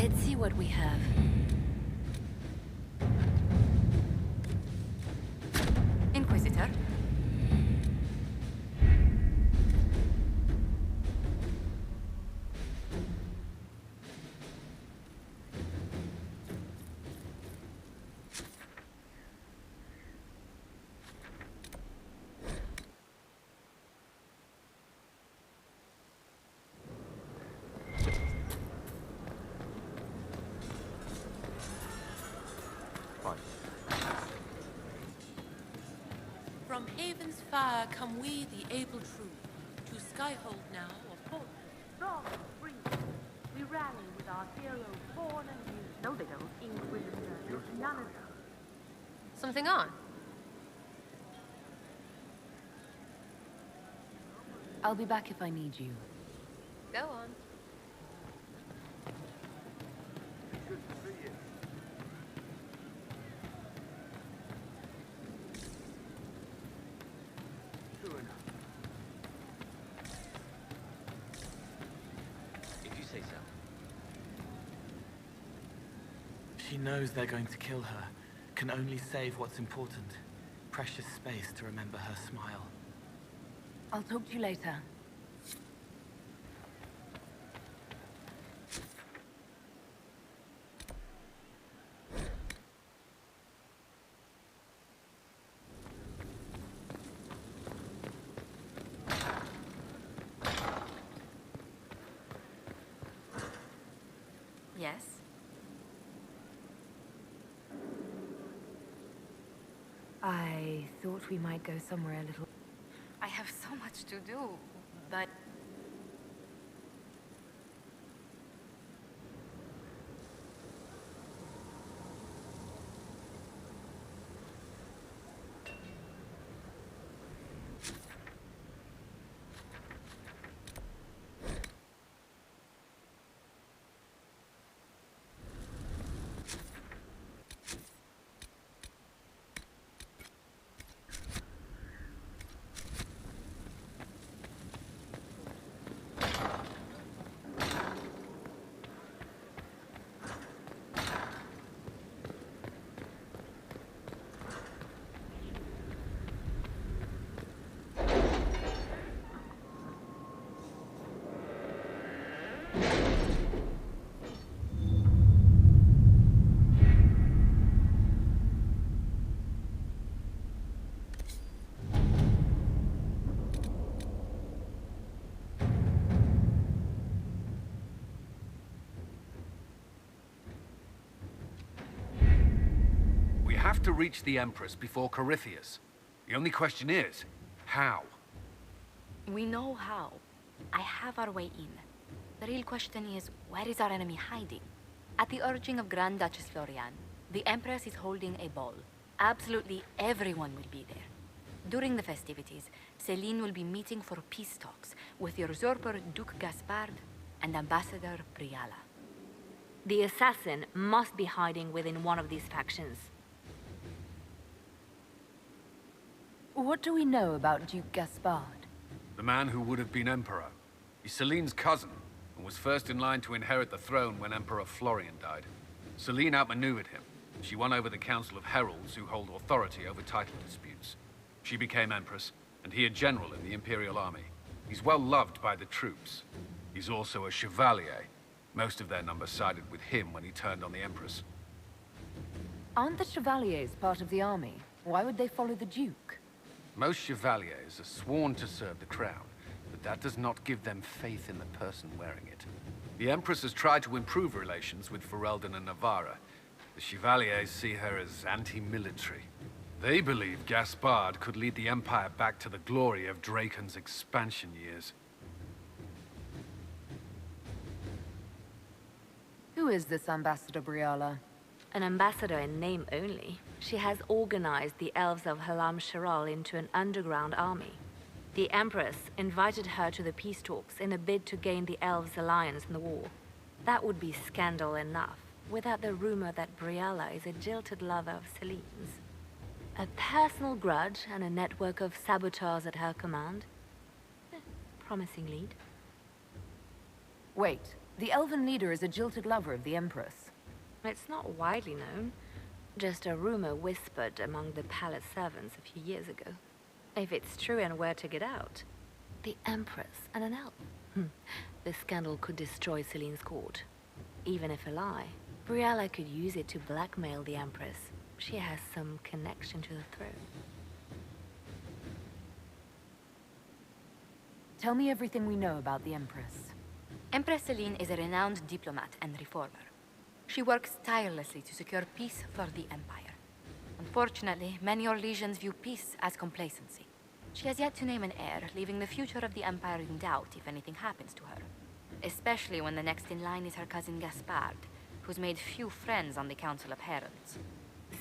Let's see what we have. Inquisitor? From Haven's fire come we, the able true, to Skyhold now, or port. Strong and free, we rally with our hero born and used. No, they don't. Inquisitor, there's none of them. Something on? I'll be back if I need you. Go on. She knows they're going to kill her, can only save what's important. Precious space to remember her smile. I'll talk to you later. Yes? I thought we might go somewhere a little... I have so much to do, but... We have to reach the Empress before Corypheus. The only question is, how? We know how. I have our way in. The real question is, where is our enemy hiding? At the urging of Grand Duchess Florian, the Empress is holding a ball. Absolutely everyone will be there. During the festivities, Celine will be meeting for peace talks with the usurper Duke Gaspard and Ambassador Briala. The assassin must be hiding within one of these factions. What do we know about Duke Gaspard? The man who would have been Emperor. He's Celine's cousin, and was first in line to inherit the throne when Emperor Florian died. Celine outmaneuvered him. She won over the Council of Heralds, who hold authority over title disputes. She became Empress, and he a general in the Imperial Army. He's well loved by the troops. He's also a Chevalier. Most of their number sided with him when he turned on the Empress. Aren't the Chevaliers part of the army? Why would they follow the Duke? Most Chevaliers are sworn to serve the crown, but that does not give them faith in the person wearing it. The Empress has tried to improve relations with Ferelden and Navarra. The Chevaliers see her as anti-military. They believe Gaspard could lead the Empire back to the glory of Draken's expansion years. Who is this Ambassador Briala? An ambassador in name only. She has organized the elves of Halam Sharal into an underground army. The Empress invited her to the peace talks in a bid to gain the elves' alliance in the war. That would be scandal enough, without the rumor that Briala is a jilted lover of Celine's. A personal grudge and a network of saboteurs at her command. Promising lead. Wait, The elven leader is a jilted lover of the Empress. It's not widely known. Just a rumor whispered among the palace servants a few years ago. If it's true and were to get out, the Empress and an elf. The scandal could destroy Celine's court. Even if a lie, Briella could use it to blackmail the Empress. She has some connection to the throne. Tell me everything we know about the Empress. Empress Celine is a renowned diplomat and reformer. She works tirelessly to secure peace for the Empire. Unfortunately, many Orlesians view peace as complacency. She has yet to name an heir, leaving the future of the Empire in doubt if anything happens to her. Especially when the next in line is her cousin Gaspard, who's made few friends on the Council of Heralds.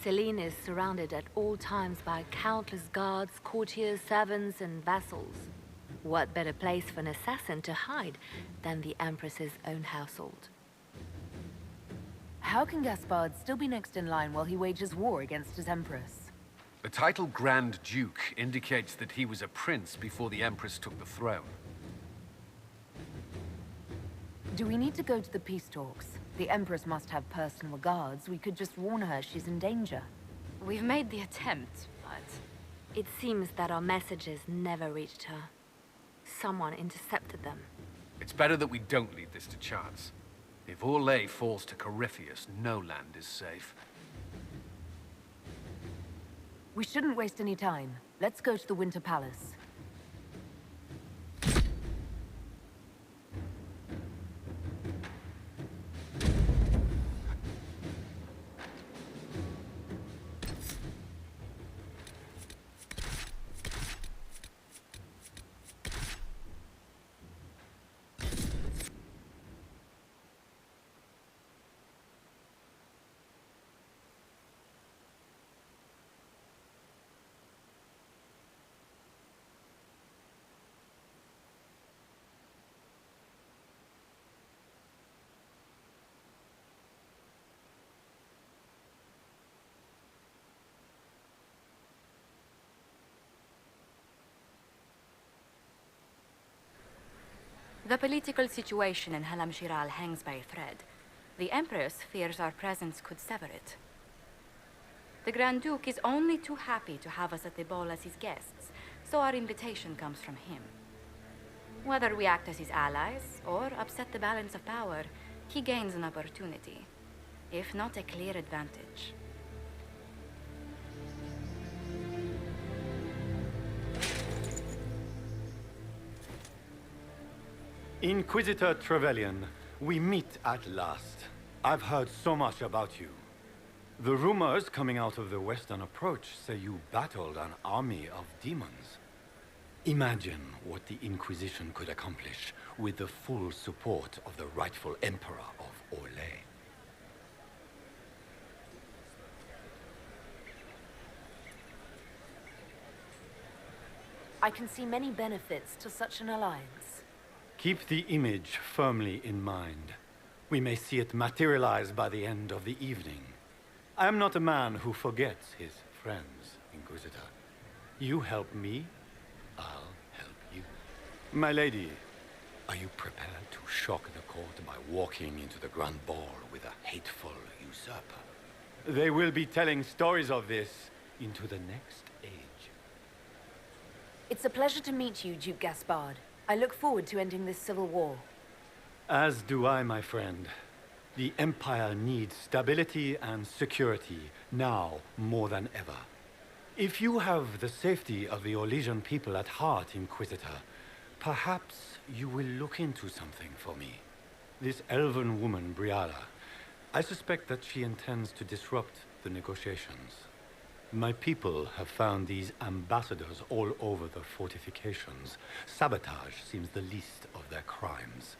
Celine is surrounded at all times by countless guards, courtiers, servants, and vassals. What better place for an assassin to hide than the Empress's own household? How can Gaspard still be next in line while he wages war against his Empress? The title Grand Duke indicates that he was a prince before the Empress took the throne. Do we need to go to the peace talks? The Empress must have personal guards. We could just warn her she's in danger. We've made the attempt, but... It seems that our messages never reached her. Someone intercepted them. It's better that we don't leave this to chance. If Orlais falls to Corypheus, no land is safe. We shouldn't waste any time. Let's go to the Winter Palace. The political situation in Halam Shiral hangs by a thread. The Empress fears our presence could sever it. The Grand Duke is only too happy to have us at the ball as his guests, so our invitation comes from him. Whether we act as his allies or upset the balance of power, he gains an opportunity, if not a clear advantage. Inquisitor Trevelyan, we meet at last. I've heard so much about you. The rumors coming out of the Western Approach say you battled an army of demons. Imagine what the Inquisition could accomplish with the full support of the rightful Emperor of Orlais. I can see many benefits to such an alliance. Keep the image firmly in mind. We may see it materialize by the end of the evening. I am not a man who forgets his friends, Inquisitor. You help me, I'll help you. My lady, are you prepared to shock the court by walking into the Grand Ball with a hateful usurper? They will be telling stories of this into the next age. It's a pleasure to meet you, Duke Gaspard. I look forward to ending this civil war. As do I, my friend. The Empire needs stability and security, now more than ever. If you have the safety of the Orlesian people at heart, Inquisitor, perhaps you will look into something for me. This elven woman, Briella, I suspect that she intends to disrupt the negotiations. My people have found these ambassadors all over the fortifications. Sabotage seems the least of their crimes.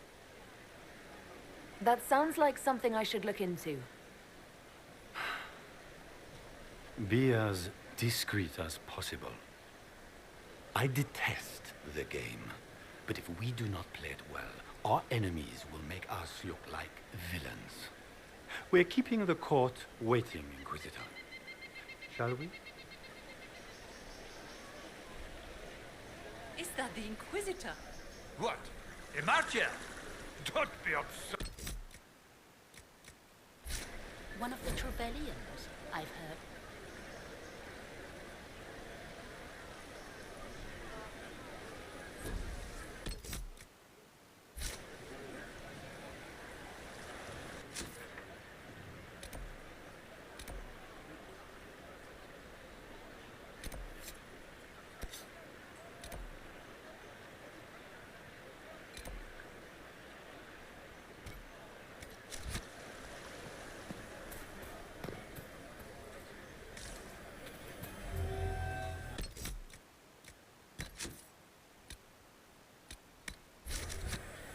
That sounds like something I should look into. Be as discreet as possible. I detest the game, but if we do not play it well, our enemies will make us look like villains. We're keeping the court waiting, Inquisitor. Shall we? Is that the Inquisitor? What? A marcher? Don't be absurd. one of the Trevelyan's, I've heard.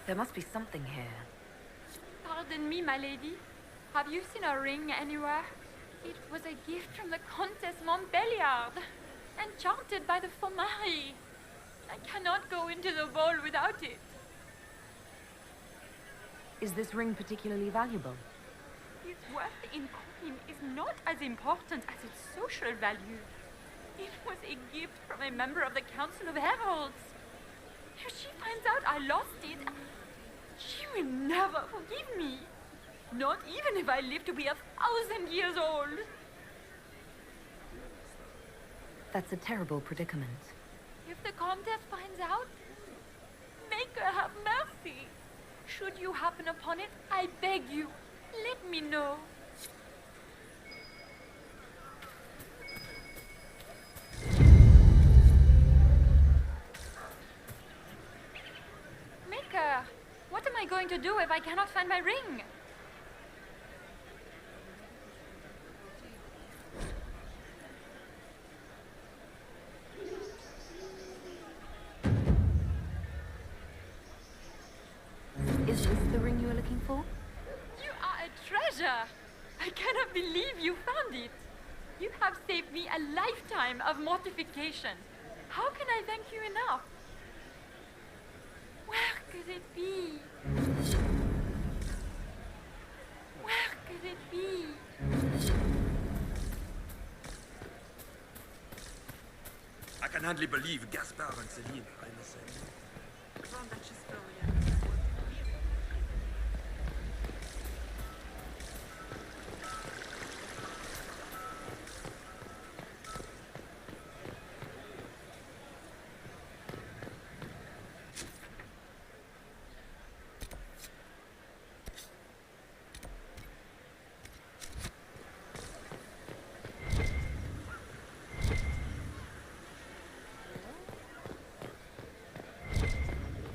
There must be something here. Pardon me, my lady. Have you seen a ring anywhere? It was a gift from the Countess Montbelliard, enchanted by the Fomari. I cannot go into the ball without it. Is this ring particularly valuable? Its worth in coin is not as important as its social value. It was a gift from a member of the Council of Heralds. If she finds out I lost it, she will never forgive me. Not even if I live to be 1,000 years old. That's a terrible predicament. If the Countess finds out, make her have mercy. Should you happen upon it, I beg you, let me know. Maker, what am I going to do if I cannot find my ring? Is this the ring you were looking for? You are a treasure! I cannot believe you found it! You have saved me a lifetime of mortification. How can I thank you enough? Where could it be? Where could it be? I can hardly believe Gaspard and Celine are in the same.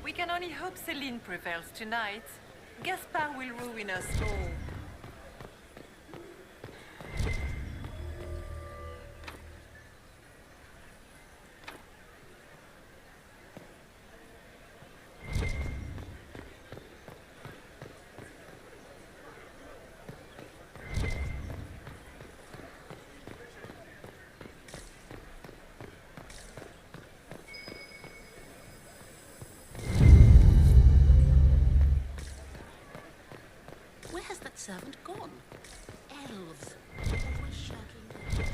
We can only hope Celine prevails tonight. Gaspard will ruin us all. Where has that servant gone? Elves. Always shirking their duties.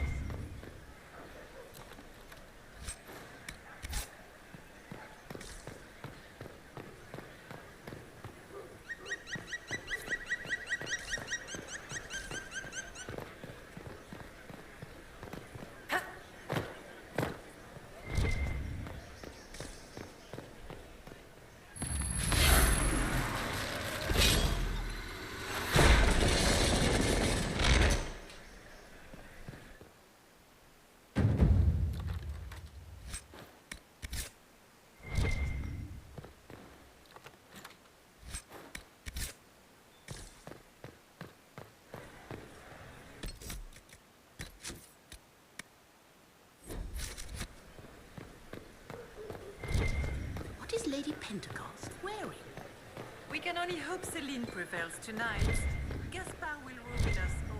What is Lady Pentecost wearing? We can only hope Celine prevails tonight. Gaspard will ruin us all.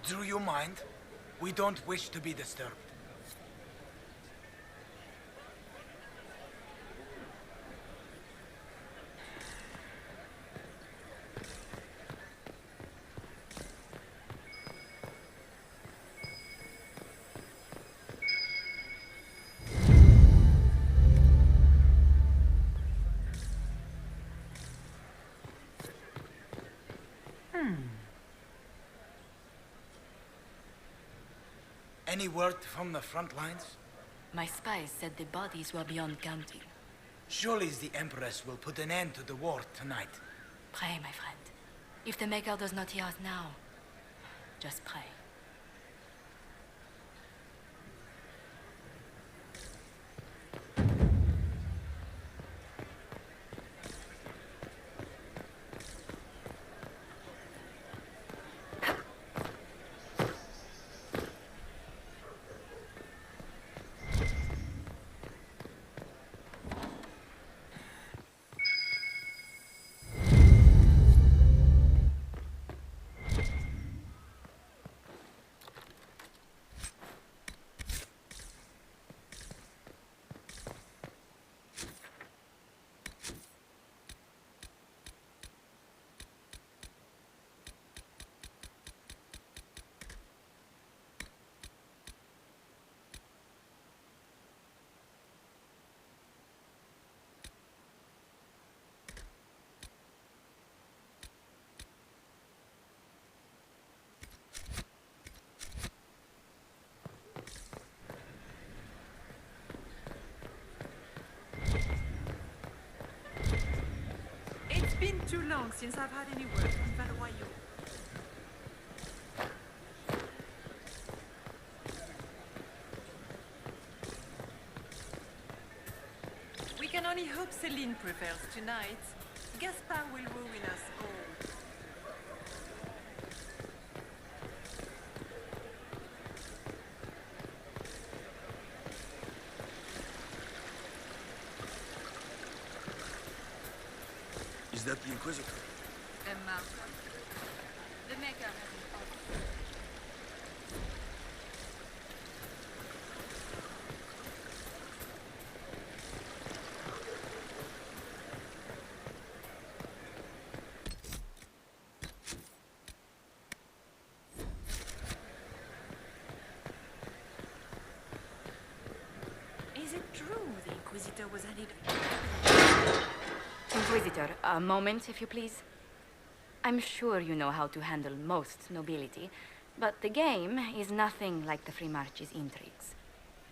Do you mind? We don't wish to be disturbed. Any word from the front lines? My spies said the bodies were beyond counting. Surely the Empress will put an end to the war tonight. Pray, my friend. If the Maker does not hear us now, just pray. It's been too long since I've had any word from Valois. We can only hope Celine prevails tonight. Gaspard will ruin us all. Is that the Inquisitor? Emma. The Maker hasn't called. Is it true the Inquisitor was added? Inquisitor, a moment, if you please. I'm sure you know how to handle most nobility, but the game is nothing like the Free March's intrigues.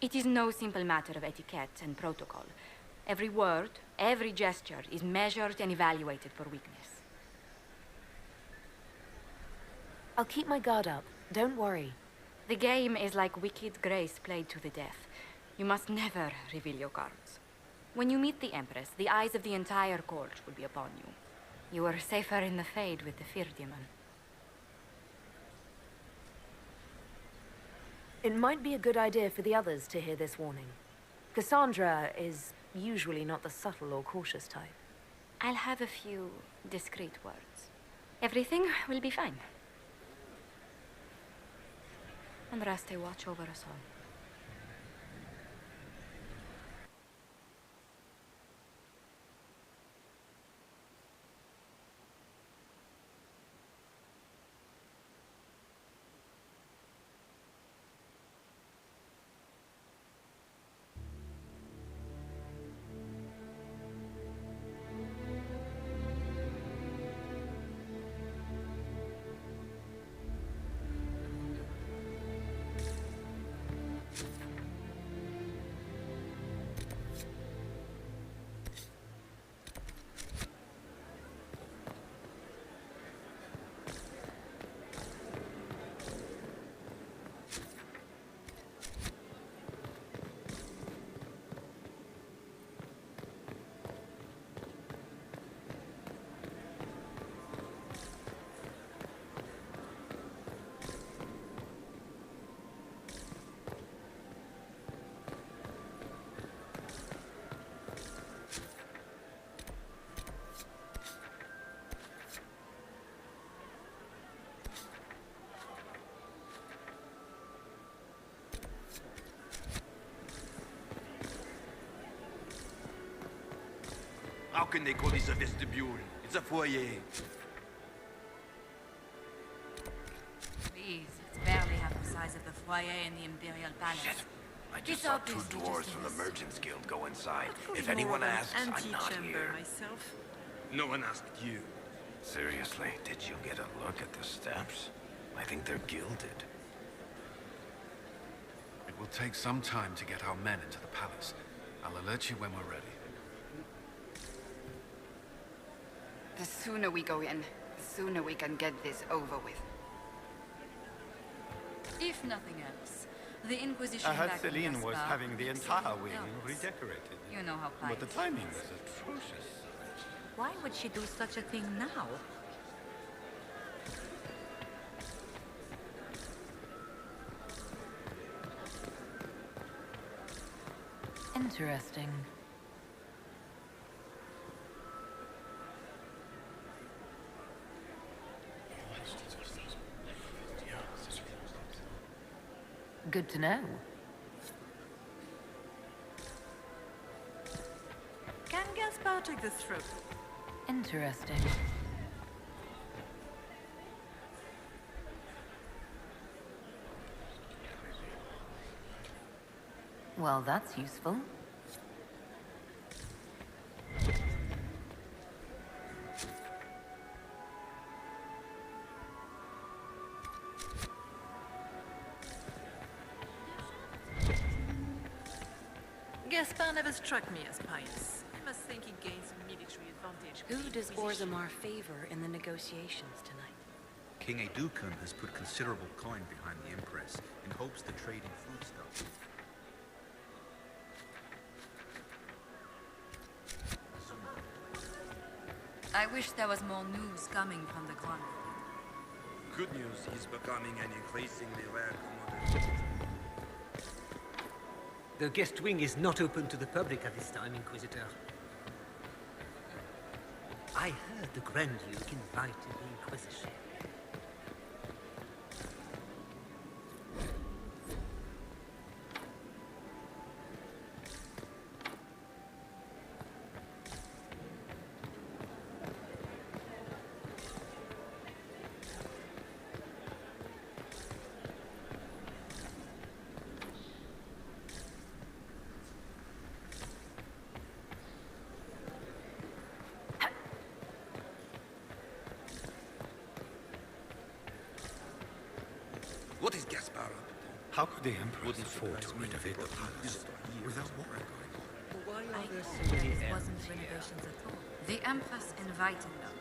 It is no simple matter of etiquette and protocol. Every word, every gesture is measured and evaluated for weakness. I'll keep my guard up. Don't worry. The game is like Wicked Grace played to the death. You must never reveal your cards. When you meet the Empress, the eyes of the entire court will be upon you. You are safer in the Fade with the Fear Demon. It might be a good idea for the others to hear this warning. Cassandra is usually not the subtle or cautious type. I'll have a few discreet words. Everything will be fine. Andraste, watch over us all. How can they call this a vestibule? It's a foyer. Please, it's barely half the size of the foyer in the Imperial Palace. Shit. I just saw two dwarves from the Merchants Guild go inside. If anyone asks, I'm not here. Myself. No one asked you. Seriously, did you get a look at the steps? I think they're gilded. It will take some time to get our men into the palace. I'll alert you when we're ready. The sooner we go in, the sooner we can get this over with. If nothing else, the Inquisition I heard back in Celine was Gaspar having the keeps entire it wing else. redecorated. You know how But the quiet timing it is. was atrocious. Why would she do such a thing now? Interesting. Good to know. Can Gaspar take the throne? Interesting. Well, that's useful. Gaspar never struck me as pious. I must think he gains military advantage. Who does Orzammar favor in the negotiations tonight? King Aeducan has put considerable coin behind the Empress in hopes to trade in foodstuffs. I wish there was more news coming from the Grand. Good news, he's becoming an increasingly rare commodity. The guest wing is not open to the public at this time, Inquisitor. I heard the Grand Duke invited the Inquisition. What is Gaspar up to? How could the Emperor afford to renovate the palace without war? Why I are there thought so many this elves wasn't here? renovations at all. The Empress invited them.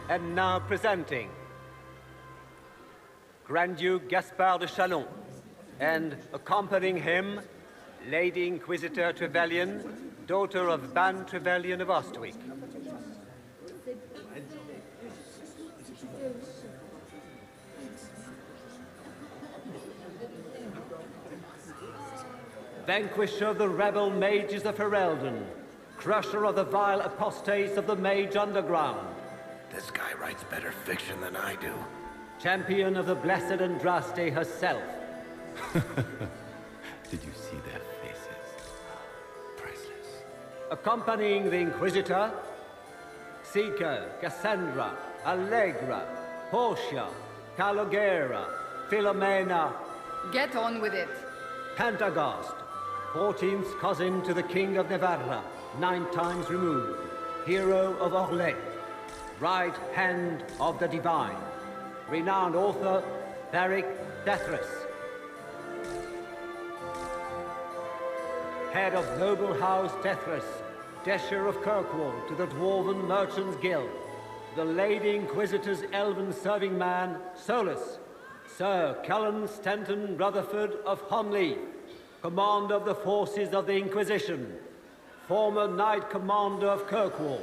And now presenting Grand Duke Gaspard de Chalon, and accompanying him, Lady Inquisitor Trevelyan, daughter of Ban Trevelyan of Ostwick. Vanquisher of the rebel mages of Ferelden, crusher of the vile apostates of the mage underground. This guy writes better fiction than I do. Champion of the blessed Andraste herself. Did you see their faces? Priceless. Accompanying the Inquisitor, Seeker, Cassandra, Allegra, Portia, Calogera, Philomena. Get on with it. Pantagast, 14th cousin to the King of Navarra, 9 times removed. Hero of Orlais. Right hand of the divine. Renowned author, Theric Dethras. Head of noble house Dethras, Desher of Kirkwall to the Dwarven Merchants Guild. The Lady Inquisitor's elven serving man, Solus. Sir Cullen Stanton Rutherford of Honley, commander of the forces of the Inquisition. Former Knight Commander of Kirkwall.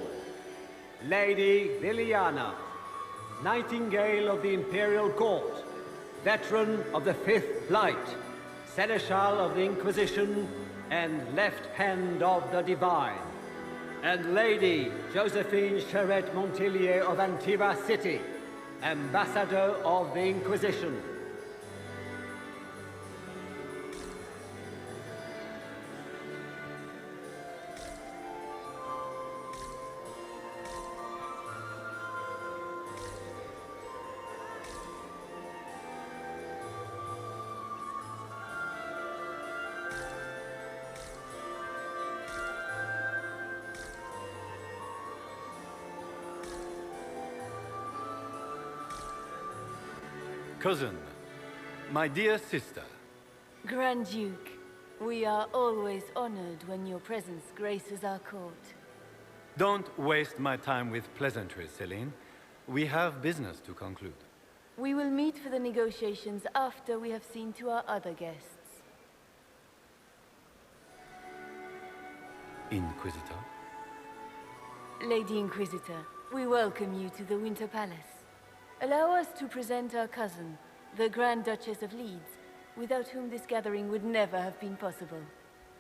Lady Liliana, Nightingale of the Imperial Court, veteran of the 5th Blight, Seneschal of the Inquisition, and left hand of the Divine. and Lady Josephine Charette Montillier of Antiva City, Ambassador of the Inquisition. Cousin, my dear sister. Grand Duke, we are always honored when your presence graces our court. Don't waste my time with pleasantries, Celine. We have business to conclude. We will meet for the negotiations after we have seen to our other guests. Inquisitor? Lady Inquisitor, we welcome you to the Winter Palace. Allow us to present our cousin, the Grand Duchess of Leeds, without whom this gathering would never have been possible.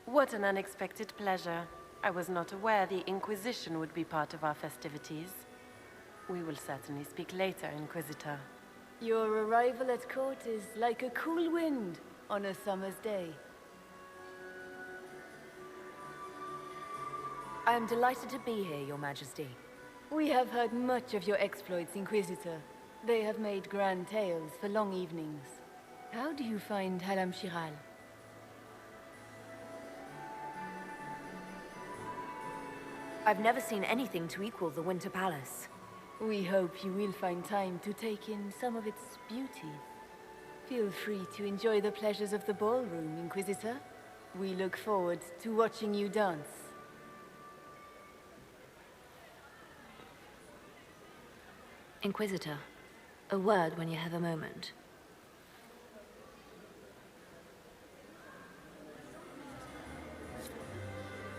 What an unexpected pleasure. I was not aware the Inquisition would be part of our festivities. We will certainly speak later, Inquisitor. Your arrival at court is like a cool wind on a summer's day. I am delighted to be here, Your Majesty. We have heard much of your exploits, Inquisitor. They have made grand tales for long evenings. How do you find Halam Shiral? I've never seen anything to equal the Winter Palace. We hope you will find time to take in some of its beauties. Feel free to enjoy the pleasures of the ballroom, Inquisitor. We look forward to watching you dance. Inquisitor, a word when you have a moment.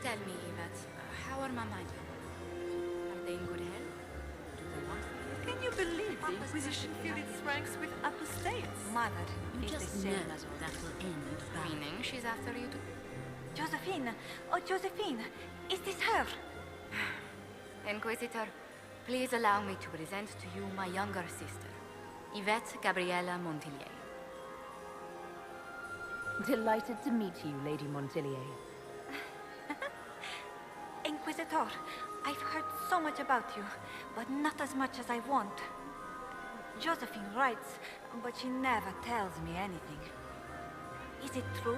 Tell me, Yvette, how are my men? Are they in good health? Do they want me? Can you believe the Inquisition filled its ranks with apostates? Mother, You is just the know same as that will end badly. meaning she's after you too? Josephine! Oh, Josephine! Is this her? Inquisitor, please allow me to present to you my younger sister, Yvette Gabriella Montillier. Delighted to meet you, Lady Montillier. Inquisitor, I've heard so much about you, but not as much as I want. Josephine writes, but she never tells me anything. Is it true?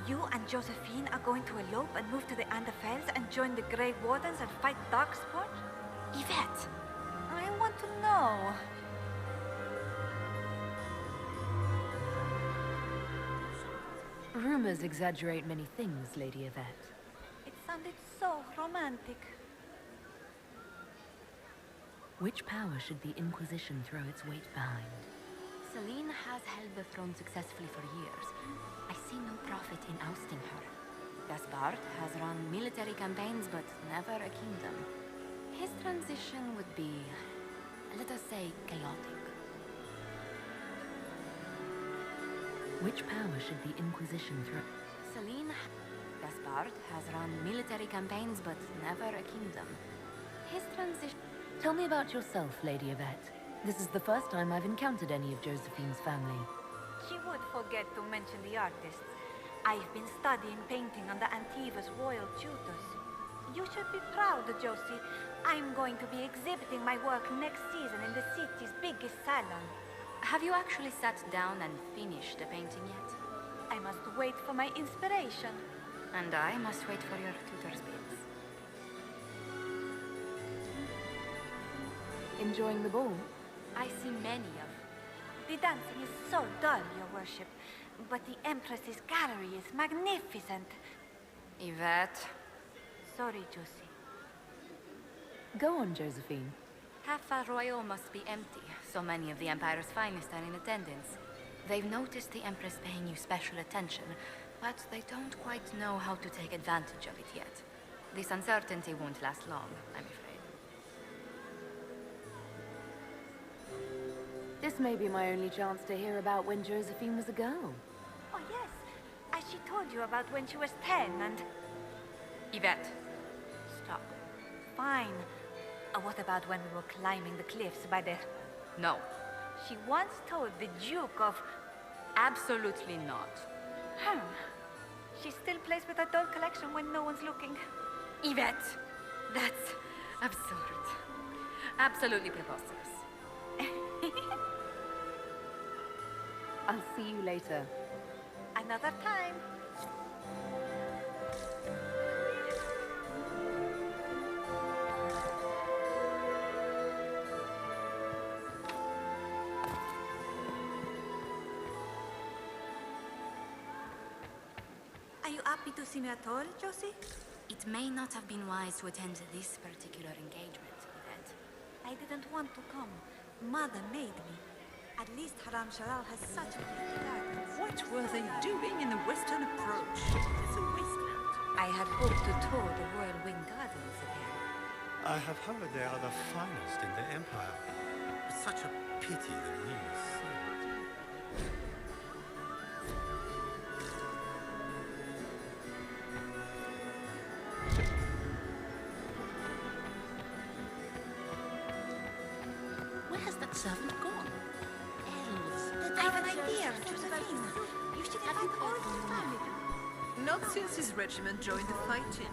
You and Josephine are going to elope and move to the Anderfells and join the Grey Wardens and fight Darksport? Yvette! I want to know. Rumors exaggerate many things, Lady Yvette. It sounded so romantic. Which power should the Inquisition throw its weight behind? Celine has held the throne successfully for years. I see no profit in ousting her. Gaspard has run military campaigns, but never a kingdom. His transition would be, let us say, chaotic. Which power should the Inquisition throw? Celine... Gaspard has run military campaigns, but never a kingdom. His transition... Tell me about yourself, Lady Yvette. This is the first time I've encountered any of Josephine's family. She would forget to mention the artists. I've been studying painting under Antiva's royal tutors. You should be proud, Josie. I'm going to be exhibiting my work next season in the city's biggest salon. Have you actually sat down and finished the painting yet? I must wait for my inspiration. And I must wait for your tutor's bills. Enjoying the ball? I see many of... The dancing is so dull, Your Worship. But the Empress's gallery is magnificent. Yvette. Sorry, Josie. Go on, Josephine. Half Royal must be empty. So many of the Empire's finest are in attendance. They've noticed the Empress paying you special attention, but they don't quite know how to take advantage of it yet. This uncertainty won't last long, I'm afraid. This may be my only chance to hear about when Josephine was a girl. Oh, yes. As she told you about when she was 10 and... Yvette. Stop. fine. What about when we were climbing the cliffs by the... No. She once told the Duke of... Absolutely not. She still plays with her doll collection when no one's looking. Yvette! That's absurd. Absolutely preposterous. I'll see you later. Another time. Are you happy to see me at all, Josie? It may not have been wise to attend this particular engagement, Yvette. I didn't want to come. Mother made me. At least Haram Sharal has such pretty gardens. What were they doing in the western approach? It's a wasteland. I had hoped to tour the Royal Wing Gardens again. I have heard they are the finest in the Empire. It's such a pity the ring is sealed. Where has that servant gone? Elves. I have an idea, Josephine. You should invite all the family. Not since his regiment joined the fighting.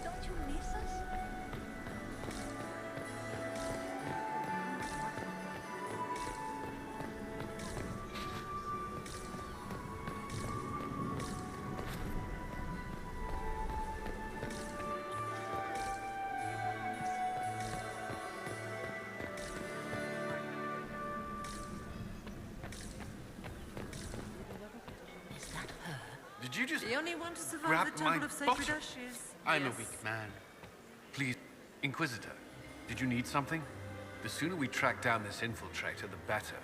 Don't you miss us? Did you just The only one to survive grab the my Temple of Sacred bottom? Ashes. I'm Yes. a weak man. Please, Inquisitor, did you need something? The sooner we track down this infiltrator, the better.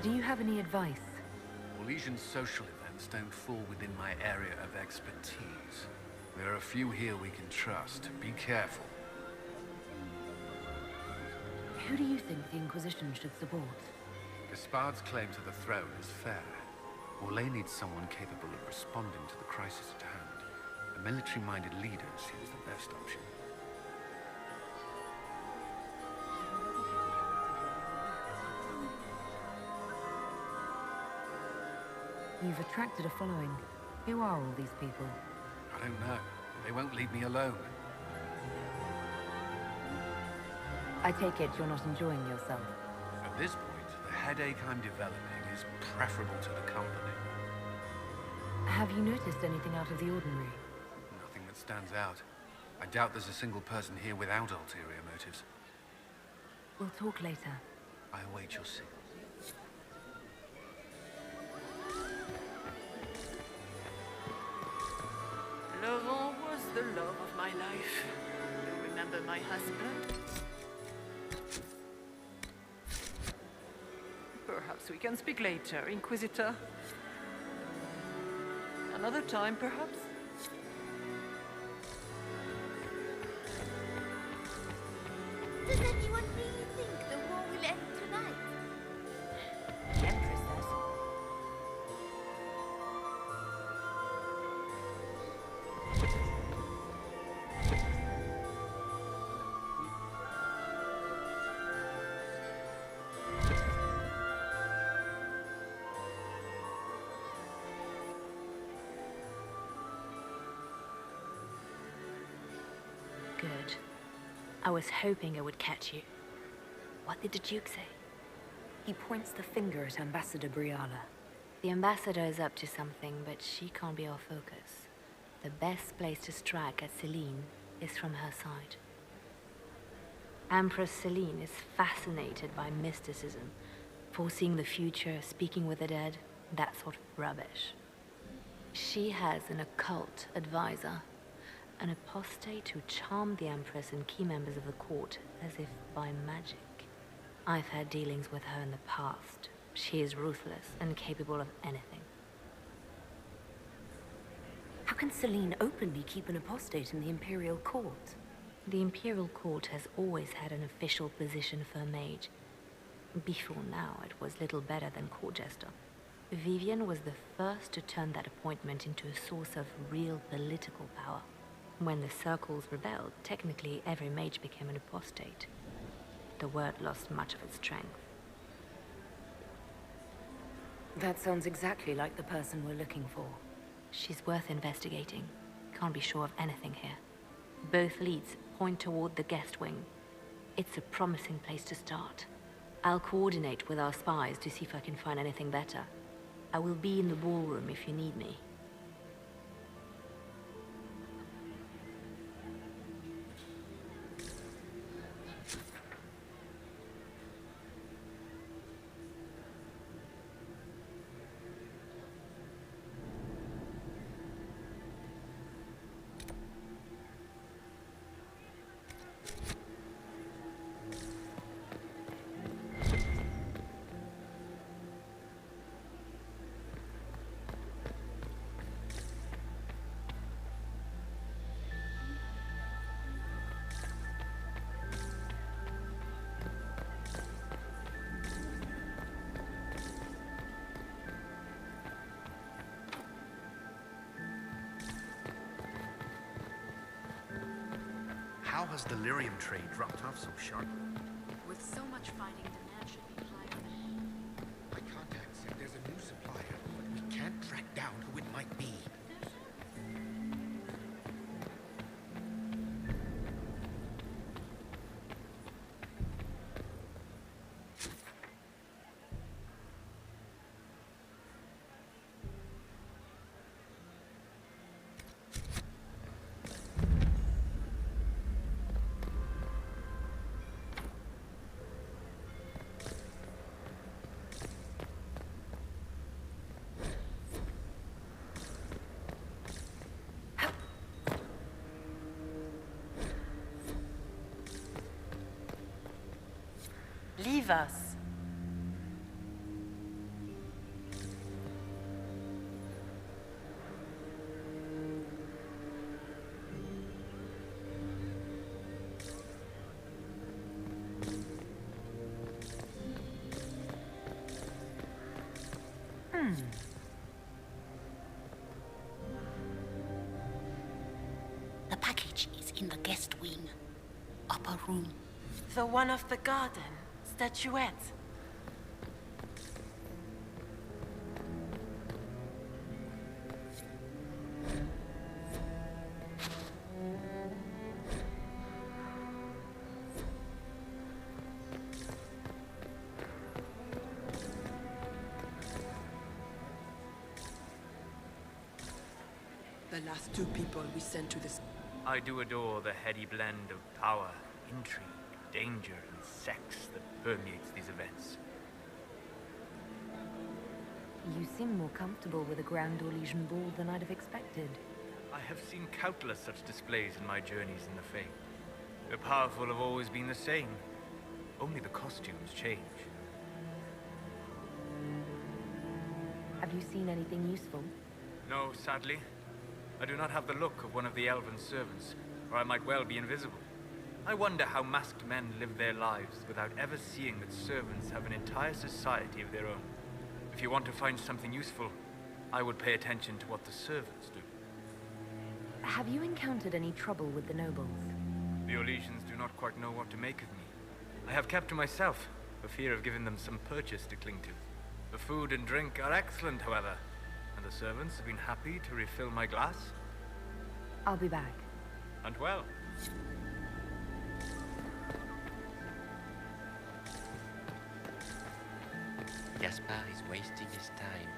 Do you have any advice? Orlesian social events don't fall within my area of expertise. There are a few here we can trust. Be careful. Who do you think the Inquisition should support? Gaspard's claim to the throne is fair. Orlais needs someone capable of responding to the crisis at hand. A military-minded leader seems the best option. You've attracted a following. Who are all these people? I don't know. They won't leave me alone. I take it you're not enjoying yourself. At this point, the headache I'm developing is preferable to the company. Have you noticed anything out of the ordinary? Nothing that stands out. I doubt there's a single person here without ulterior motives. We'll talk later. I await your signal. Laurent was the love of my life. You remember my husband? Perhaps we can speak later, Inquisitor. Another time, perhaps? Does anyone really think the war will end tonight? The Empress says. Good. I was hoping I would catch you. What did the Duke say? He points the finger at Ambassador Briala. The ambassador is up to something, but she can't be our focus. The best place to strike at Celine is from her side. Empress Celine is fascinated by mysticism, foreseeing the future, speaking with the dead, that sort of rubbish. She has an occult advisor, an apostate who charmed the Empress and key members of the court as if by magic. I've had dealings with her in the past. She is ruthless and capable of anything. How can Celine openly keep an apostate in the Imperial Court? The Imperial Court has always had an official position for a mage. Before now, it was little better than court jester. Vivian was the first to turn that appointment into a source of real political power. When the circles rebelled, technically every mage became an apostate. The word lost much of its strength. That sounds exactly like the person we're looking for. She's worth investigating. Can't be sure of anything here. Both leads point toward the guest wing. It's a promising place to start. I'll coordinate with our spies to see if I can find anything better. I will be in the ballroom if you need me. How has the lyrium trade dropped off so sharply? With so much fighting, demand should be higher. My contact said there's a new supplier, but we can't track down who it might be. Leave us. The package is in the guest wing. Upper room. The one of the garden. Statuette. The last two people we sent to this. I do adore the heady blend of power, intrigue, danger, and sex that permeates these events. You seem more comfortable with a Grand Orlesian ball than I'd have expected. I have seen countless such displays in my journeys in the Fae. The powerful have always been the same. Only the costumes change. Have you seen anything useful? No, sadly. I do not have the look of one of the elven servants, or I might well be invisible. I wonder how masked men live their lives without ever seeing that servants have an entire society of their own. If you want to find something useful, I would pay attention to what the servants do. Have you encountered any trouble with the nobles? The Orlesians do not quite know what to make of me. I have kept to myself, for fear of giving them some purchase to cling to. The food and drink are excellent, however, and the servants have been happy to refill my glass. I'll be back. And well. Gaspar is wasting his time.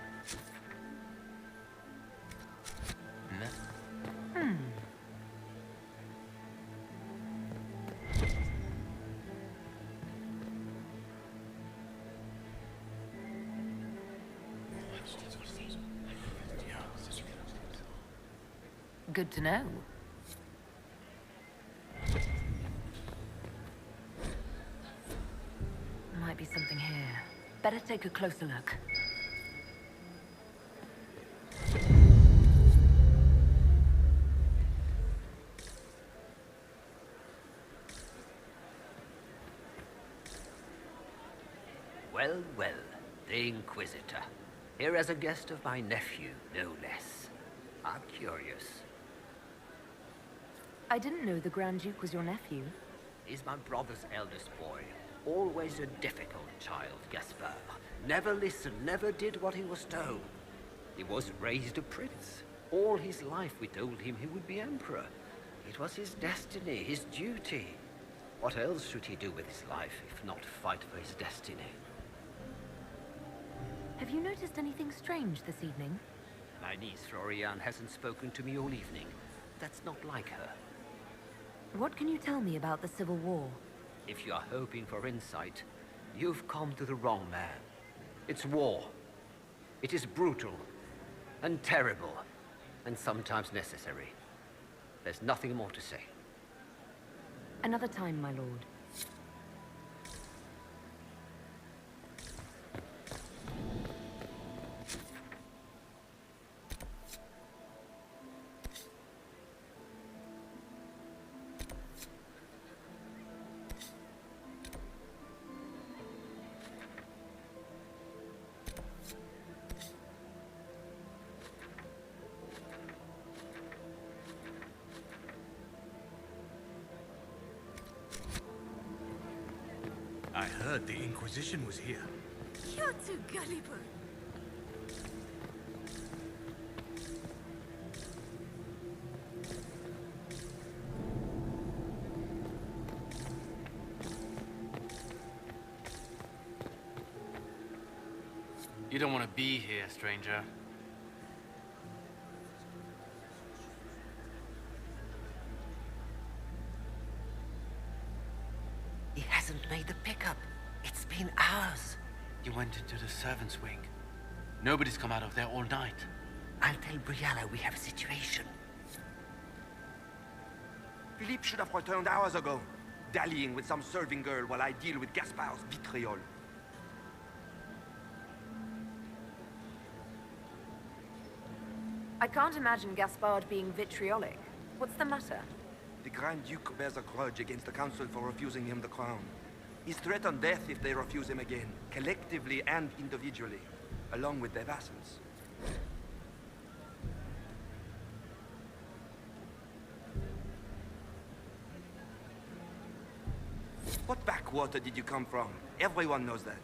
No? Good to know. Might be something here. Better take a closer look. Well, well, the Inquisitor. Here as a guest of my nephew, no less. I'm curious. I didn't know the Grand Duke was your nephew. He's my brother's eldest boy. Always a difficult child, Gaspard. Never listened, never did what he was told. He was raised a prince. All his life we told him he would be emperor. It was his destiny, his duty. What else should he do with his life, if not fight for his destiny? Have you noticed anything strange this evening? My niece Florian hasn't spoken to me all evening. That's not like her. What can you tell me about the Civil War? If you are hoping for insight, you've come to the wrong man. It's war. It is brutal, and terrible, and sometimes necessary. There's nothing more to say. Another time, my lord. I heard the Inquisition was here. You're too gullible. You don't want to be here, stranger. He hasn't made the pickup. It's been hours. You went into the servants' wing. Nobody's come out of there all night. I'll tell Brianna we have a situation. Philippe should have returned hours ago, dallying with some serving girl while I deal with Gaspard's vitriol. I can't imagine Gaspard being vitriolic. What's the matter? The Grand Duke bears a grudge against the Council for refusing him the crown. He's threatened death if they refuse him again, collectively and individually, along with their vassals. What backwater did you come from? Everyone knows that.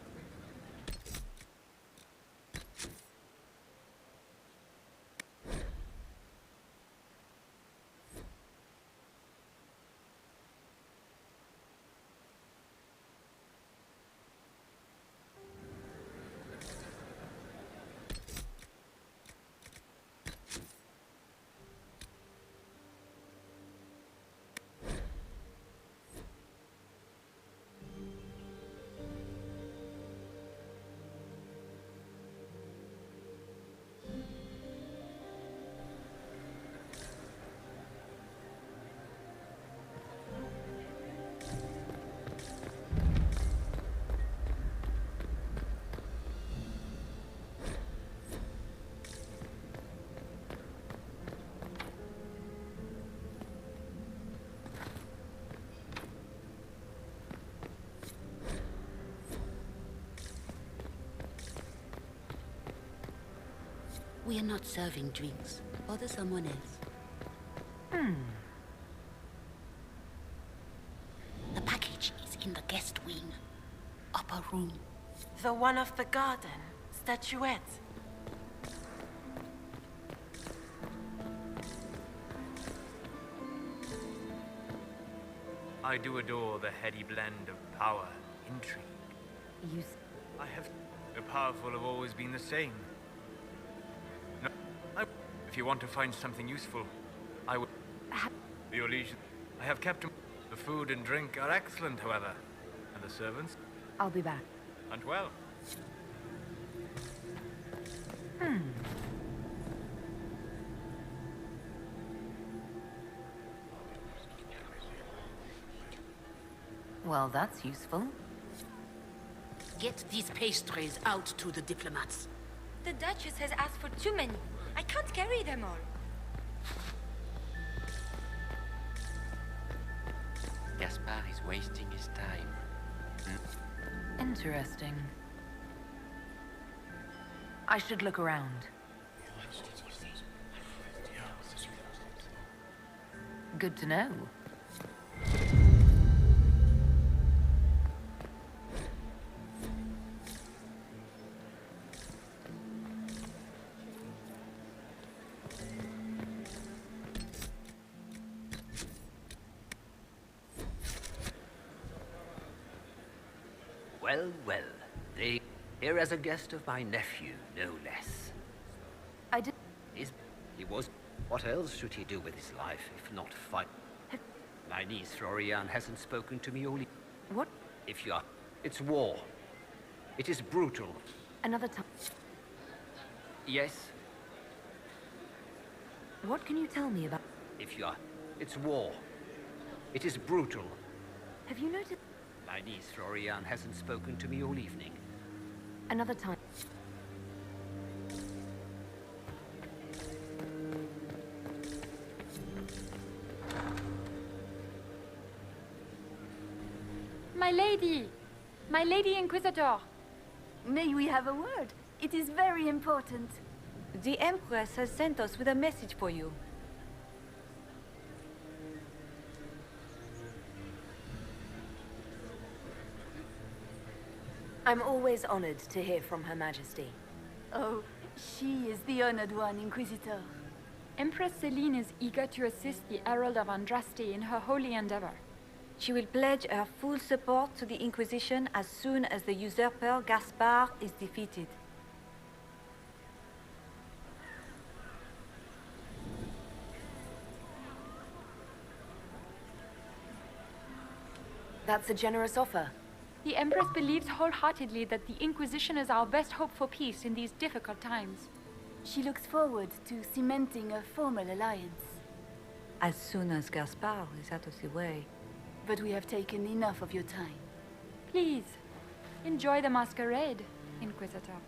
We are not serving drinks. Bother someone else. The package is in the guest wing. Upper room. The one of the garden. Statuette. I do adore the heady blend of power, intrigue. The powerful have always been the same. No, if you want to find something useful, I will. Your liege, I have kept them. The food and drink are excellent, however. And the servants? I'll be back. And well. Well, that's useful. Get these pastries out to the diplomats. The Duchess has asked for too many. I can't carry them all. Gaspard is wasting his time. Interesting. I should look around. Good to know. Well, well. Here as a guest of my nephew, no less. I did... He was... What else should he do with his life, if not fight? My niece, Florian, hasn't spoken to me all... What? If you are... It's war. It is brutal. Another time. Yes? What can you tell me about... If you are... It's war. It is brutal. Have you noticed... My niece, Florian, hasn't spoken to me all evening. Another time. My lady! My lady Inquisitor! May we have a word? It is very important. The Empress has sent us with a message for you. I'm always honored to hear from Her Majesty. Oh, she is the honored one, Inquisitor. Empress Celine is eager to assist the Herald of Andraste in her holy endeavor. She will pledge her full support to the Inquisition as soon as the usurper Gaspar is defeated. That's a generous offer. The Empress believes wholeheartedly that the Inquisition is our best hope for peace in these difficult times. She looks forward to cementing a formal alliance. As soon as Gaspar is out of the way. But we have taken enough of your time. Please, enjoy the masquerade, Inquisitor.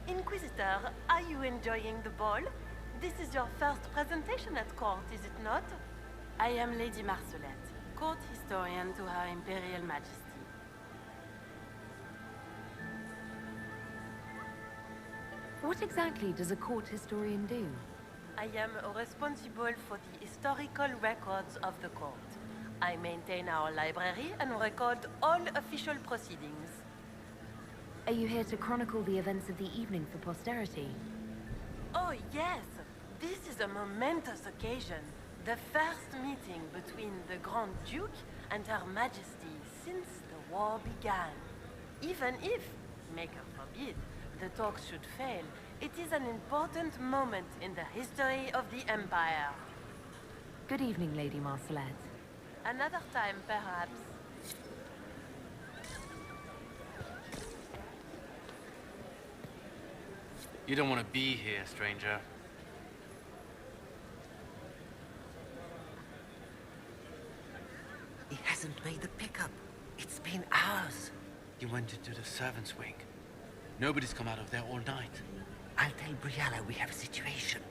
Inquisitor, are you enjoying the ball? This is your first presentation at court, is it not? I am Lady Marcelette, court historian to Her Imperial Majesty. What exactly does a court historian do? I am responsible for the historical records of the court. I maintain our library and record all official proceedings. Are you here to chronicle the events of the evening for posterity? Oh, yes! This is a momentous occasion. The first meeting between the Grand Duke and Her Majesty since the war began. Even if, Maker forbid, the talks should fail, it is an important moment in the history of the Empire. Good evening, Lady Marcelette. Another time, perhaps. You don't want to be here, stranger. He hasn't made the pickup. It's been hours. He went into the servants' wing. Nobody's come out of there all night. I'll tell Brianna we have a situation.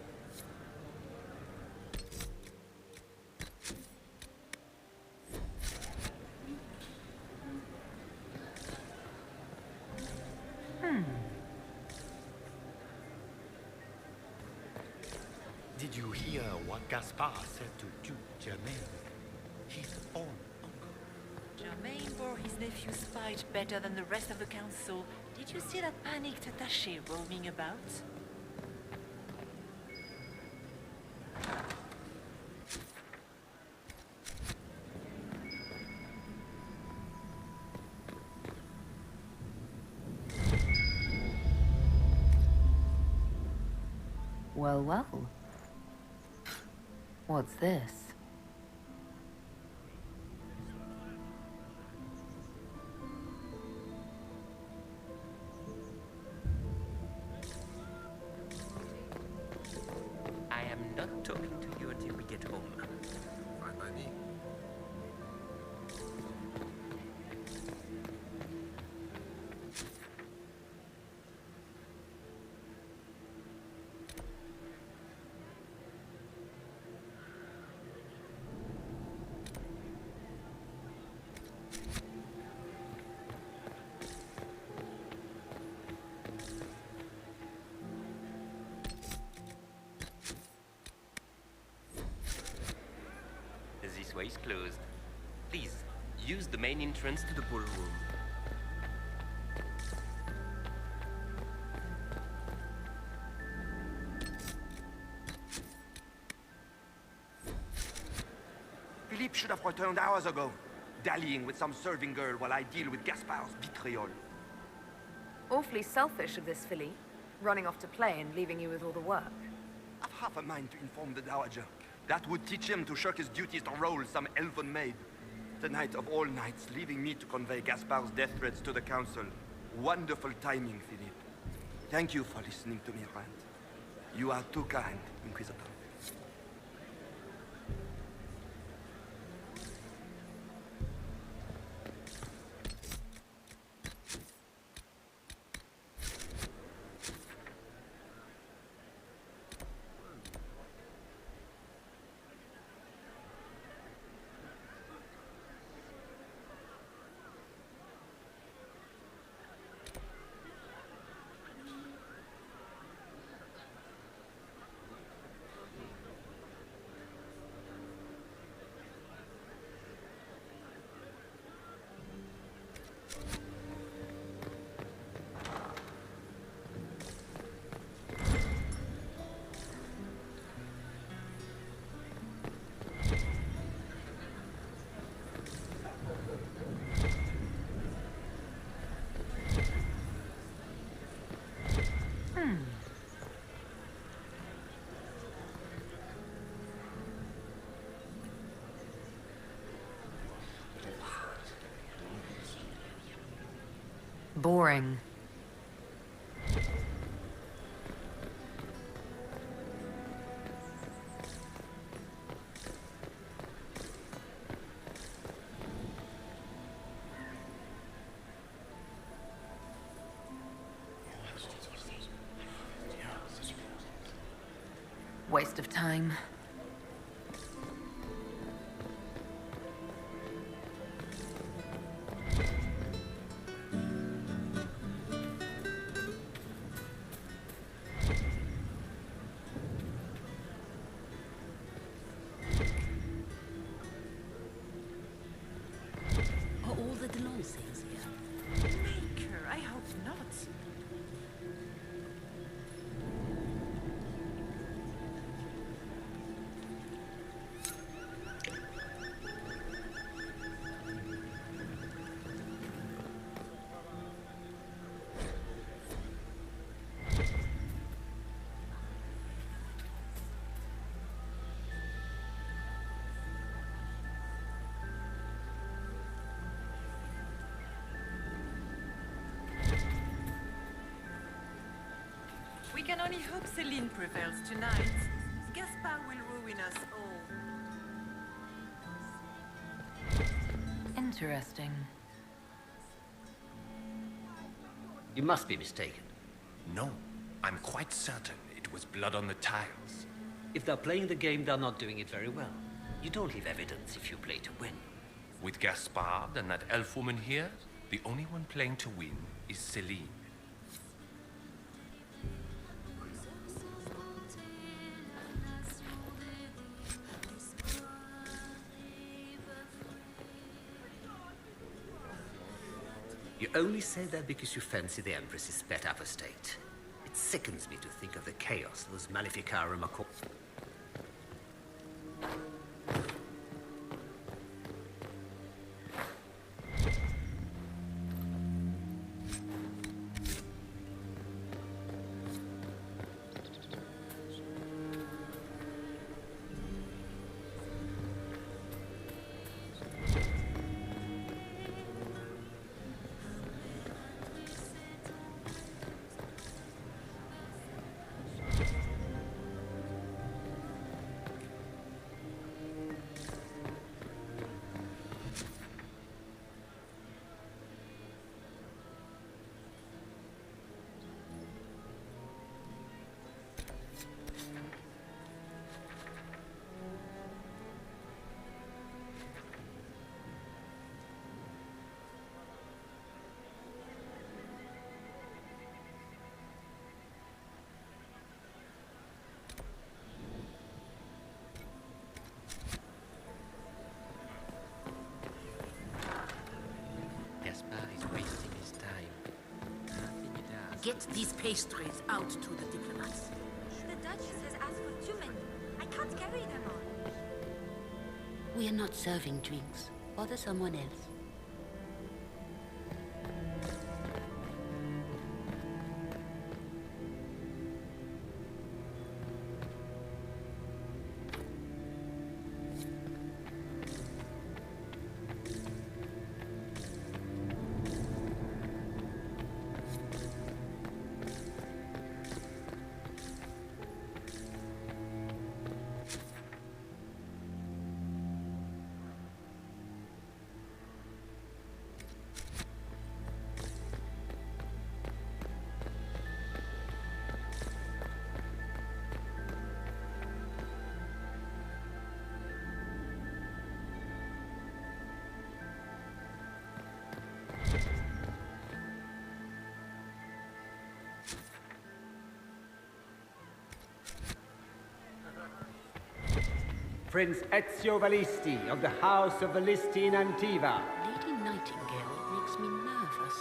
Did you hear what Gaspar said to Duke Germain? His own uncle. Germain bore his nephew's spite better than the rest of the council. Did you see that panicked attaché roaming about? Well, well. What's this? closed. Please, use the main entrance to the ballroom. Philippe should have returned hours ago, dallying with some serving girl while I deal with Gaspard's betrayal. Awfully selfish of this filly, running off to play and leaving you with all the work. I've half a mind to inform the Dowager. That would teach him to shirk his duties to roll some elven maid. Tonight of all nights, leaving me to convey Gaspard's death threats to the Council. Wonderful timing, Philippe. Thank you for listening to me rant. You are too kind, Inquisitor. Boring. Waste of time. Maker, I hope not. We can only hope Celine prevails tonight. Gaspard will ruin us all. Interesting. You must be mistaken. No, I'm quite certain it was blood on the tiles. If they're playing the game, they're not doing it very well. You don't leave evidence if you play to win. With Gaspard and that elf woman here, the only one playing to win is Celine. You only say that because you fancy the Empress's pet apostate. It sickens me to think of the chaos those Maleficarum are called. Get these pastries out to the diplomats. The Duchess has asked for too many. I can't carry them all. We are not serving drinks. Bother someone else. Prince Ezio Valisti of the House of Valisti in Antiva. Lady Nightingale makes me nervous.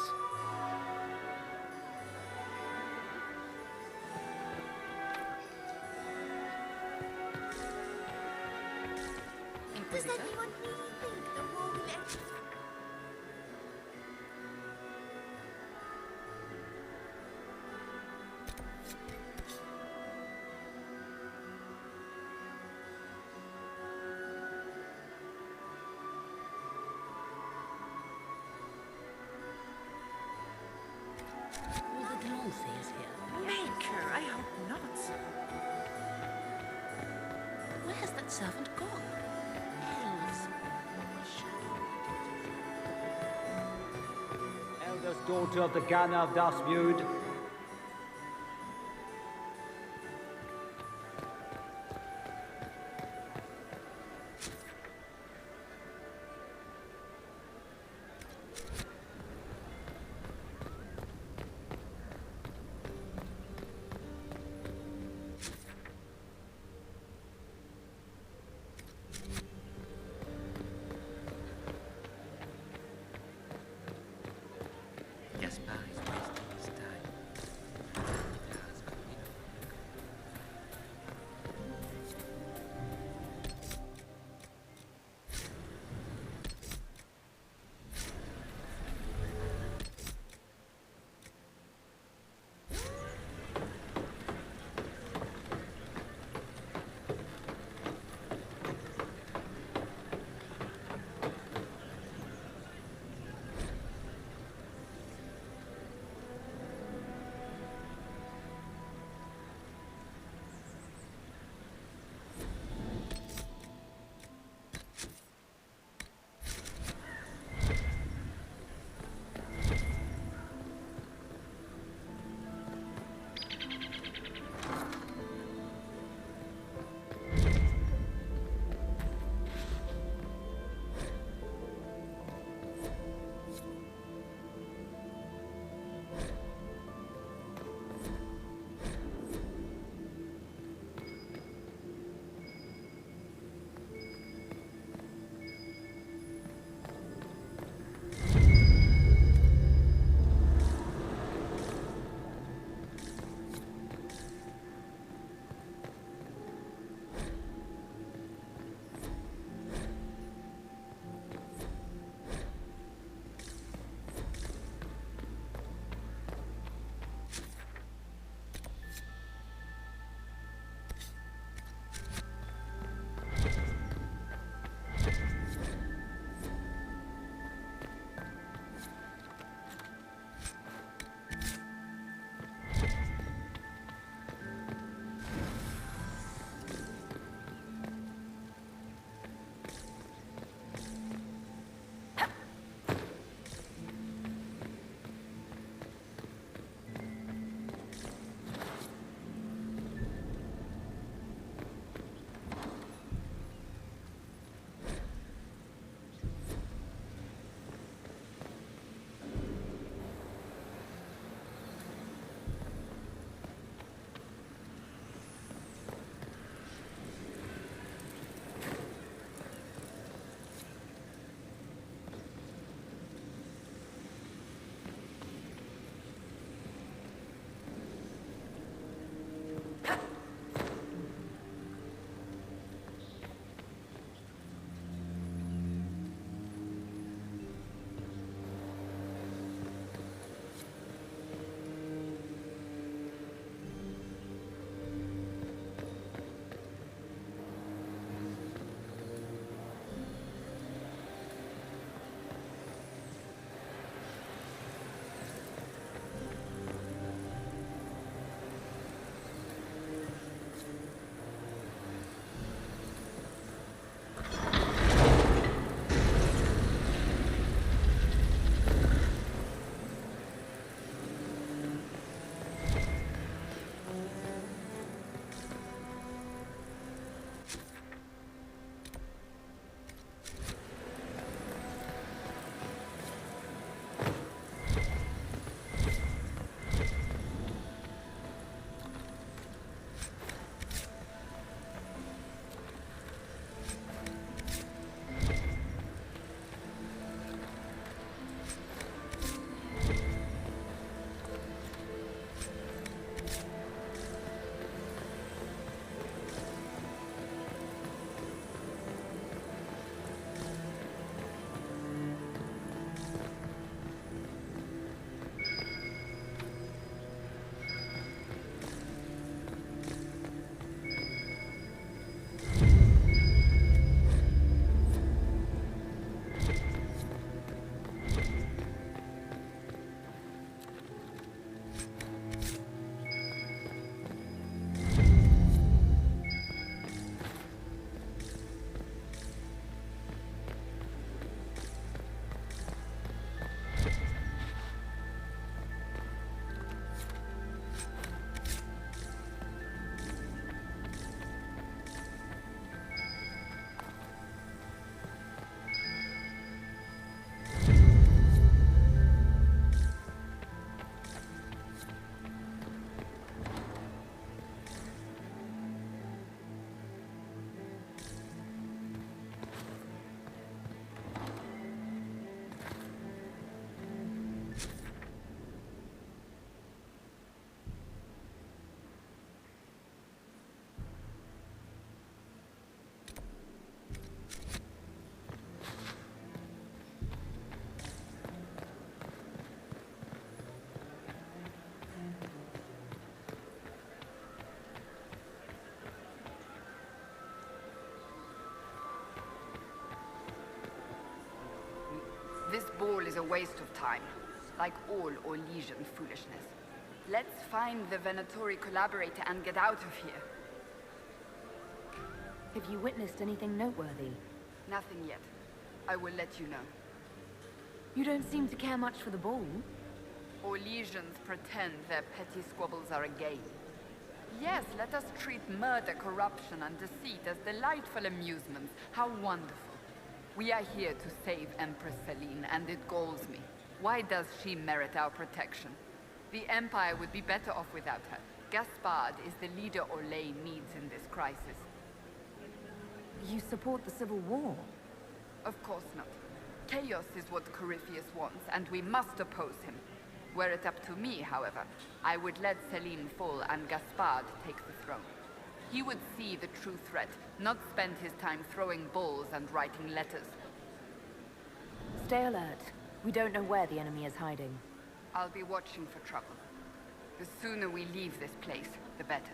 Does anyone really think the war will end? Will the Delancey's here? Maker, I hope not. Where has that servant gone? Elves. Eldest daughter of the Gunner of Dasmud. Gaspar is wasting his time. This ball is a waste of time, like all Orlesian foolishness. Let's find the Venatori collaborator and get out of here. Have you witnessed anything noteworthy? Nothing yet. I will let you know. You don't seem to care much for the ball. Orlesians pretend their petty squabbles are a game. Yes, let us treat murder, corruption, and deceit as delightful amusements. How wonderful. We are here to save Empress Celine, and it galls me. Why does she merit our protection? The Empire would be better off without her. Gaspard is the leader Orlais needs in this crisis. You support the Civil War? Of course not. Chaos is what Corypheus wants, and we must oppose him. Were it up to me, however, I would let Celine fall and Gaspard take the throne. He would see the true threat, not spend his time throwing balls and writing letters. Stay alert. We don't know where the enemy is hiding. I'll be watching for trouble. The sooner we leave this place, the better.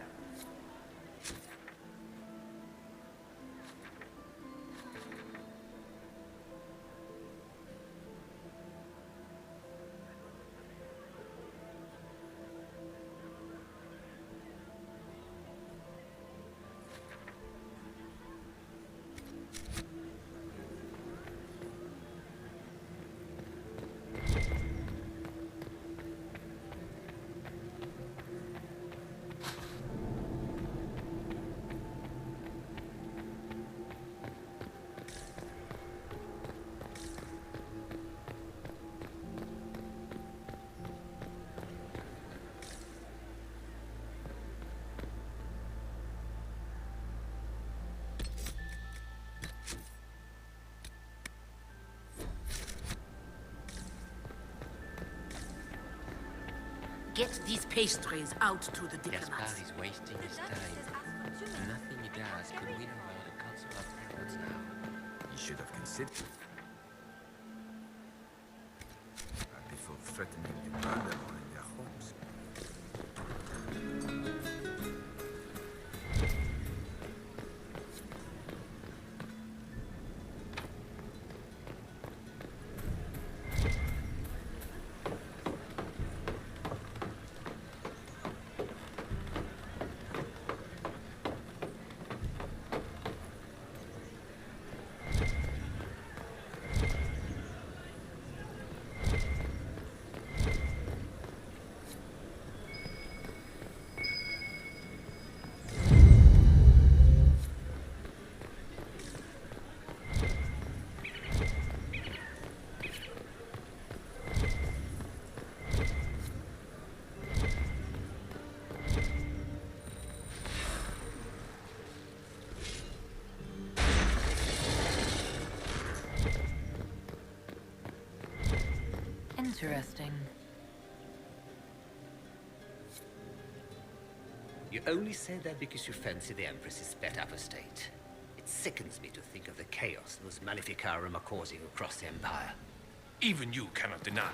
Get these pastries out to the diplomats. Gaspard is wasting his time. Nothing he does could win over the Council of Heralds now. He should have considered before threatening to burn them all in their homes. Interesting. You only say that because you fancy the Empress is sped up a state. It sickens me to think of the chaos those Maleficarum are causing across the Empire. Even you cannot deny.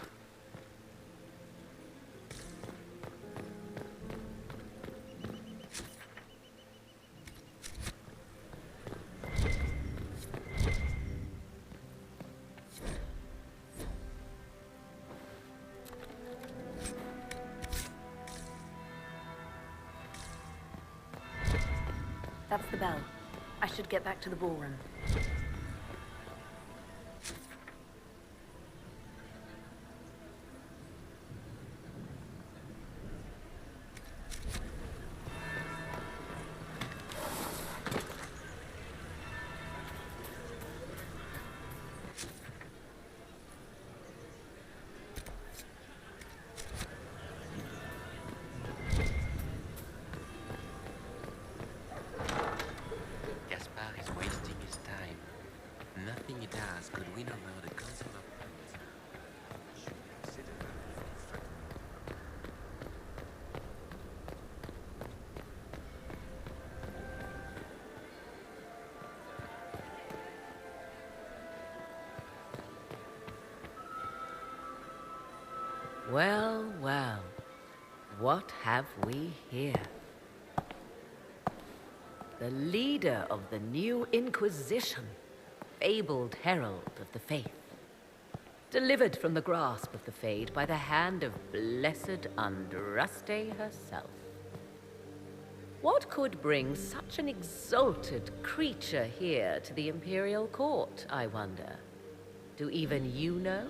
That's the bell. I should get back to the ballroom. Well, well. What have we here? The leader of the new Inquisition, fabled herald of the faith. delivered from the grasp of the Fade by the hand of blessed Andraste herself. What could bring such an exalted creature here to the Imperial Court, I wonder? Do even you know?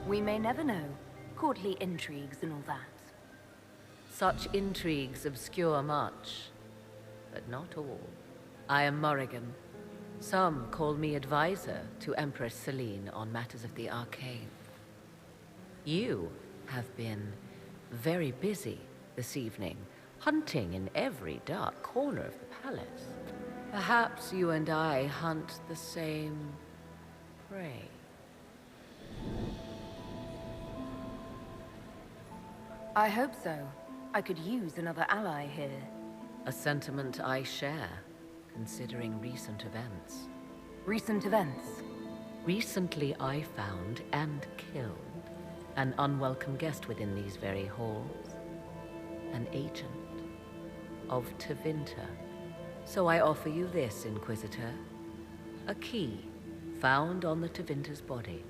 We may never know. Courtly intrigues and all that. Such intrigues obscure much, but not all. I am Morrigan. Some call me advisor to Empress Celine on matters of the arcane. You have been very busy this evening, hunting in every dark corner of the palace. Perhaps you and I hunt the same prey. I hope so. I could use another ally here. A sentiment I share, considering recent events. Recent events? Recently I found and killed an unwelcome guest within these very halls. An agent of Tevinter. So I offer you this, Inquisitor. A key found on the Tevinter's body.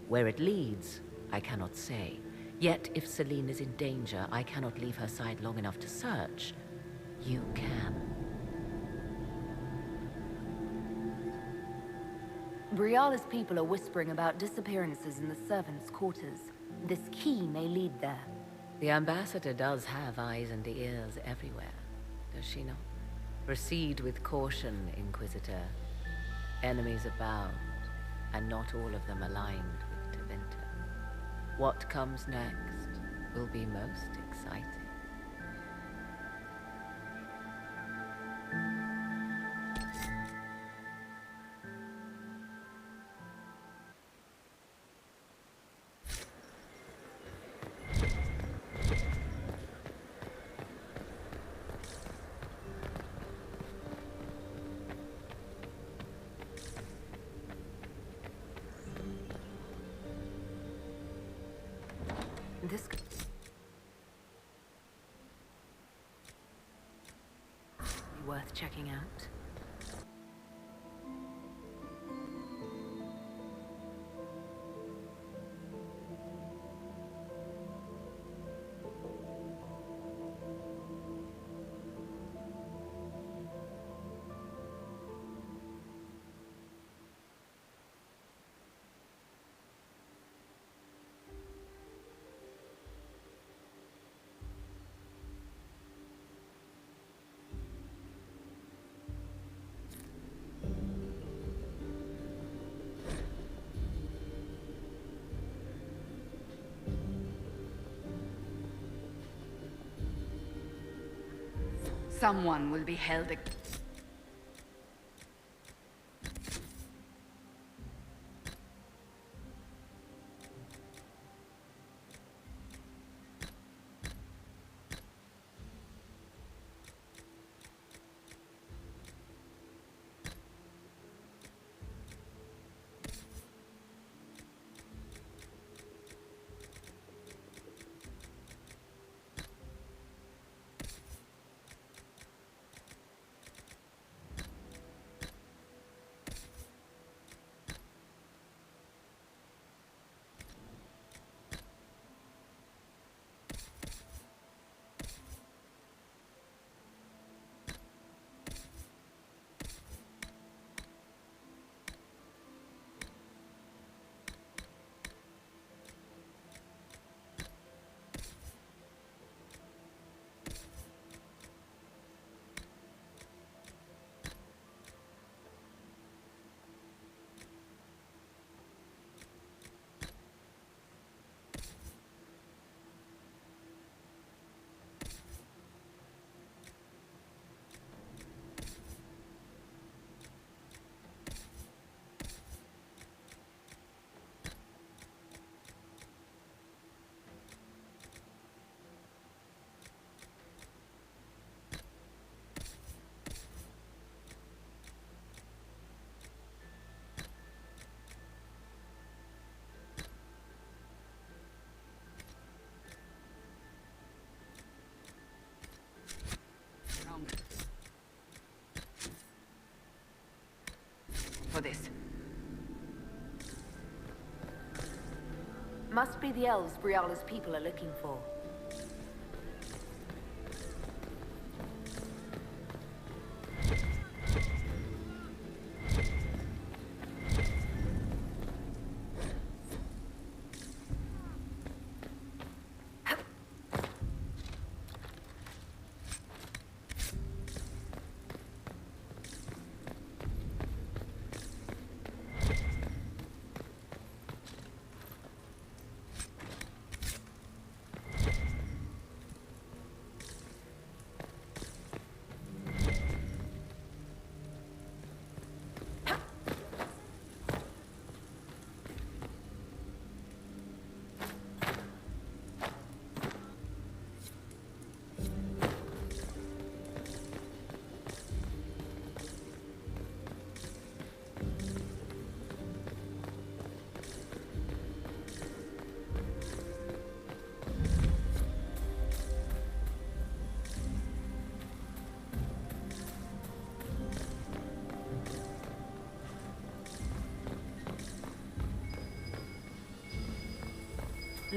Where it leads, I cannot say. Yet, if Celine is in danger, I cannot leave her side long enough to search. You can. Briala's people are whispering about disappearances in the servants' quarters. This key may lead there. The ambassador does have eyes and ears everywhere, does she not? Proceed with caution, Inquisitor. Enemies abound, and not all of them aligned with Tevinter. What comes next will be most exciting. This could be worth checking out. Someone will be held accountable. for this. Must be the elves Briala's people are looking for.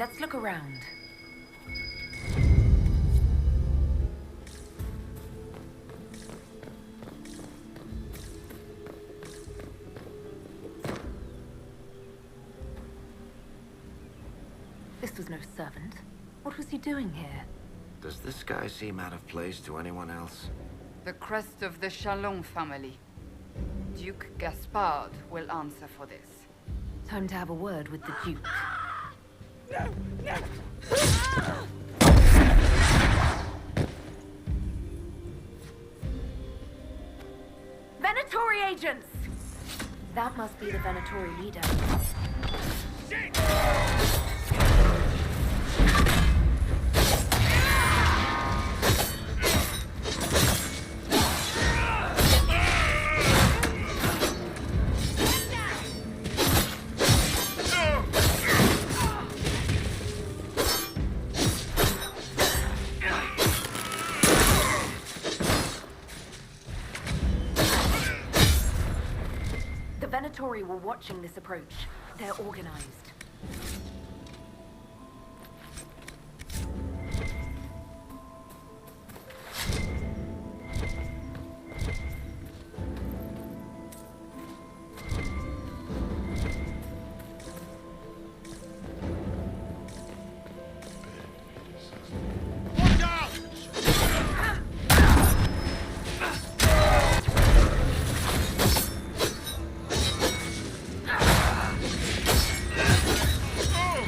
Let's look around. This was no servant. What was he doing here? Does this guy seem out of place to anyone else? The crest of the Chalon family. Duke Gaspard will answer for this. Time to have a word with the Duke. Venatori agents! That must be the Venatori leader. Venatori were watching this approach. They're organized. Oh!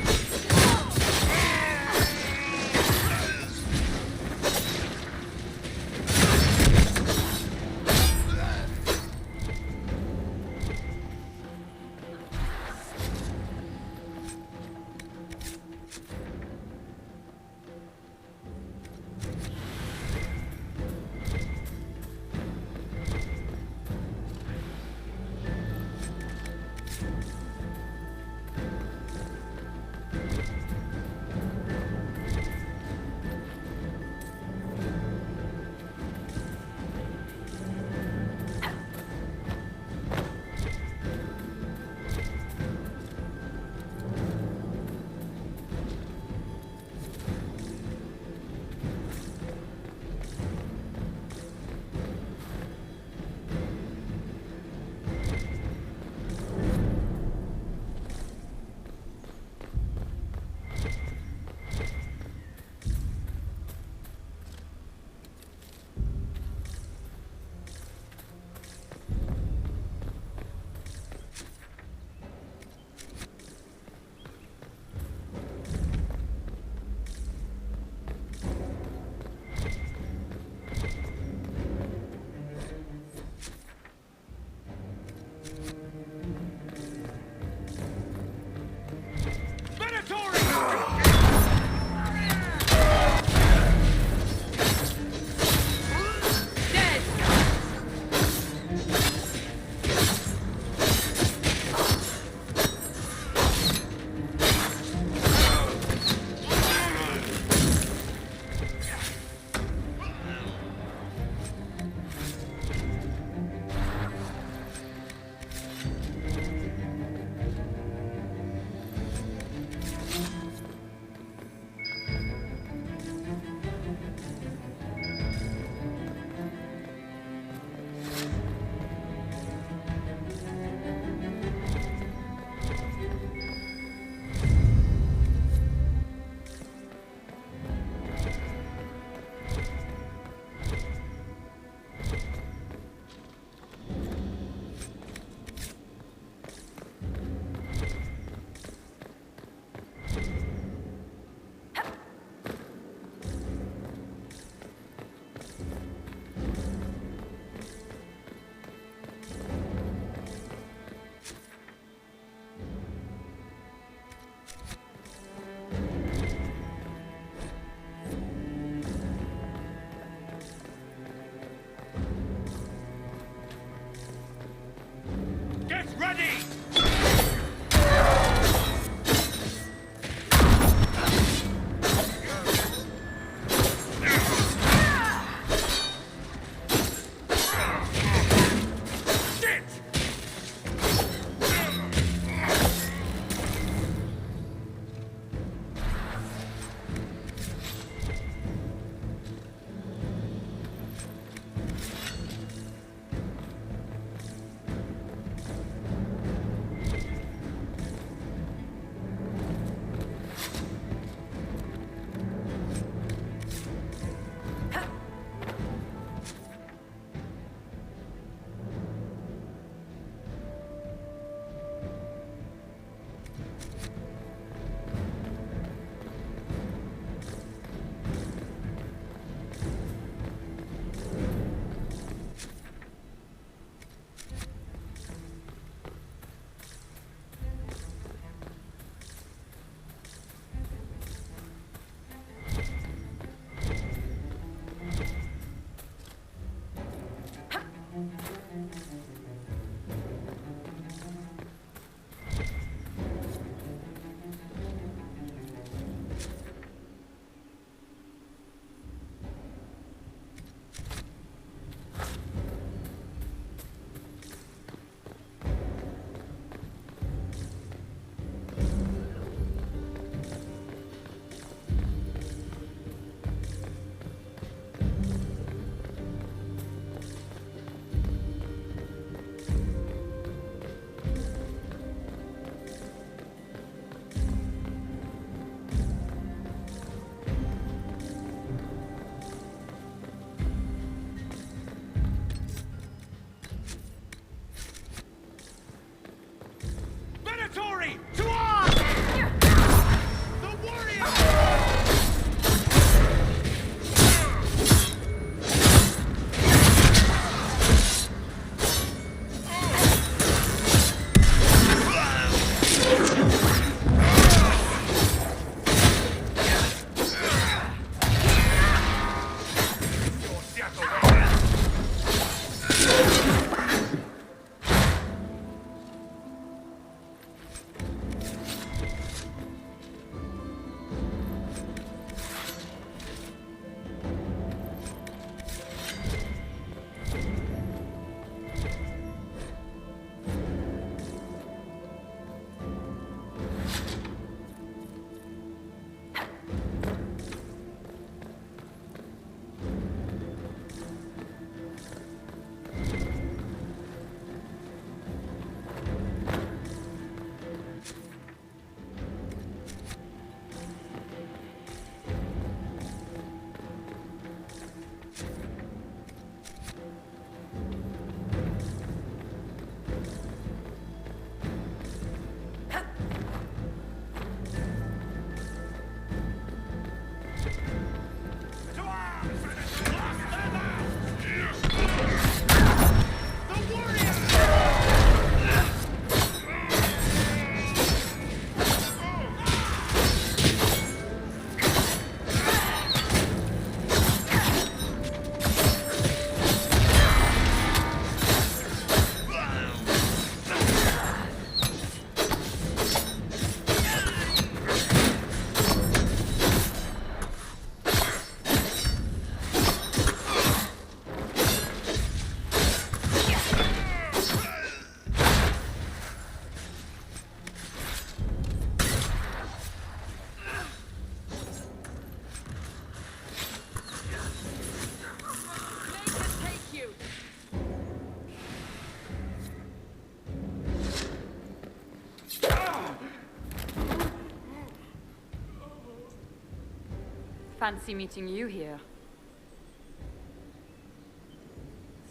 Fancy meeting you here.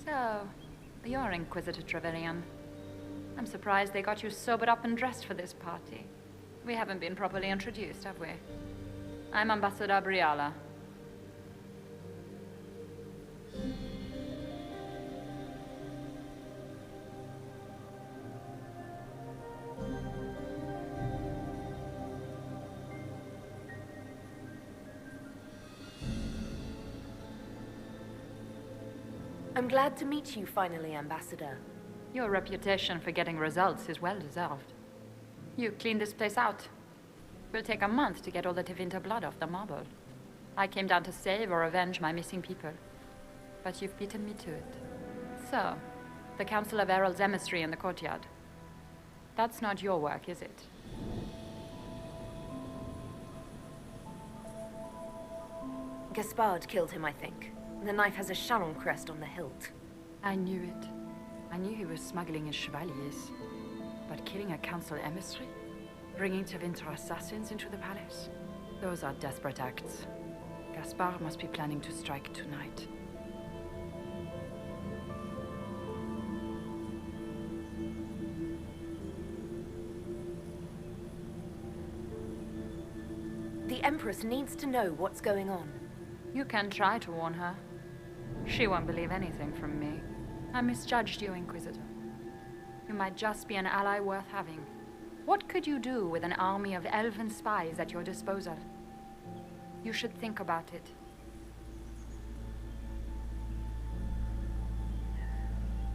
So, you're Inquisitor Trevelyan. I'm surprised they got you sobered up and dressed for this party. We haven't been properly introduced, have we? I'm Ambassador Briala. I'm glad to meet you finally, Ambassador. Your reputation for getting results is well deserved. You cleaned this place out. Will take a month to get all the Tevinter blood off the marble. I came down to save or avenge my missing people. But you've beaten me to it. So, the Council of Herald's emissary in the courtyard. That's not your work, is it? Gaspard killed him, I think. The knife has a Charon crest on the hilt. I knew it. I knew he was smuggling his chevaliers. But killing a council emissary? Bringing Tevinter assassins into the palace? Those are desperate acts. Gaspard must be planning to strike tonight. The Empress needs to know what's going on. You can try to warn her. She won't believe anything from me. I misjudged you, Inquisitor. You might just be an ally worth having. What could you do with an army of elven spies at your disposal? You should think about it.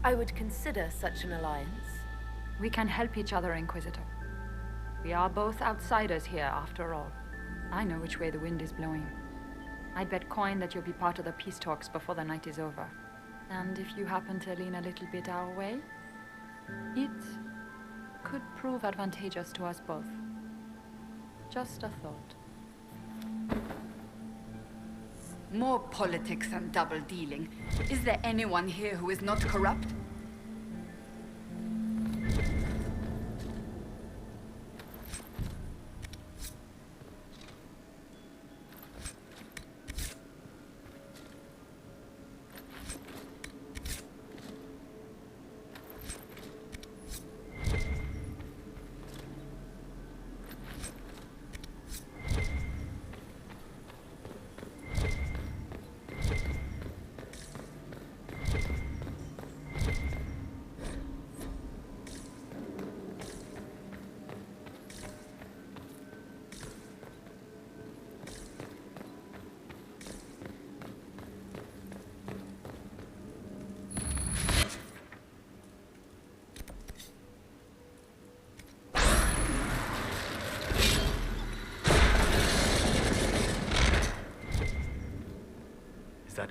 I would consider such an alliance. We can help each other, Inquisitor. We are both outsiders here, after all. I know which way the wind is blowing. I'd bet coin that you'll be part of the peace talks before the night is over. And if you happen to lean a little bit our way, it could prove advantageous to us both. Just a thought. More politics and double-dealing. Is there anyone here who is not corrupt?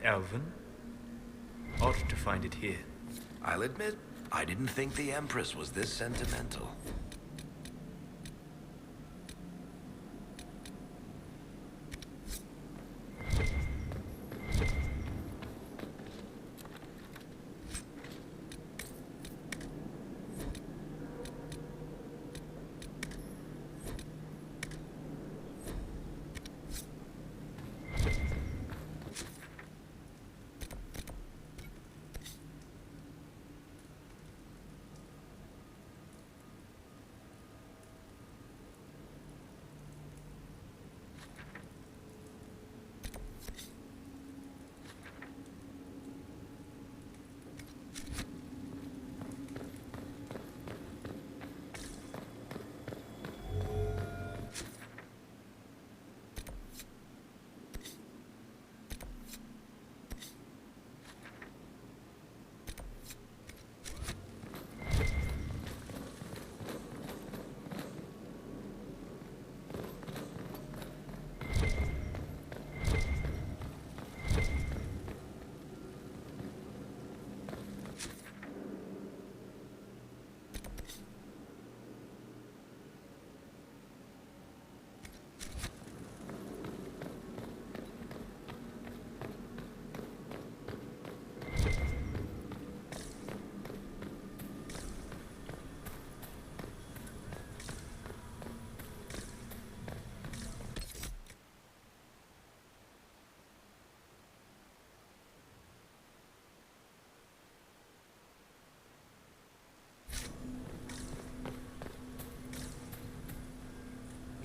Elven? Odd to find it here. I'll admit, I didn't think the Empress was this sentimental.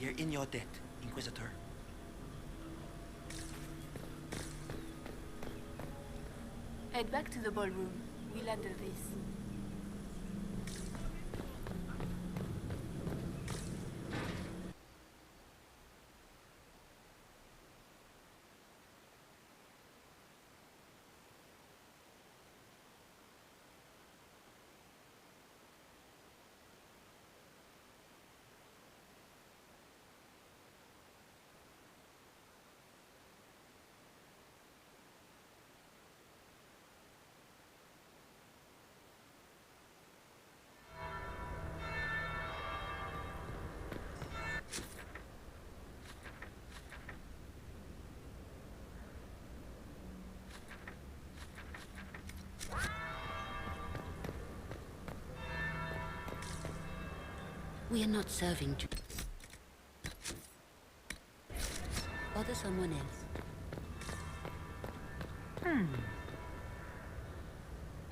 We are in your debt, Inquisitor. Head back to the ballroom. We'll handle this. We are not serving to... Bother someone else.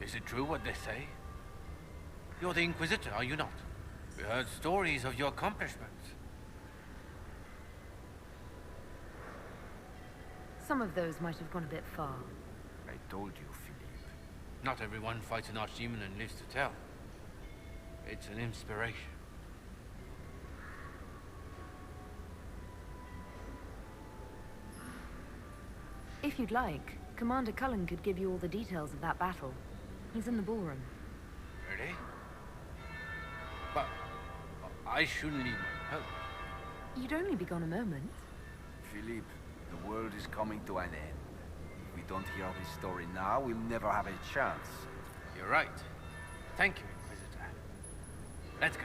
Is it true what they say? You're the Inquisitor, are you not? We heard stories of your accomplishments. Some of those might have gone a bit far. I told you, Philippe. Not everyone fights an archdemon and lives to tell. It's an inspiration. If you'd like, Commander Cullen could give you all the details of that battle. He's in the ballroom. Really? But I shouldn't leave my post. You'd only be gone a moment. Philippe, the world is coming to an end. If we don't hear his story now, we'll never have a chance. You're right. Thank you, Inquisitor. Let's go.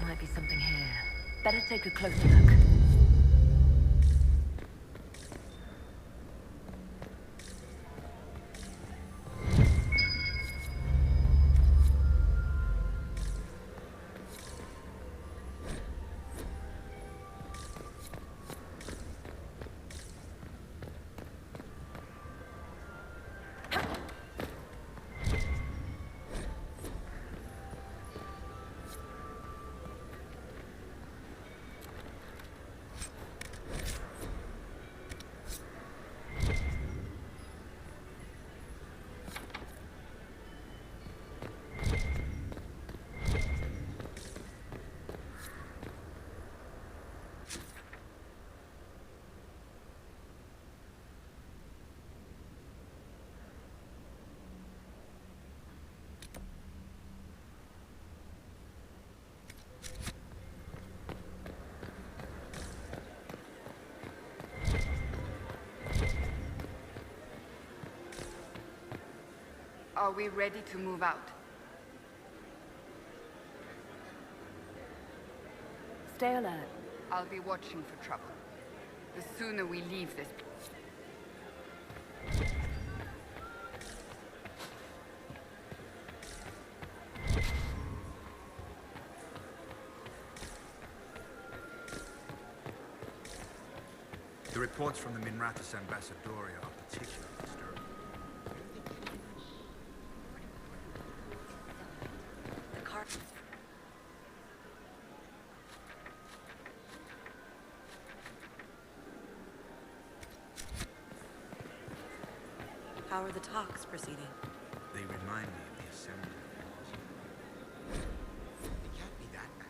Might be something here. Better take a closer look. Are we ready to move out? Stay alert. I'll be watching for trouble. The sooner we leave this... The reports from the Minrathous Ambassadoria are particularly disturbing. The car. How are the talks proceeding? They remind me of the assembly. It can't be that bad.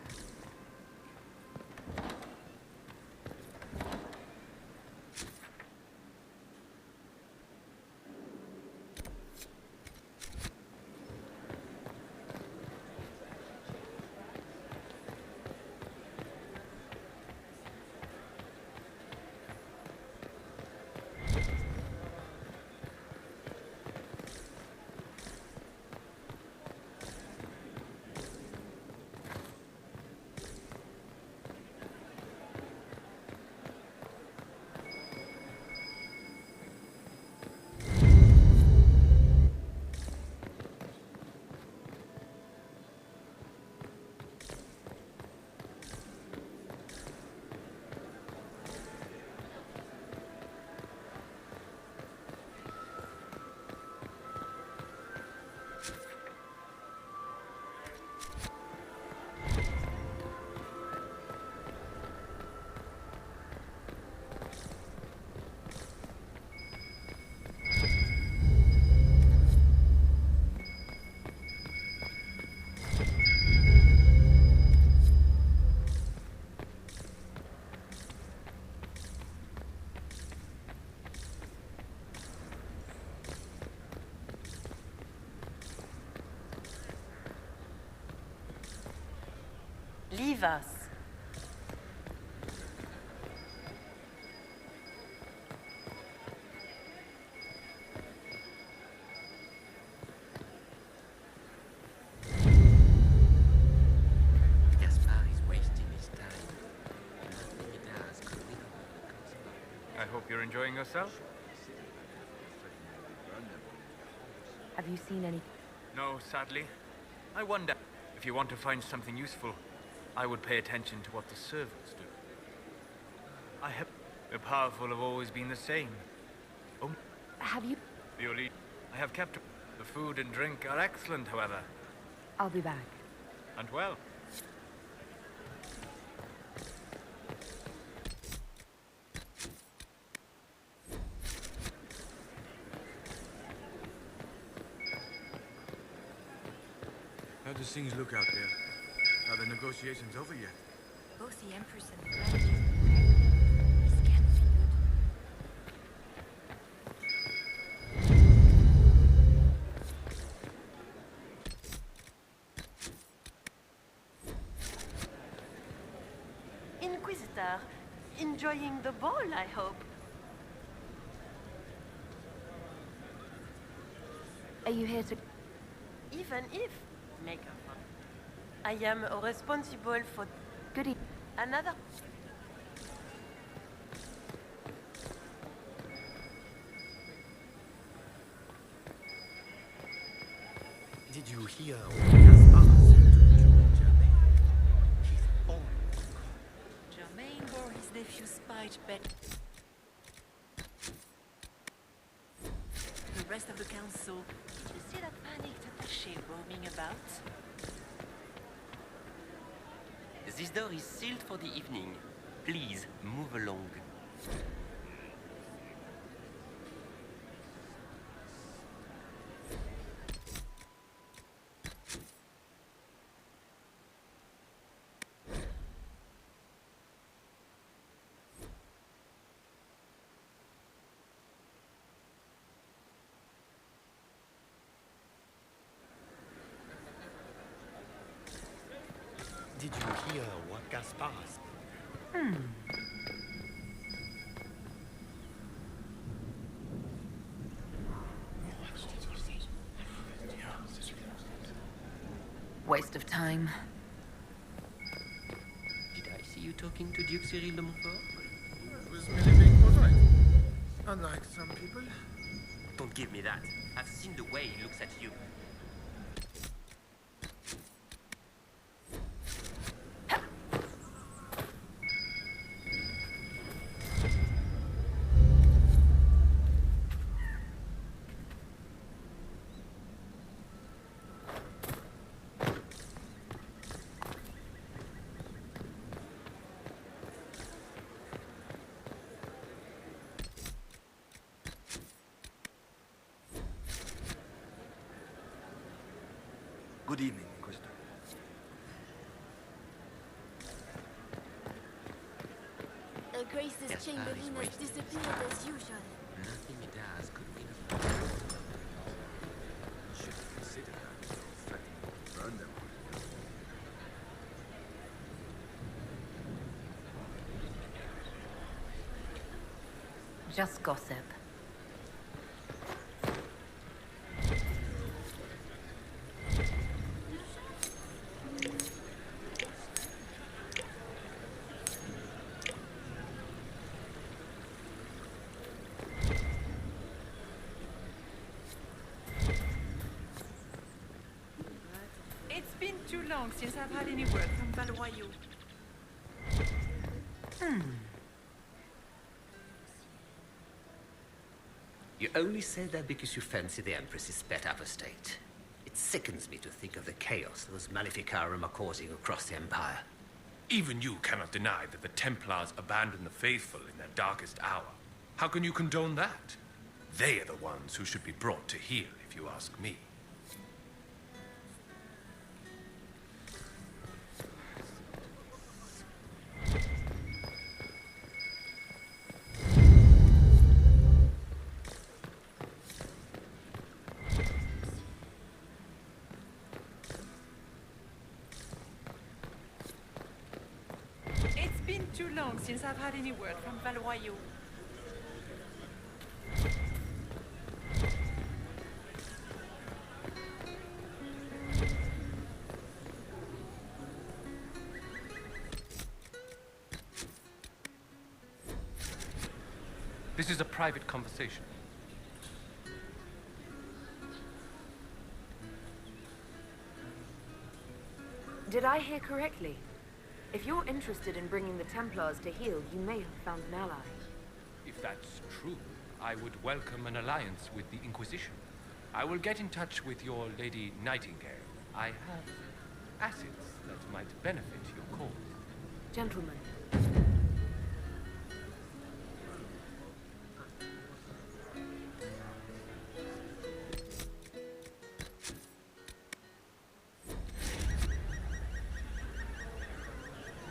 Leave us. Gaspar is wasting his time. Nothing he does could win over the council of... I hope you're enjoying yourself. Have you seen any? No, sadly. I wonder if you want to find something useful. I would pay attention to what the servants do. The powerful have always been the same. Have you? I have kept... The food and drink are excellent, however. I'll be back. And well. How do things look out there? Are the negotiations over yet? Both the Empress and the Grand Duke. This can't be good. Inquisitor, enjoying the ball, I hope. Are you here to... Even if, make a fun. I am responsible for... Goody. Another... Did you hear what Gaspar said to Germain? He's born. Germain bore his nephew's spite bet. The rest of the council, did you see that panicked attaché roaming about? This door is sealed for the evening. Please, move along. Did you hear what Gaspar said? Waste of time. Did I see you talking to Duke Cyril de Montfort? It was merely being polite. Unlike some people. Don't give me that. I've seen the way he looks at you. Good evening, Inquisitor. Grace's chamberlain has disappeared as usual. Nothing he does could win Should consider that before threatening to burn them. Just gossip. It's been too long since I've had any word from Valoyaux. You only say that because you fancy the Empress's pet apostate. It sickens me to think of the chaos those Maleficarum are causing across the Empire. Even you cannot deny that the Templars abandoned the faithful in their darkest hour. How can you condone that? They are the ones who should be brought to heel, if you ask me. It's been too long since I've had any word from Valoyaux. This is a private conversation. Did I hear correctly? If you're interested in bringing the Templars to heel, you may have found an ally. If that's true, I would welcome an alliance with the Inquisition. I will get in touch with your Lady Nightingale. I have assets that might benefit your cause. Gentlemen.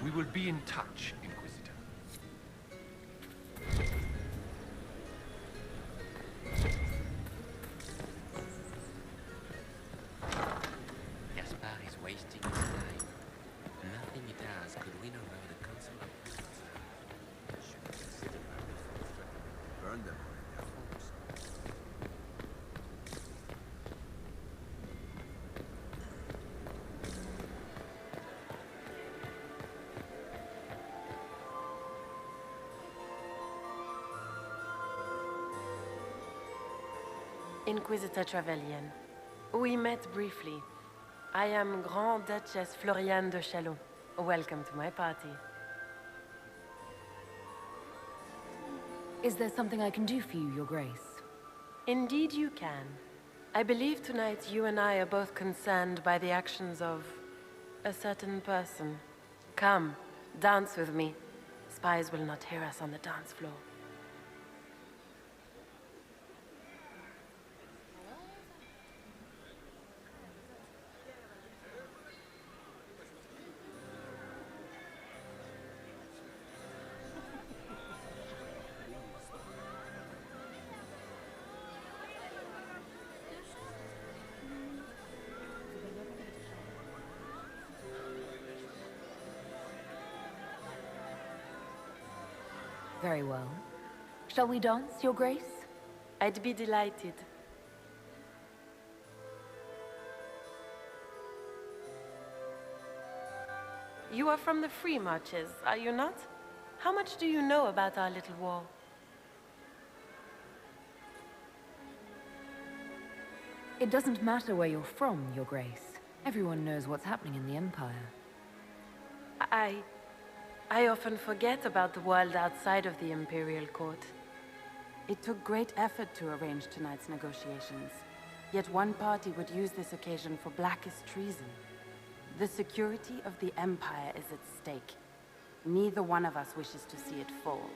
We will be in touch, Inquisitor. Gaspar is wasting his time. Nothing he does could win over the Council of Guards. Should consider that before threatening to burn them or in their homes. Inquisitor Trevelyan. We met briefly. I am Grand Duchess Floriane de Chalon. Welcome to my party. Is there something I can do for you, Your Grace? Indeed you can. I believe tonight you and I are both concerned by the actions of a certain person. Come, dance with me. Spies will not hear us on the dance floor. Very well. Shall we dance, Your Grace? I'd be delighted. You are from the Free Marches, are you not? How much do you know about our little war? It doesn't matter where you're from, Your Grace. Everyone knows what's happening in the Empire. I often forget about the world outside of the Imperial Court. It took great effort to arrange tonight's negotiations. Yet one party would use this occasion for blackest treason. The security of the Empire is at stake. Neither one of us wishes to see it fall.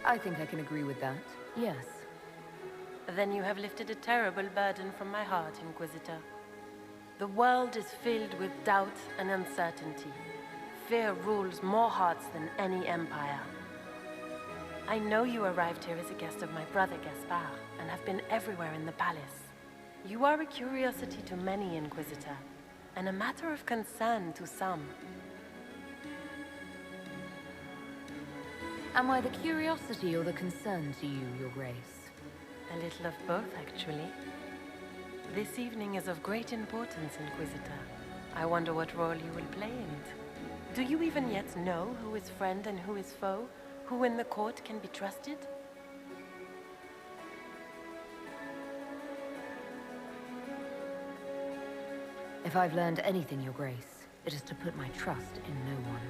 I think I can agree with that, yes. Then you have lifted a terrible burden from my heart, Inquisitor. The world is filled with doubt and uncertainty. Fear rules more hearts than any empire. I know you arrived here as a guest of my brother Gaspard, and have been everywhere in the palace. You are a curiosity to many, Inquisitor, and a matter of concern to some. Am I the curiosity or the concern to you, Your Grace? A little of both, actually. This evening is of great importance, Inquisitor. I wonder what role you will play in it. Do you even yet know who is friend and who is foe? Who in the court can be trusted? If I've learned anything, Your Grace, it is to put my trust in no one.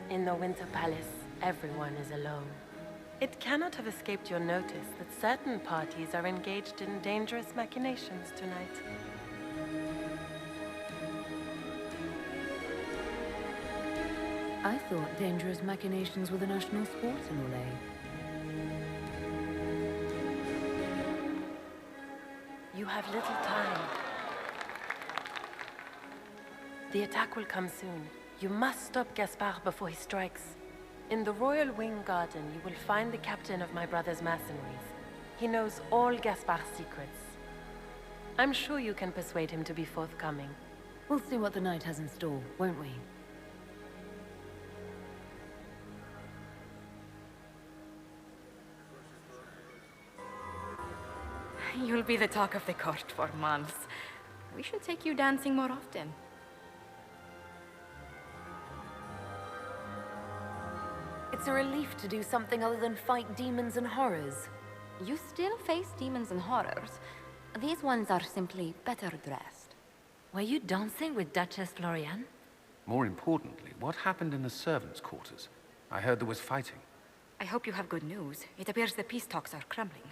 In the Winter Palace, everyone is alone. It cannot have escaped your notice that certain parties are engaged in dangerous machinations tonight. I thought dangerous machinations were the national sport in Olay. You have little time. The attack will come soon. You must stop Gaspard before he strikes. In the Royal Wing Garden, you will find the captain of my brother's mercenaries. He knows all Gaspard's secrets. I'm sure you can persuade him to be forthcoming. We'll see what the night has in store, won't we? You'll be the talk of the court for months. We should take you dancing more often. It's a relief to do something other than fight demons and horrors. You still face demons and horrors. These ones are simply better dressed. Were you dancing with Duchess Florian? More importantly, what happened in the servants' quarters? I heard there was fighting. I hope you have good news. It appears the peace talks are crumbling.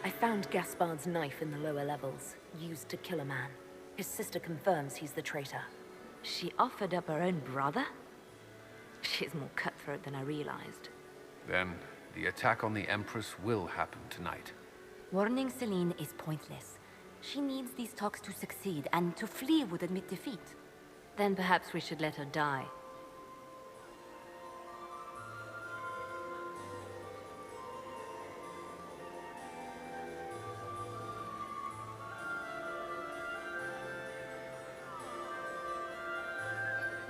I found Gaspard's knife in the lower levels, used to kill a man. His sister confirms he's the traitor. She offered up her own brother? She's more cutthroat than I realized. Then, the attack on the Empress will happen tonight. Warning Celine is pointless. She needs these talks to succeed, and to flee would admit defeat. Then perhaps we should let her die.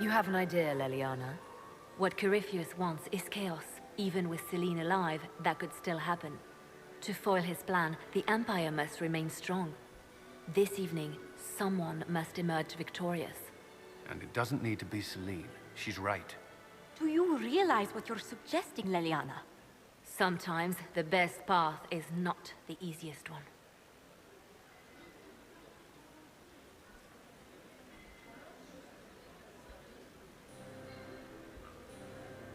You have an idea, Leliana? What Corypheus wants is chaos. Even with Celine alive, that could still happen. To foil his plan, the Empire must remain strong. This evening, someone must emerge victorious. And it doesn't need to be Celine. She's right. Do you realize what you're suggesting, Leliana? Sometimes the best path is not the easiest one.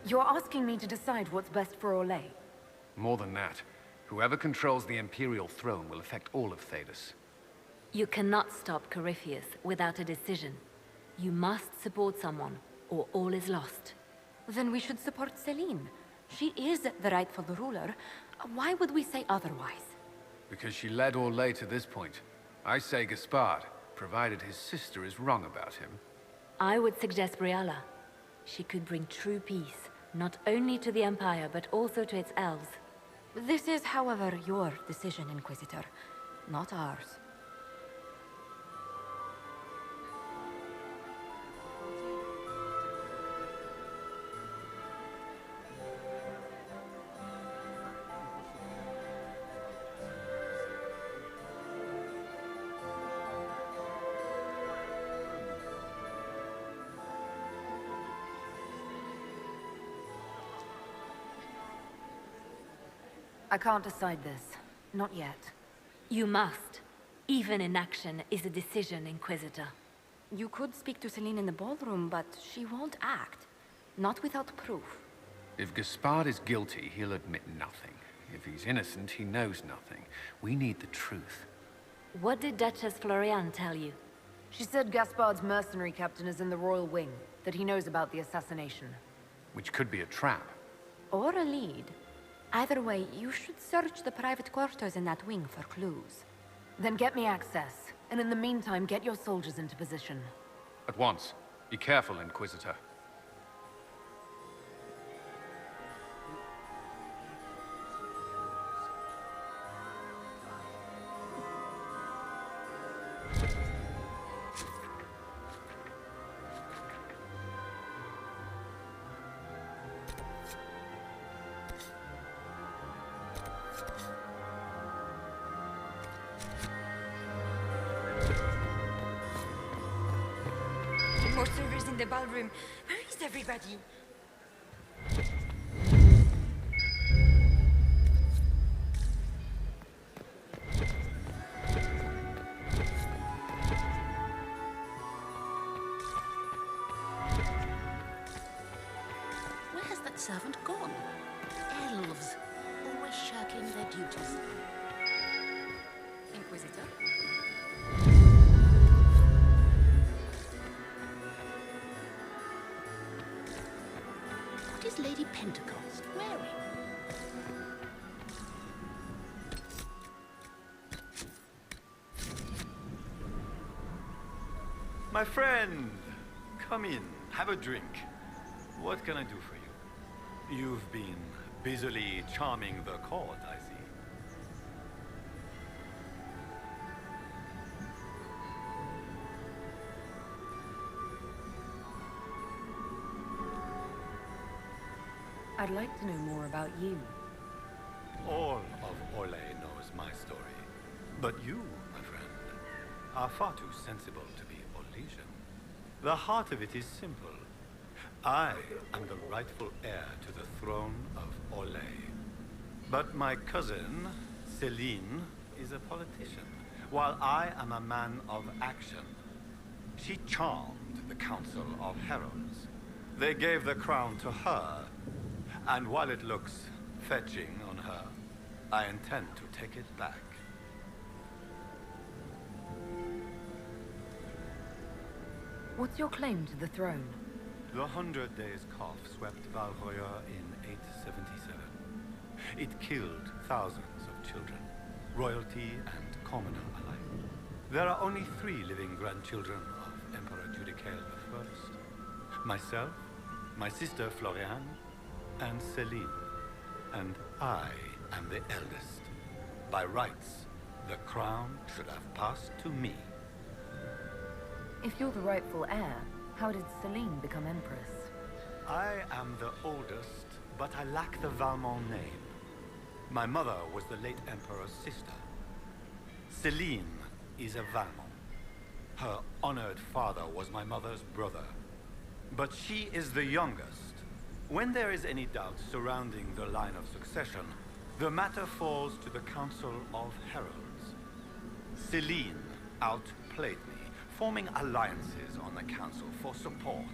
You're asking me to decide what's best for Olay? More than that. Whoever controls the Imperial throne will affect all of Thedas. You cannot stop Corypheus without a decision. You must support someone, or all is lost. Then we should support Celine. She is the rightful ruler. Why would we say otherwise? Because she led Olay to this point. I say Gaspard, provided his sister is wrong about him. I would suggest Briala. She could bring true peace, not only to the Empire, but also to its elves. This is, however, your decision, Inquisitor, not ours. I can't decide this. Not yet. You must. Even inaction is a decision, Inquisitor. You could speak to Celine in the ballroom, but she won't act. Not without proof. If Gaspard is guilty, he'll admit nothing. If he's innocent, he knows nothing. We need the truth. What did Duchess Florian tell you? She said Gaspard's mercenary captain is in the Royal Wing, that he knows about the assassination. Which could be a trap. Or a lead. Either way, you should search the private quarters in that wing for clues. Then get me access, and in the meantime, get your soldiers into position. At once. Be careful, Inquisitor. More servers in the ballroom. Where is everybody? Where has that servant gone? Elves, always shirking their duties. Inquisitor? What is Lady Pentecost wearing? My friend, come in, have a drink. What can I do for you? You've been busily charming the court, I see. I'd like to know more about you. All of Ole knows my story. But you, my friend, are far too sensible to be Olesian. The heart of it is simple. I am the rightful heir to the throne of Ole. But my cousin, Celine, is a politician, while I am a man of action. She charmed the Council of Heralds. They gave the crown to her, and while it looks fetching on her, I intend to take it back. What's your claim to the throne? The 100 Days Cough swept Valroya in 877. It killed thousands of children, royalty and commoner alike. There are only 3 living grandchildren of Emperor Judicael I. Myself, my sister Florian, and Celine. And I am the eldest. By rights, the crown should have passed to me. If you're the rightful heir, how did Celine become Empress? I am the oldest, but I lack the Valmont name. My mother was the late Emperor's sister. Celine is a Valmont. Her honored father was my mother's brother. But she is the youngest. When there is any doubt surrounding the line of succession, the matter falls to the Council of Heralds. Celine outplayed me, forming alliances on the Council for support.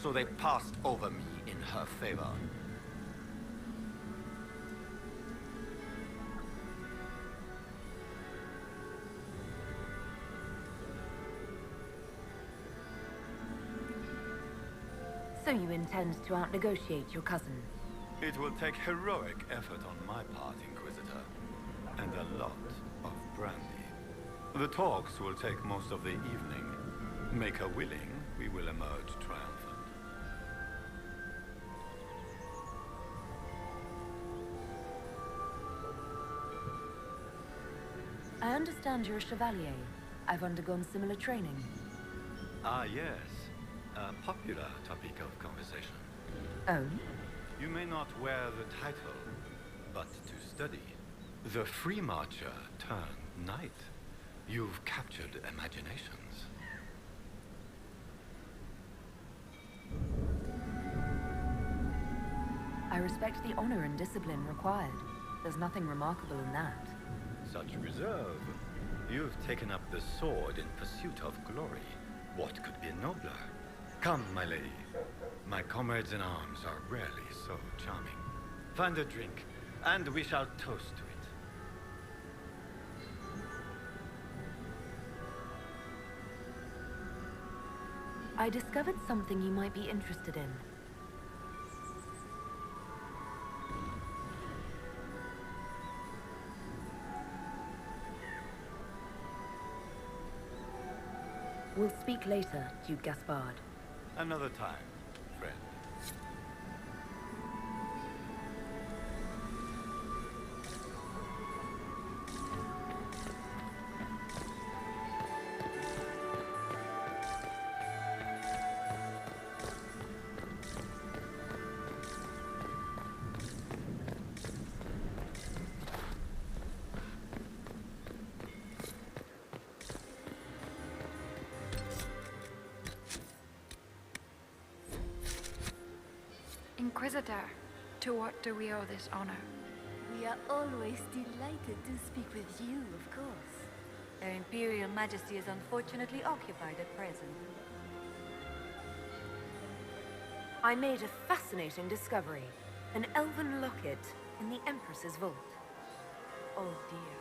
So they passed over me in her favor. So you intend to out-negotiate your cousin? It will take heroic effort on my part, Inquisitor, and a lot of brandy. The talks will take most of the evening. Make her willing, we will emerge triumphant. I understand you're a chevalier. I've undergone similar training. Ah, yes. A popular topic of conversation. Oh? You may not wear the title, but to study. The free marcher turned knight. You've captured imaginations. I respect the honor and discipline required. There's nothing remarkable in that. Such reserve. You've taken up the sword in pursuit of glory. What could be nobler? Come, my lady. My comrades in arms are rarely so charming. Find a drink, and we shall toast to it. I discovered something you might be interested in. We'll speak later, Duke Gaspard. Another time, friend. Inquisitor, to what do we owe this honor? We are always delighted to speak with you, of course. Their Imperial Majesty is unfortunately occupied at present. I made a fascinating discovery. An elven locket in the Empress's vault. Oh dear.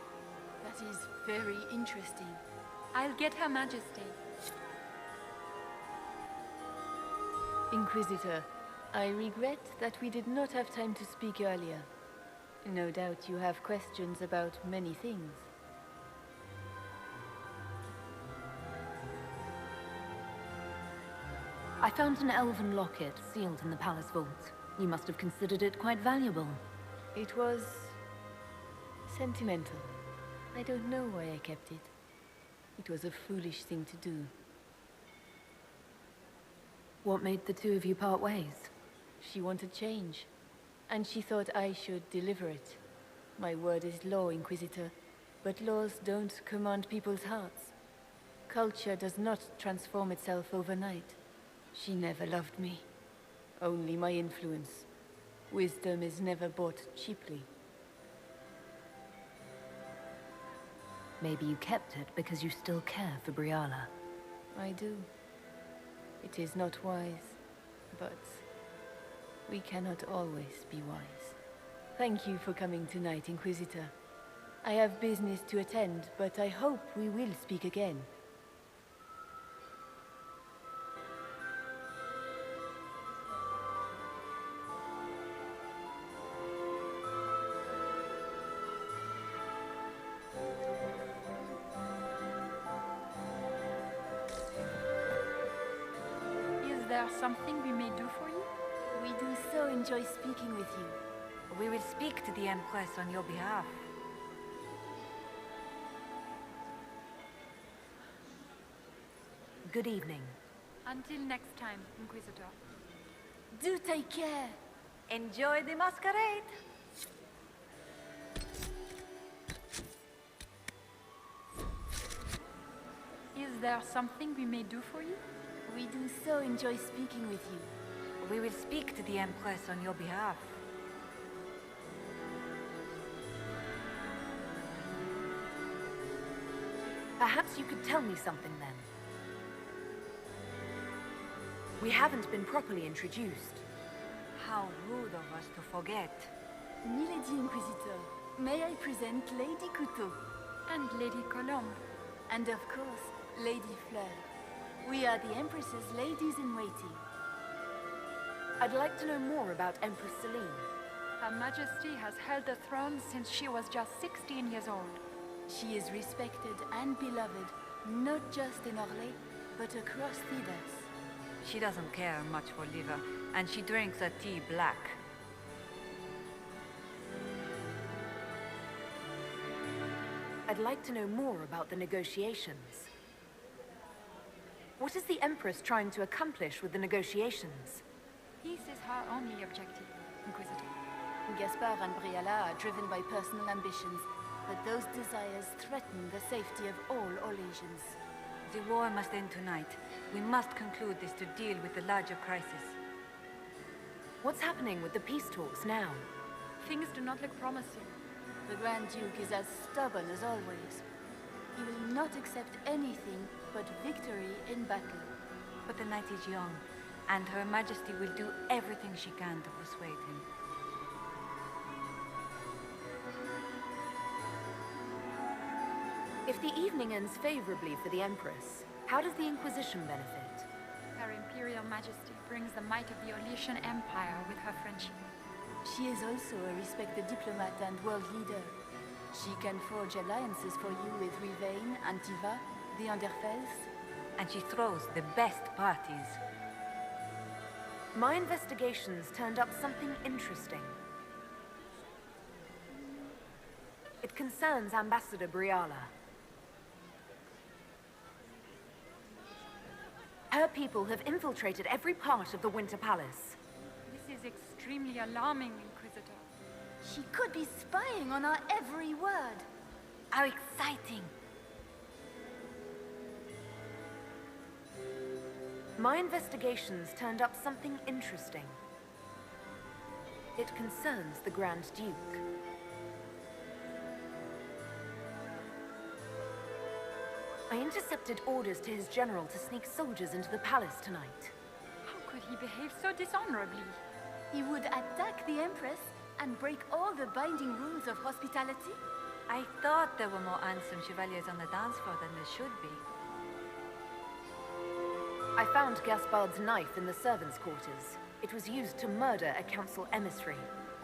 That is very interesting. I'll get Her Majesty. Inquisitor, I regret that we did not have time to speak earlier. No doubt you have questions about many things. I found an elven locket sealed in the palace vault. You must have considered it quite valuable. It was sentimental. I don't know why I kept it. It was a foolish thing to do. What made the two of you part ways? She wanted change, and she thought I should deliver it. My word is law, Inquisitor, but laws don't command people's hearts. Culture does not transform itself overnight. She never loved me, only my influence. Wisdom is never bought cheaply. Maybe you kept it because you still care for Briala. I do. It is not wise, but we cannot always be wise. Thank you for coming tonight, Inquisitor. I have business to attend, but I hope we will speak again. Is there something we may do for you? We do so enjoy speaking with you. We will speak to the Empress on your behalf. Good evening. Until next time, Inquisitor. Do take care. Enjoy the masquerade. Is there something we may do for you? We do so enjoy speaking with you. We will speak to the Empress on your behalf. Perhaps you could tell me something then. We haven't been properly introduced. How rude of us to forget. Milady Inquisitor, may I present Lady Couteau? And Lady Colombe. And of course, Lady Fleur. We are the Empress's ladies-in-waiting. I'd like to know more about Empress Celine. Her Majesty has held the throne since she was just 16 years old. She is respected and beloved, not just in Orlais, but across Thedas. She doesn't care much for liver, and she drinks her tea black. I'd like to know more about the negotiations. What is the Empress trying to accomplish with the negotiations? Peace is her only objective, Inquisitor. Gaspard and Briala are driven by personal ambitions, but those desires threaten the safety of all Orlesians. The war must end tonight. We must conclude this to deal with the larger crisis. What's happening with the peace talks now? Things do not look promising. The Grand Duke is as stubborn as always. He will not accept anything but victory in battle. But the night is young, and Her Majesty will do everything she can to persuade him. If the evening ends favorably for the Empress, how does the Inquisition benefit? Her Imperial Majesty brings the might of the Orlesian Empire with her friendship. She is also a respected diplomat and world leader. She can forge alliances for you with Rivain, Antiva, the Underfells. And she throws the best parties. My investigations turned up something interesting. It concerns Ambassador Briala. Her people have infiltrated every part of the Winter Palace. This is extremely alarming, Inquisitor. She could be spying on our every word. How exciting! My investigations turned up something interesting. It concerns the Grand Duke. I intercepted orders to his general to sneak soldiers into the palace tonight. How could he behave so dishonorably? He would attack the Empress and break all the binding rules of hospitality? I thought there were more handsome chevaliers on the dance floor than there should be. I found Gaspard's knife in the servants' quarters. It was used to murder a council emissary.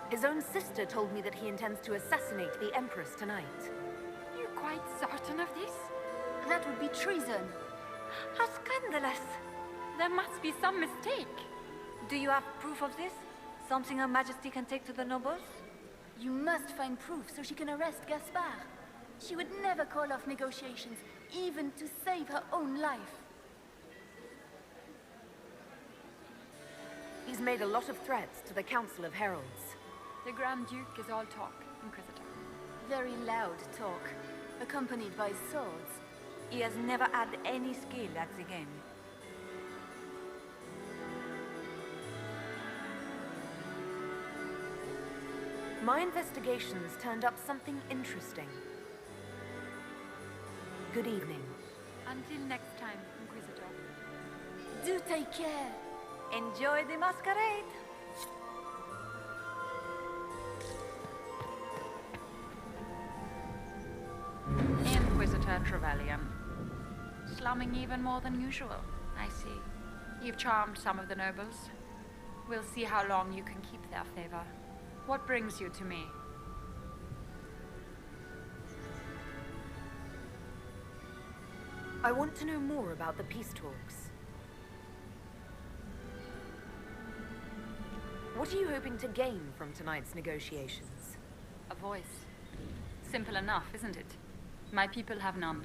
His own sister told me that he intends to assassinate the Empress tonight. You're quite certain of this? That would be treason. How scandalous! There must be some mistake. Do you have proof of this? Something Her Majesty can take to the nobles? You must find proof so she can arrest Gaspard. She would never call off negotiations, even to save her own life. He's made a lot of threats to the Council of Heralds. The Grand Duke is all talk, Inquisitor. Very loud talk, accompanied by swords. He has never had any skill at the game. My investigations turned up something interesting. Good evening. Until next time, Inquisitor. Do take care. Enjoy the masquerade! Inquisitor Trevelyan. Slumming even more than usual, I see. You've charmed some of the nobles. We'll see how long you can keep their favor. What brings you to me? I want to know more about the peace talks. What are you hoping to gain from tonight's negotiations? A voice. Simple enough, isn't it? My people have none.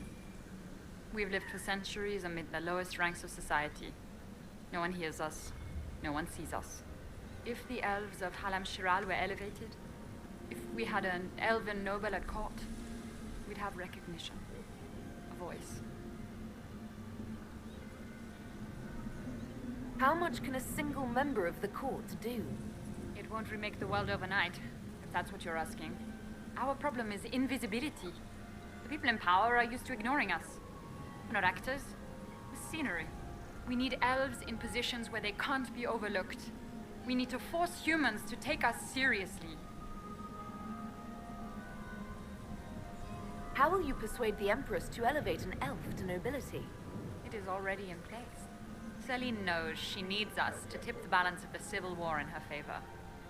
We've lived for centuries amid the lowest ranks of society. No one hears us. No one sees us. If the elves of Halam Shiral were elevated, if we had an elven noble at court, we'd have recognition. A voice. How much can a single member of the court do? It won't remake the world overnight, if that's what you're asking. Our problem is invisibility. The people in power are used to ignoring us. We're not actors. We're scenery. We need elves in positions where they can't be overlooked. We need to force humans to take us seriously. How will you persuade the Empress to elevate an elf to nobility? It is already in place. Celine knows she needs us to tip the balance of the civil war in her favor.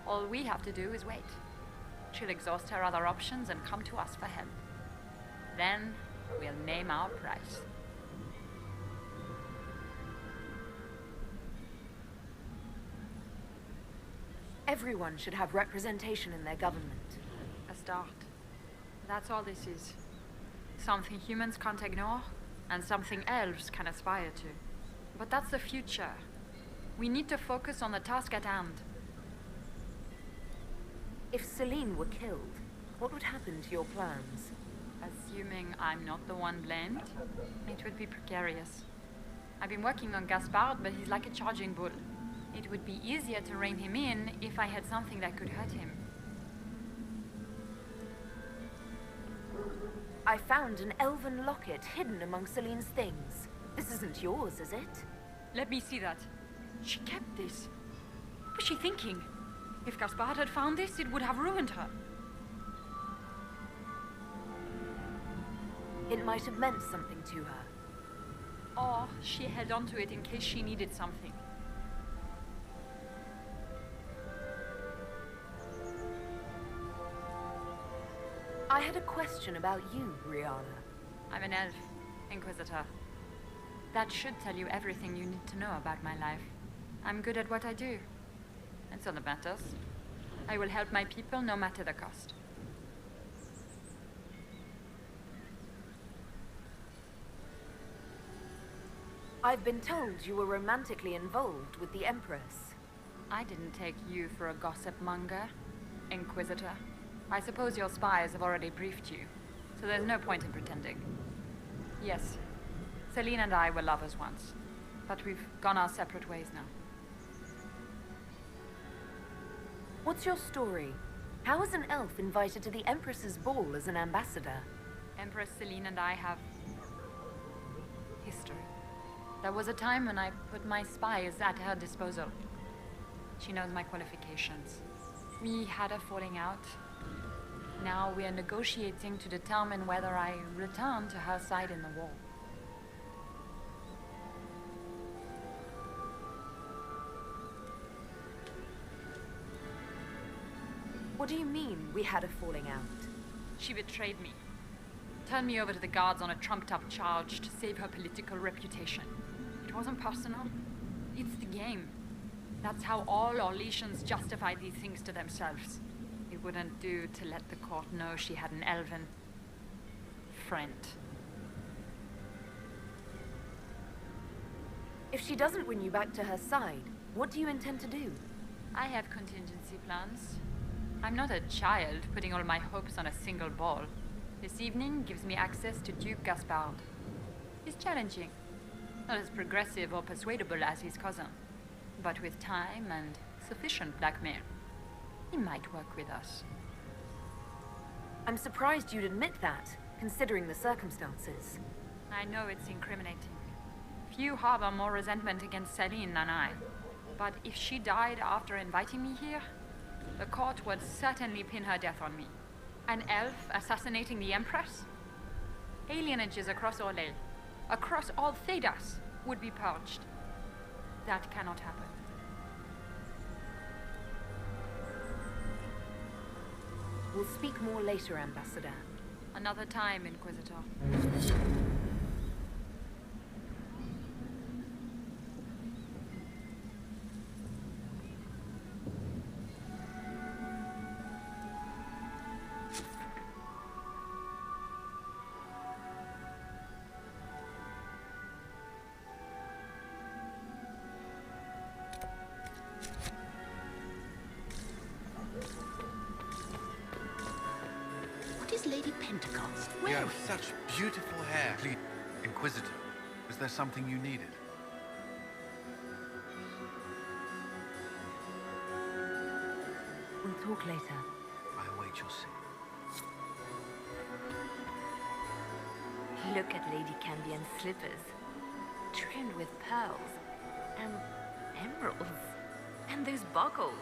All we have to do is wait. She'll exhaust her other options and come to us for help. Then we'll name our price. Everyone should have representation in their government. A start. That's all this is. Something humans can't ignore, and something elves can aspire to. But that's the future. We need to focus on the task at hand. If Celine were killed, what would happen to your plans? Assuming I'm not the one blamed, it would be precarious. I've been working on Gaspard, but he's like a charging bull. It would be easier to rein him in if I had something that could hurt him. I found an elven locket hidden among Celine's things. This isn't yours, is it? Let me see that. She kept this. What was she thinking? If Gaspard had found this, it would have ruined her. It might have meant something to her. Or she held onto it in case she needed something. I had a question about you, Brianna. I'm an elf, Inquisitor. That should tell you everything you need to know about my life. I'm good at what I do. That's all that matters. I will help my people no matter the cost. I've been told you were romantically involved with the Empress. I didn't take you for a gossip monger, Inquisitor. I suppose your spies have already briefed you, so there's no point in pretending. Yes, Celine and I were lovers once, but we've gone our separate ways now. What's your story? How is an elf invited to the Empress's ball as an ambassador? Empress Celine and I have history. There was a time when I put my spies at her disposal. She knows my qualifications. We had a falling out. Now we are negotiating to determine whether I return to her side in the war. What do you mean, we had a falling out? She betrayed me. Turned me over to the guards on a trumped-up charge to save her political reputation. It wasn't personal. It's the game. That's how all Orlesians justify these things to themselves. It wouldn't do to let the court know she had an elven friend. If she doesn't win you back to her side, what do you intend to do? I have contingency plans. I'm not a child putting all my hopes on a single ball. This evening gives me access to Duke Gaspard. He's challenging. Not as progressive or persuadable as his cousin, but with time and sufficient blackmail, he might work with us. I'm surprised you'd admit that, considering the circumstances. I know it's incriminating. Few harbor more resentment against Celine than I. But if she died after inviting me here, the court would certainly pin her death on me. An elf assassinating the Empress? Alienages across Orlais, across all Thedas, would be purged. That cannot happen. We'll speak more later, Ambassador. Another time, Inquisitor. Lady Pentecost. You have such beautiful hair. Please, Inquisitor, is there something you needed? We'll talk later. I await your signal. Look at Lady Cambion's slippers, trimmed with pearls and emeralds. And those buckles.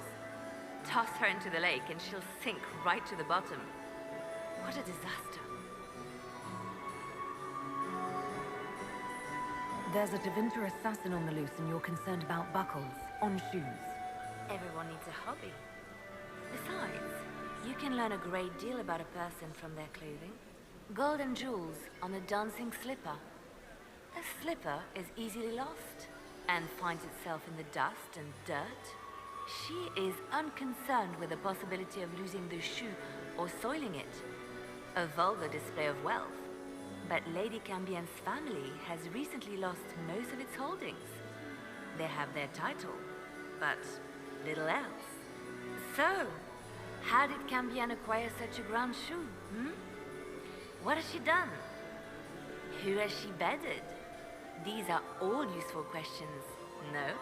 Toss her into the lake and she'll sink right to the bottom. What a disaster. There's a Tevinter assassin on the loose and you're concerned about buckles on shoes. Everyone needs a hobby. Besides, you can learn a great deal about a person from their clothing. Gold and jewels on a dancing slipper. A slipper is easily lost and finds itself in the dust and dirt. She is unconcerned with the possibility of losing the shoe or soiling it. A vulgar display of wealth. But Lady Cambion's family has recently lost most of its holdings. They have their title, but little else. So, how did Cambion acquire such a grand shoe, What has she done? Who has she bedded? These are all useful questions, no?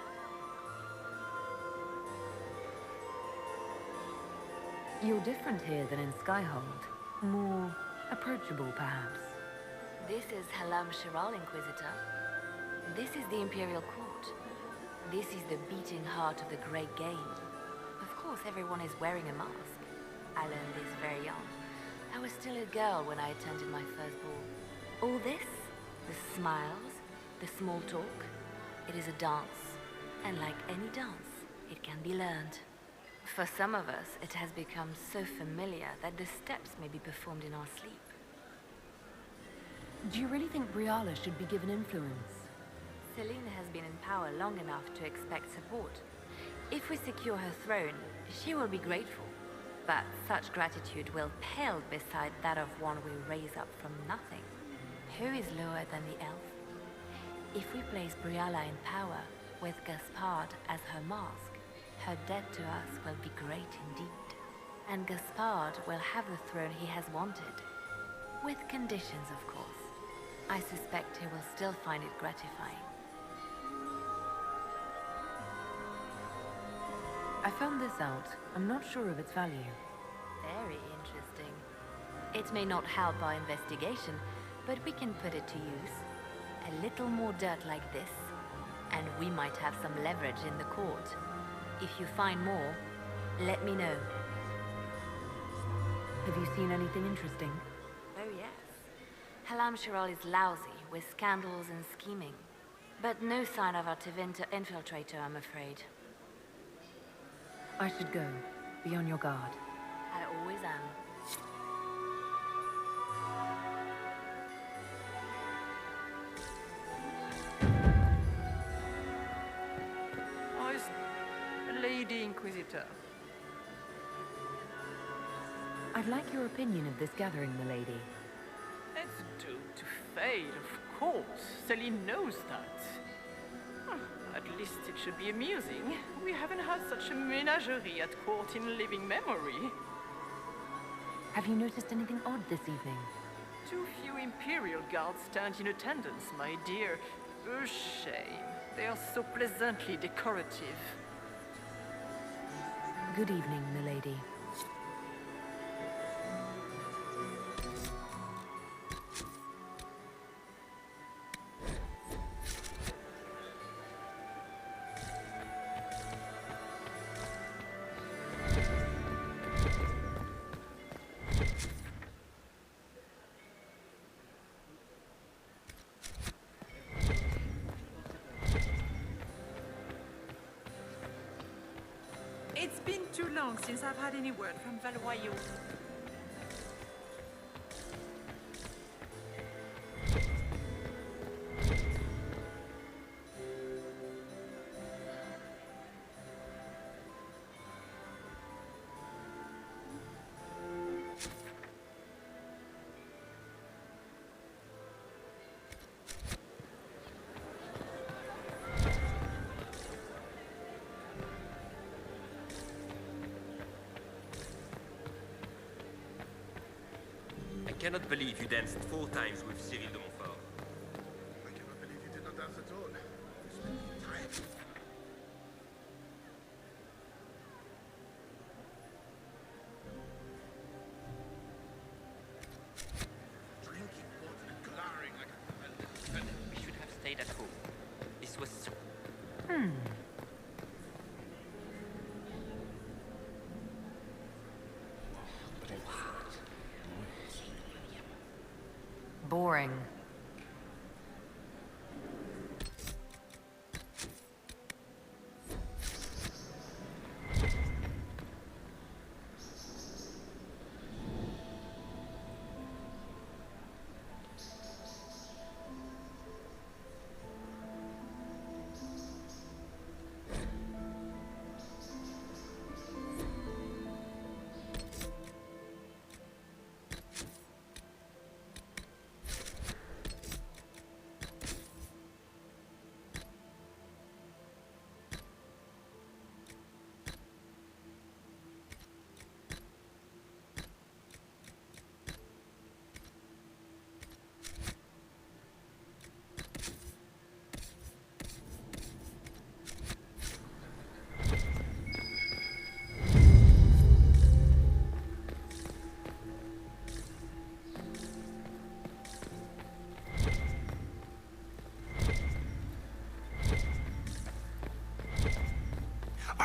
You're different here than in Skyhold. More Approachable, perhaps. This is Halam Shiral, Inquisitor. This is the Imperial Court. This is the beating heart of the Great Game. Of course, everyone is wearing a mask. I learned this very young. I was still a girl when I attended my first ball. All this, the smiles, the small talk, it is a dance. And like any dance, it can be learned. For some of us, it has become so familiar that the steps may be performed in our sleep. Do you really think Briala should be given influence? Celine has been in power long enough to expect support. If we secure her throne, she will be grateful. But such gratitude will pale beside that of one we raise up from nothing. Who is lower than the elf? If we place Briala in power, with Gaspard as her mask, her debt to us will be great indeed. And Gaspard will have the throne he has wanted. With conditions, of course. I suspect he will still find it gratifying. I found this out. I'm not sure of its value. Very interesting. It may not help our investigation, but we can put it to use. A little more dirt like this, and we might have some leverage in the court. If you find more, let me know. Have you seen anything interesting? Oh yes. Halam Shiral is lousy, with scandals and scheming. But no sign of our Tevinter infiltrator, I'm afraid. I should go. Be on your guard. I always am. Lady Inquisitor. I'd like your opinion of this gathering, milady. It's doomed to fail, of course. Celine knows that. At least it should be amusing. We haven't had such a menagerie at court in living memory. Have you noticed anything odd this evening? Too few Imperial guards stand in attendance, my dear. A shame. They are so pleasantly decorative. Good evening, milady. It's been too long since I've had any word from Valoyo. I cannot believe you danced 4 times with Cyril de Montfort. I cannot believe you did not dance at all. You spent the time. Drinking water and glowering like a... We should have stayed at home. This was so... Boring.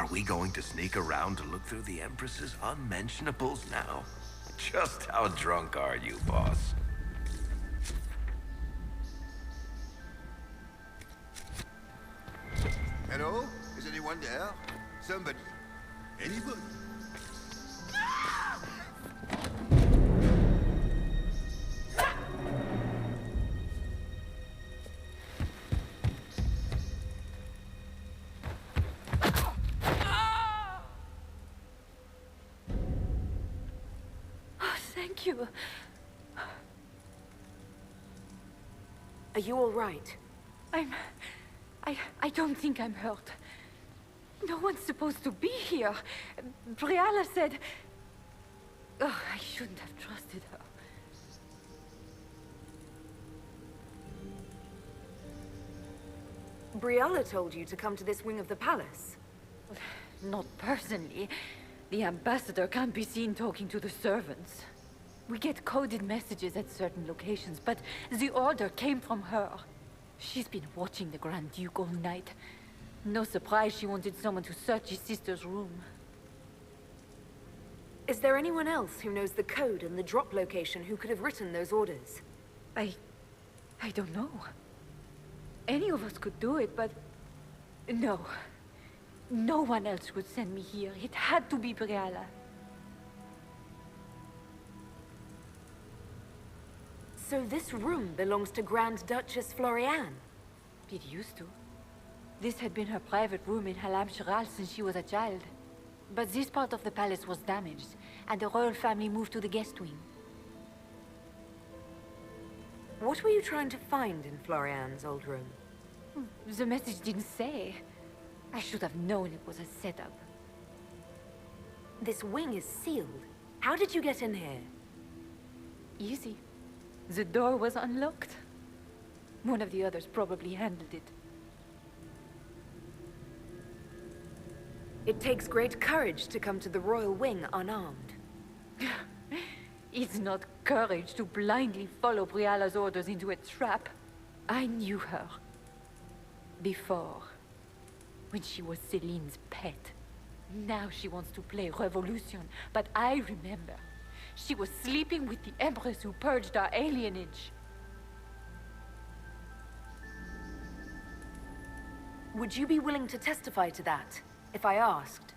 Are we going to sneak around to look through the Empress's unmentionables now? Just how drunk are you, boss? Hello? Is anyone there? Somebody? Anybody? Thank you. Are you all right? I don't think I'm hurt. No one's supposed to be here. Briala said... Oh, I shouldn't have trusted her. Briala told you to come to this wing of the palace? Not personally. The ambassador can't be seen talking to the servants. We get coded messages at certain locations, but the order came from her. She's been watching the Grand Duke all night. No surprise she wanted someone to search his sister's room. Is there anyone else who knows the code and the drop location who could have written those orders? I don't know. Any of us could do it, but... No. No one else would send me here. It had to be Briala. So this room belongs to Grand Duchess Floriane? It used to. This had been her private room in Halam Shiral since she was a child. But this part of the palace was damaged, and the royal family moved to the guest wing. What were you trying to find in Floriane's old room? The message didn't say. I should have known it was a setup. This wing is sealed. How did you get in here? Easy. The door was unlocked. One of the others probably handled it. It takes great courage to come to the royal wing unarmed. It's not courage to blindly follow Briala's orders into a trap. I knew her. Before. When she was Celine's pet. Now she wants to play revolution, but I remember. She was sleeping with the Empress who purged our alienage. Would you be willing to testify to that, if I asked?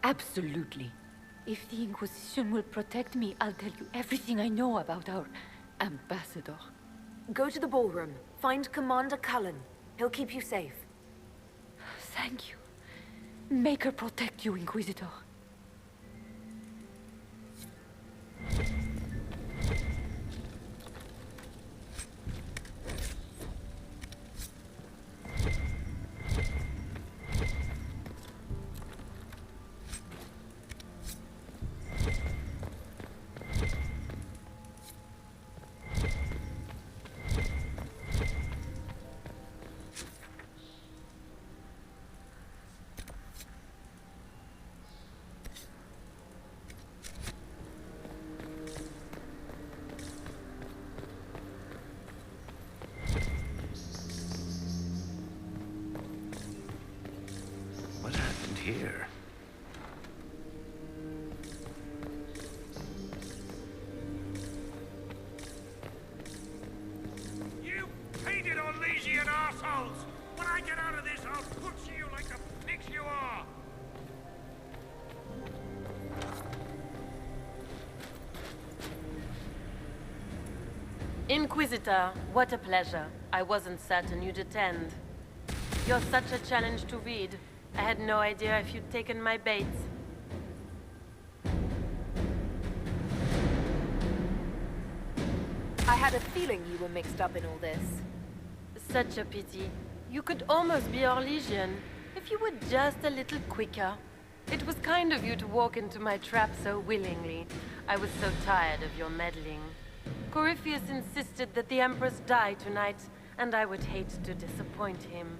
Absolutely. If the Inquisition will protect me, I'll tell you everything I know about our ambassador. Go to the ballroom. Find Commander Cullen. He'll keep you safe. Thank you. Make her protect you, Inquisitor. Here. You painted Orlesian assholes! When I get out of this, I'll butcher you like the pigs you are! Inquisitor, what a pleasure. I wasn't certain you'd attend. You're such a challenge to read. I had no idea if you'd taken my bait. I had a feeling you were mixed up in all this. Such a pity. You could almost be Orlesian, if you were just a little quicker. It was kind of you to walk into my trap so willingly. I was so tired of your meddling. Corypheus insisted that the Empress die tonight, and I would hate to disappoint him.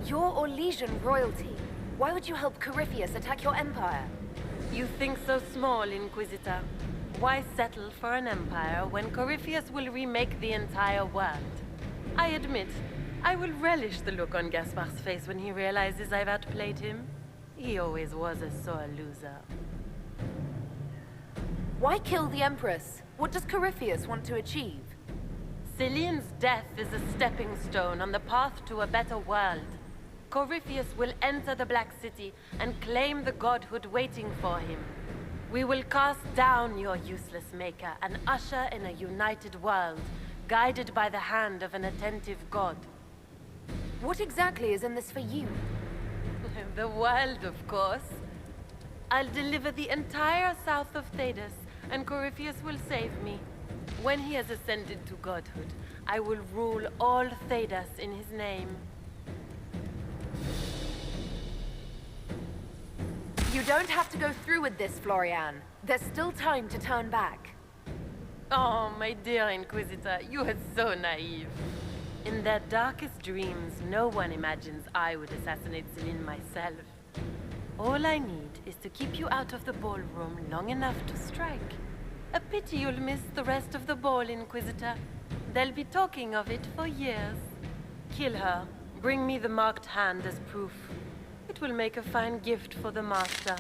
You're Orlesian royalty. Why would you help Corypheus attack your empire? You think so small, Inquisitor. Why settle for an empire when Corypheus will remake the entire world? I admit, I will relish the look on Gaspard's face when he realizes I've outplayed him. He always was a sore loser. Why kill the Empress? What does Corypheus want to achieve? Celine's death is a stepping stone on the path to a better world. Corypheus will enter the Black City and claim the godhood waiting for him. We will cast down your useless maker and usher in a united world, guided by the hand of an attentive god. What exactly is in this for you? The world, of course. I'll deliver the entire south of Thedas, and Corypheus will save me. When he has ascended to godhood, I will rule all Thedas in his name. You don't have to go through with this, Florian. There's still time to turn back. Oh, my dear Inquisitor, you are so naive. In their darkest dreams, no one imagines I would assassinate Celine myself. All I need is to keep you out of the ballroom long enough to strike. A pity you'll miss the rest of the ball, Inquisitor. They'll be talking of it for years. Kill her. Bring me the marked hand as proof. It will make a fine gift for the master.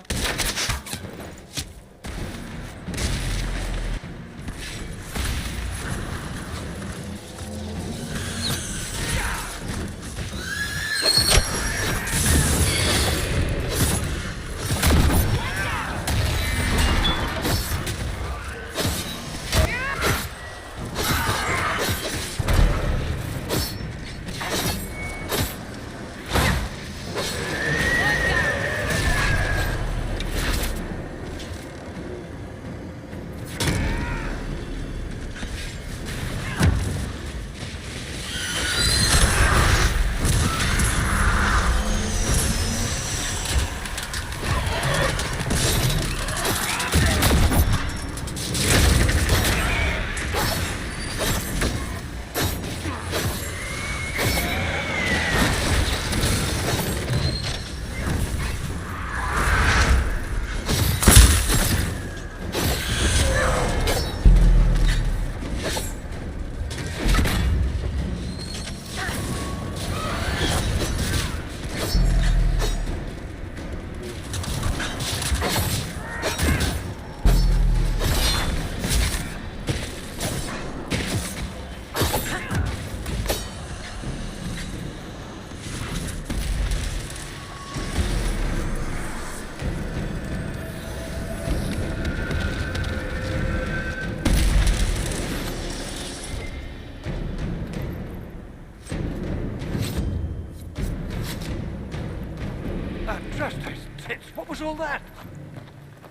What was all that?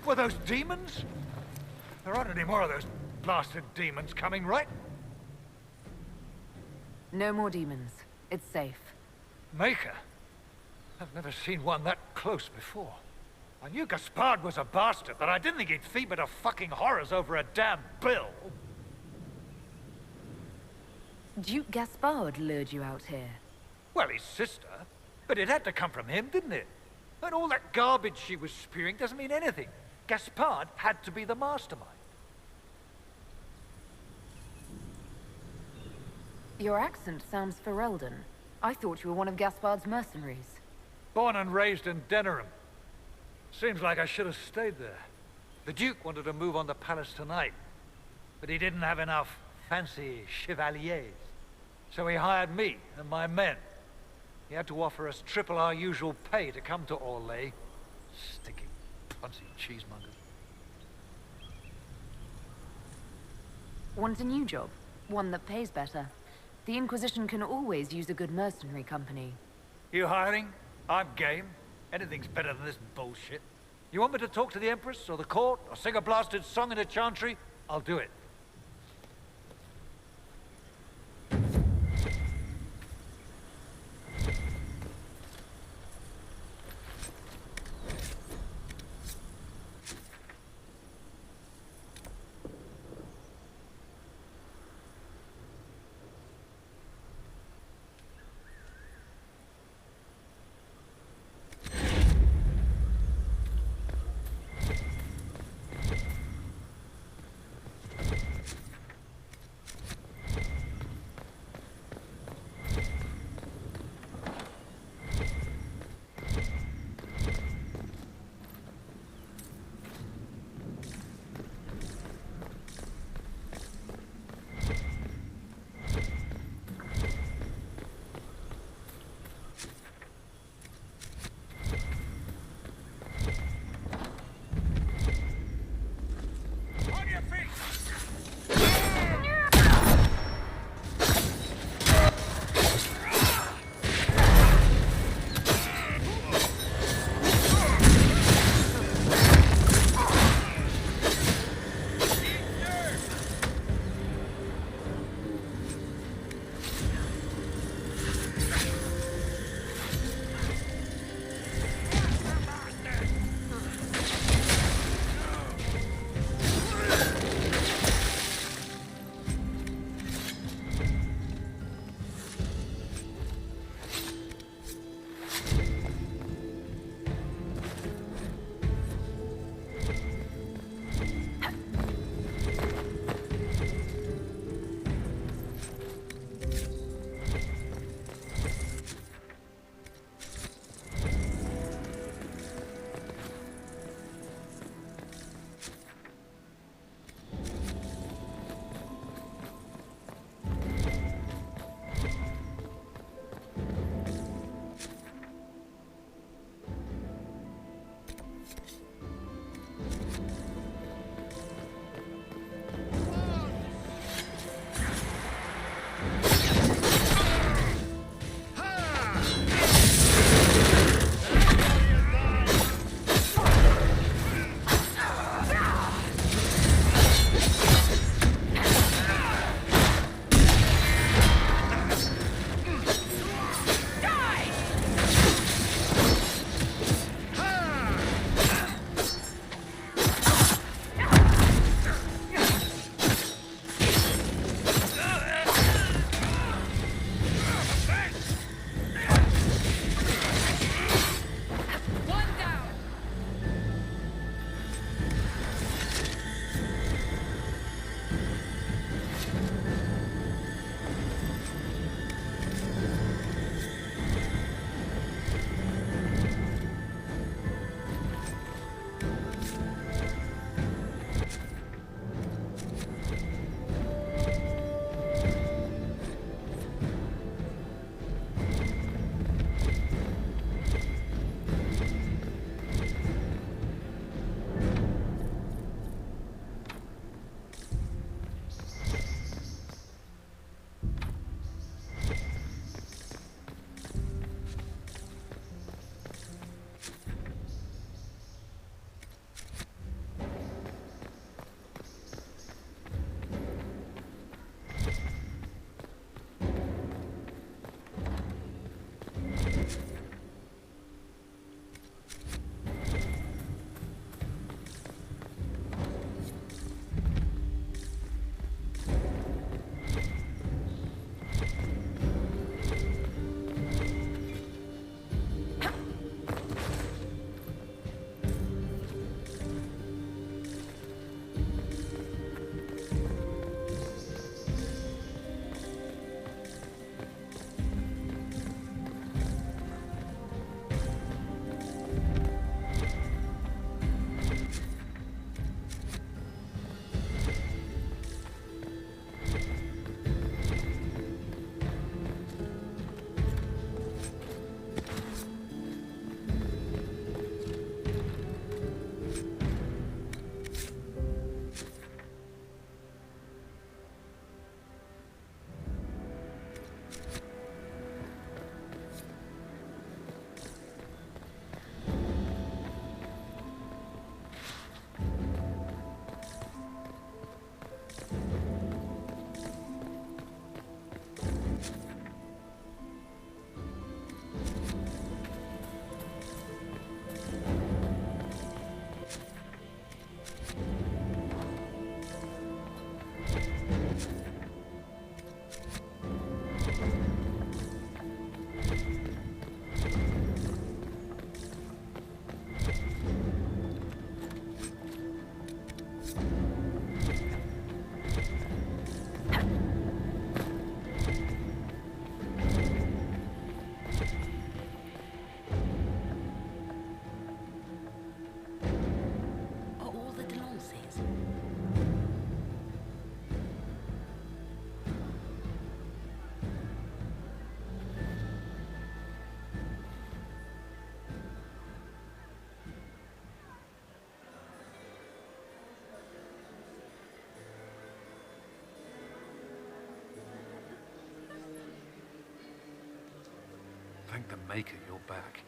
Were those demons? There aren't any more of those blasted demons coming, right? No more demons. It's safe. Maker? I've never seen one that close before. I knew Gaspard was a bastard, but I didn't think he'd feed to fucking horrors over a damn bill. Duke Gaspard lured you out here. Well, his sister. But it had to come from him, didn't it? And all that garbage she was spewing doesn't mean anything. Gaspard had to be the mastermind. Your accent sounds Ferelden. I thought you were one of Gaspard's mercenaries. Born and raised in Denerim. Seems like I should have stayed there. The Duke wanted to move on the palace tonight, but he didn't have enough fancy chevaliers. So he hired me and my men. He had to offer us triple our usual pay to come to Orlais. Sticky, punsy cheesemonger. Want a new job? One that pays better. The Inquisition can always use a good mercenary company. You hiring? I'm game. Anything's better than this bullshit. You want me to talk to the Empress or the court or sing a blasted song in a chantry? I'll do it. Thank the Maker you're back.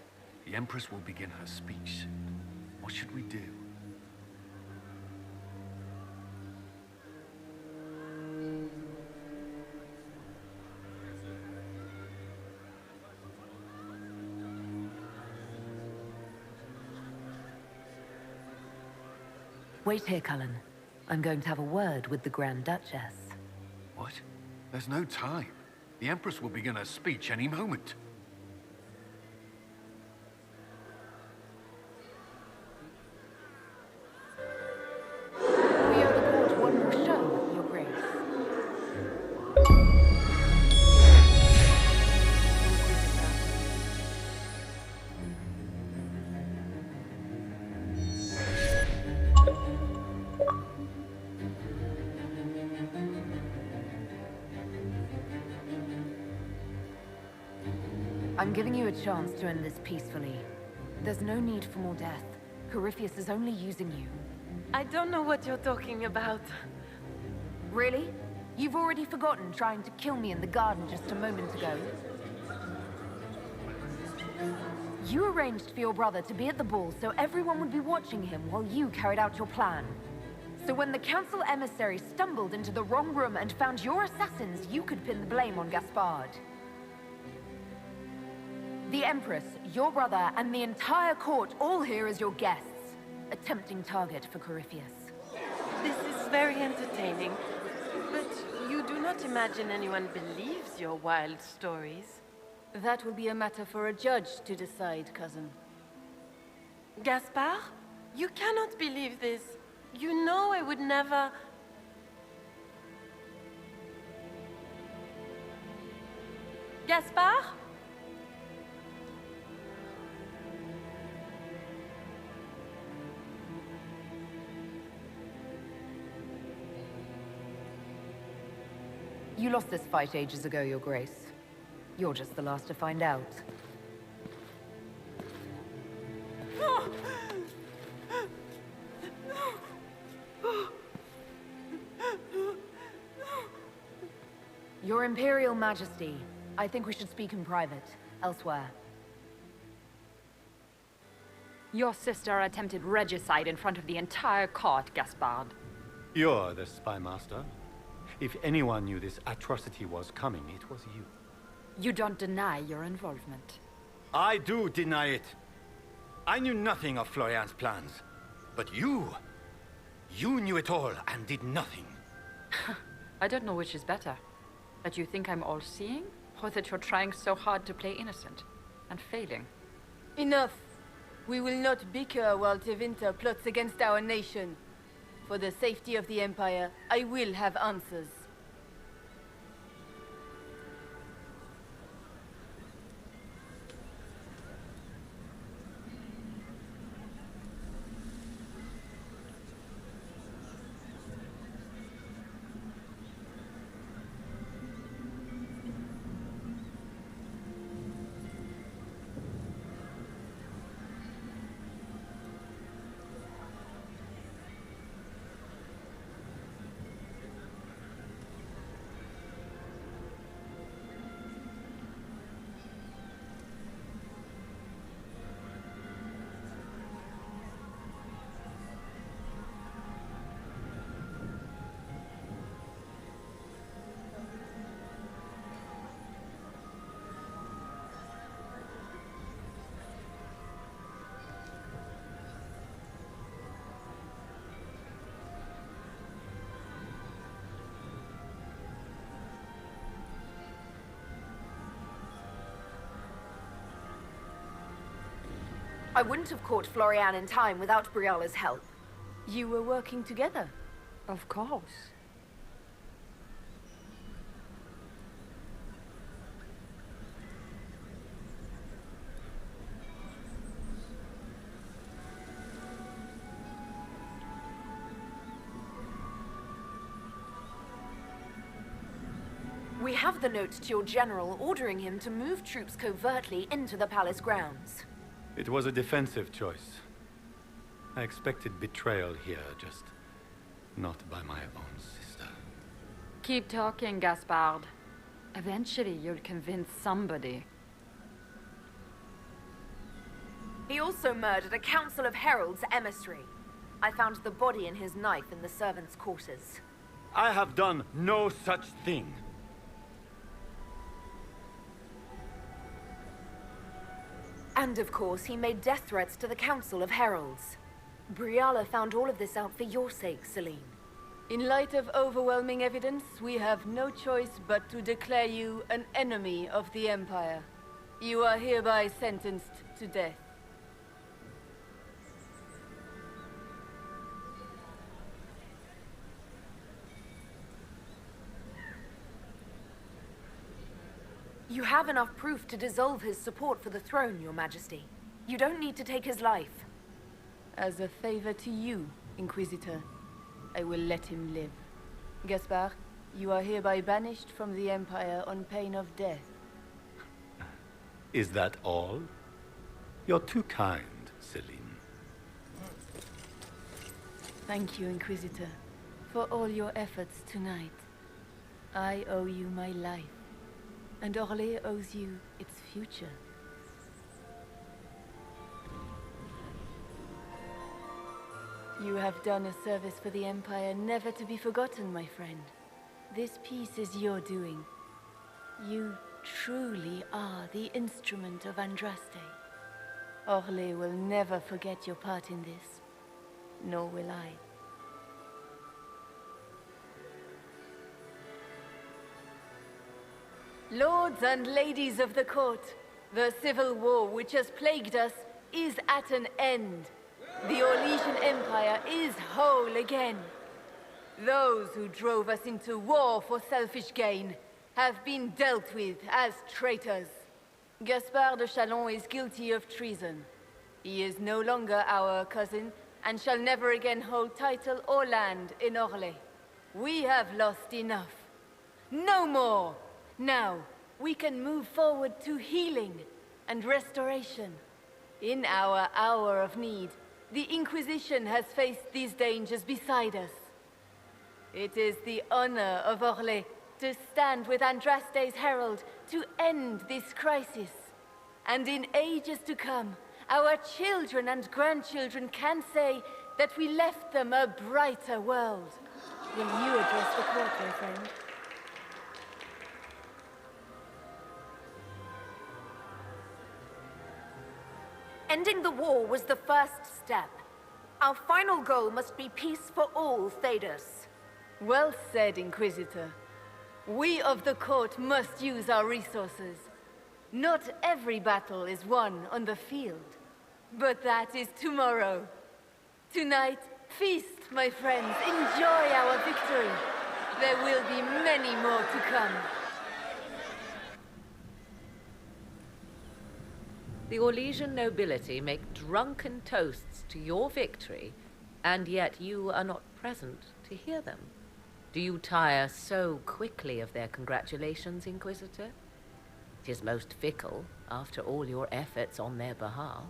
The Empress will begin her speech soon. What should we do? Wait here, Cullen. I'm going to have a word with the Grand Duchess. What? There's no time. The Empress will begin her speech any moment. We owe the court one more show, Your Grace. I'm giving you a chance to end this peacefully. There's no need for more death. Corypheus is only using you. I don't know what you're talking about. Really? You've already forgotten trying to kill me in the garden just a moment ago? You arranged for your brother to be at the ball so everyone would be watching him while you carried out your plan. So when the council emissary stumbled into the wrong room and found your assassins, you could pin the blame on Gaspard. The Empress, your brother, and the entire court all here as your guests. A tempting target for Corypheus. This is very entertaining, but you do not imagine anyone believes your wild stories. That will be a matter for a judge to decide, cousin. Gaspard? You cannot believe this. You know I would never... Gaspard? You lost this fight ages ago, Your Grace. You're just the last to find out. Your Imperial Majesty, I think we should speak in private, elsewhere. Your sister attempted regicide in front of the entire court, Gaspard. You're the spy master. If anyone knew this atrocity was coming, it was you. You don't deny your involvement. I do deny it. I knew nothing of Florian's plans. But you knew it all and did nothing. I don't know which is better. That you think I'm all-seeing, or that you're trying so hard to play innocent and failing. Enough. We will not bicker while Tevinter plots against our nation. For the safety of the Empire, I will have answers. I wouldn't have caught Florian in time without Briala's help. You were working together? Of course. We have the note to your general ordering him to move troops covertly into the palace grounds. It was a defensive choice. I expected betrayal here, just not by my own sister. Keep talking, Gaspard. Eventually, you'll convince somebody. He also murdered a Council of Heralds emissary. I found the body and his knife in the servants' quarters. I have done no such thing. And of course, he made death threats to the Council of Heralds. Briala found all of this out for your sake, Celine. In light of overwhelming evidence, we have no choice but to declare you an enemy of the Empire. You are hereby sentenced to death. You have enough proof to dissolve his support for the throne, Your Majesty. You don't need to take his life. As a favor to you, Inquisitor, I will let him live. Gaspard, you are hereby banished from the Empire on pain of death. Is that all? You're too kind, Celine. Thank you, Inquisitor, for all your efforts tonight. I owe you my life, and Orlais owes you its future. You have done a service for the Empire never to be forgotten, my friend. This piece is your doing. You truly are the instrument of Andraste. Orlais will never forget your part in this, nor will I. Lords and ladies of the court, the civil war which has plagued us is at an end. The Orlesian Empire is whole again. Those who drove us into war for selfish gain have been dealt with as traitors. Gaspard de Chalon is guilty of treason. He is no longer our cousin and shall never again hold title or land in Orlais. We have lost enough. No more! Now, we can move forward to healing and restoration. In our hour of need, the Inquisition has faced these dangers beside us. It is the honor of Orlais to stand with Andraste's herald to end this crisis. And in ages to come, our children and grandchildren can say that we left them a brighter world. Will you address the court, my friend? Ending the war was the first step. Our final goal must be peace for all, Thedas. Well said, Inquisitor. We of the court must use our resources. Not every battle is won on the field, but that is tomorrow. Tonight, feast, my friends. Enjoy our victory. There will be many more to come. The Orlesian nobility make drunken toasts to your victory, and yet you are not present to hear them. Do you tire so quickly of their congratulations, Inquisitor? It is most fickle, after all your efforts on their behalf.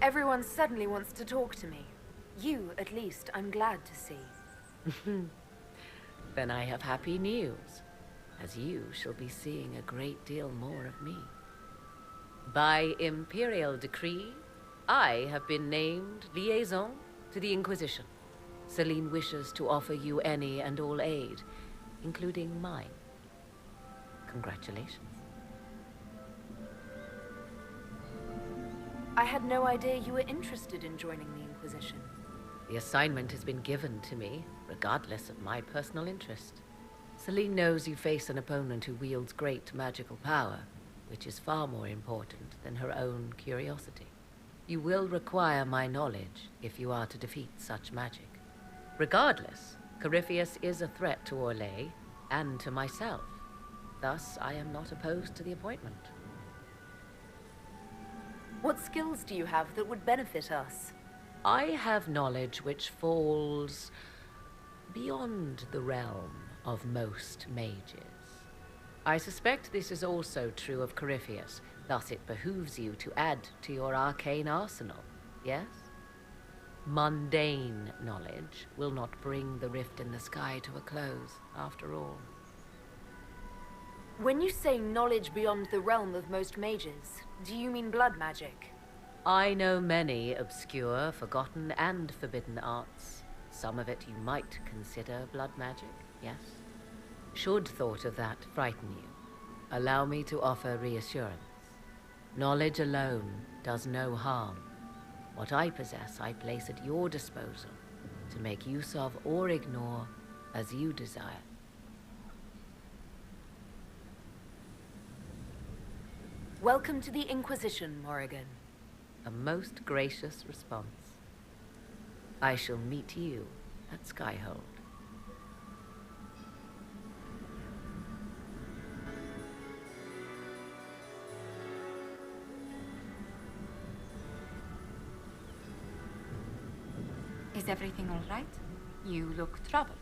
Everyone suddenly wants to talk to me. You, at least, I'm glad to see. Then I have happy news, as you shall be seeing a great deal more of me. By imperial decree, I have been named liaison to the Inquisition. Celine wishes to offer you any and all aid, including mine. Congratulations. I had no idea you were interested in joining the Inquisition. The assignment has been given to me, regardless of my personal interest. Celine knows you face an opponent who wields great magical power, which is far more important than her own curiosity. You will require my knowledge if you are to defeat such magic. Regardless, Corypheus is a threat to Orlais and to myself. Thus, I am not opposed to the appointment. What skills do you have that would benefit us? I have knowledge which falls beyond the realm of most mages. I suspect this is also true of Corypheus, thus it behooves you to add to your arcane arsenal, yes? Mundane knowledge will not bring the rift in the sky to a close, after all. When you say knowledge beyond the realm of most mages, do you mean blood magic? I know many obscure, forgotten, and forbidden arts. Some of it you might consider blood magic, yes? Should thought of that frighten you, allow me to offer reassurance. Knowledge alone does no harm. What I possess, I place at your disposal to make use of or ignore as you desire. Welcome to the Inquisition, Morrigan. A most gracious response. I shall meet you at Skyhold. Is everything all right? You look troubled.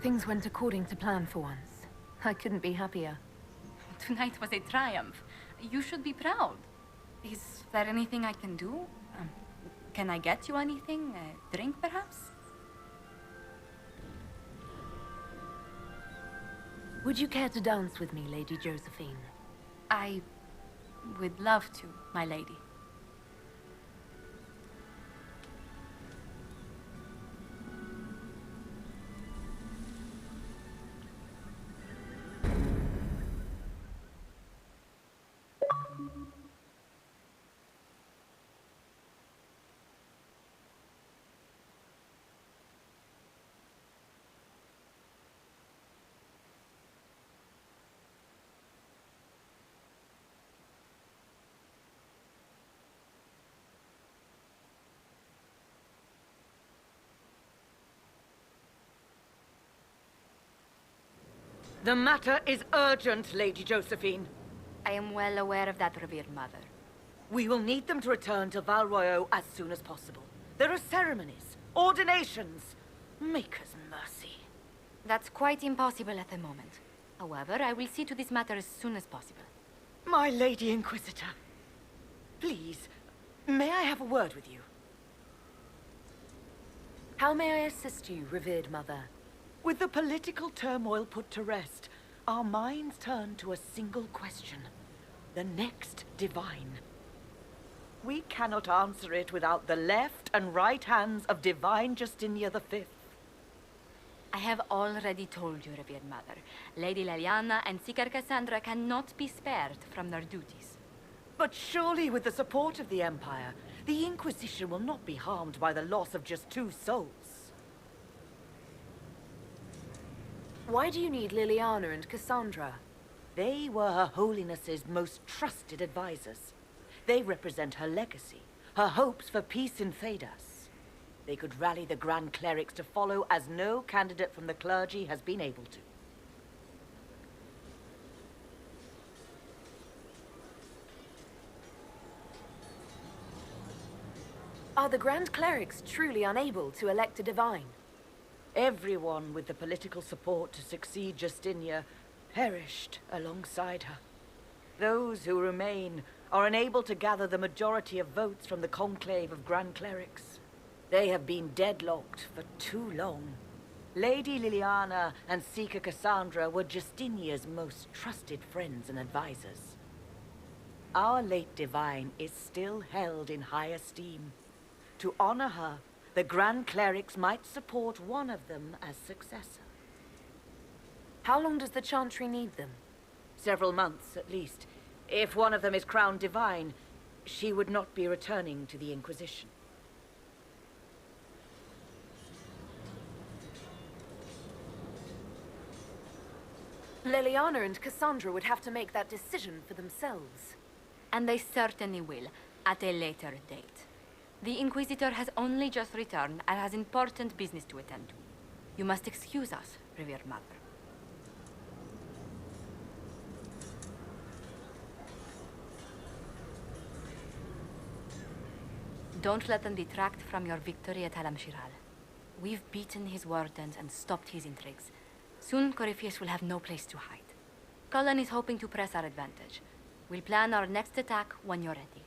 Things went according to plan for once. I couldn't be happier. Tonight was a triumph. You should be proud. Is there anything I can do? Can I get you anything? A drink, perhaps? Would you care to dance with me, Lady Josephine? I would love to, my lady. The matter is urgent, Lady Josephine. I am well aware of that, revered mother. We will need them to return to Val Royeaux as soon as possible. There are ceremonies, ordinations. Maker's mercy. That's quite impossible at the moment. However, I will see to this matter as soon as possible. My Lady Inquisitor, please, may I have a word with you? How may I assist you, revered mother? With the political turmoil put to rest, our minds turn to a single question. The next divine. We cannot answer it without the left and right hands of Divine Justinia V. I have already told you, revered mother. Lady Leliana and Seeker Cassandra cannot be spared from their duties. But surely with the support of the Empire, the Inquisition will not be harmed by the loss of just 2 souls. Why do you need Liliana and Cassandra? They were Her Holiness's most trusted advisors. They represent her legacy, her hopes for peace in Thedas. They could rally the Grand Clerics to follow as no candidate from the clergy has been able to. Are the Grand Clerics truly unable to elect a divine? Everyone with the political support to succeed Justinia perished alongside her. Those who remain are unable to gather the majority of votes from the conclave of Grand Clerics. They have been deadlocked for too long. Lady Liliana and Seeker Cassandra were Justinia's most trusted friends and advisors. Our late divine is still held in high esteem. To honor her, the Grand Clerics might support one of them as successor. How long does the Chantry need them? Several months, at least. If one of them is crowned divine, she would not be returning to the Inquisition. Liliana and Cassandra would have to make that decision for themselves. And they certainly will, at a later date. The Inquisitor has only just returned and has important business to attend to. You must excuse us, revered mother. Don't let them detract from your victory at Alam-Shiral. We've beaten his wardens and stopped his intrigues. Soon, Corypheus will have no place to hide. Cullen is hoping to press our advantage. We'll plan our next attack when you're ready.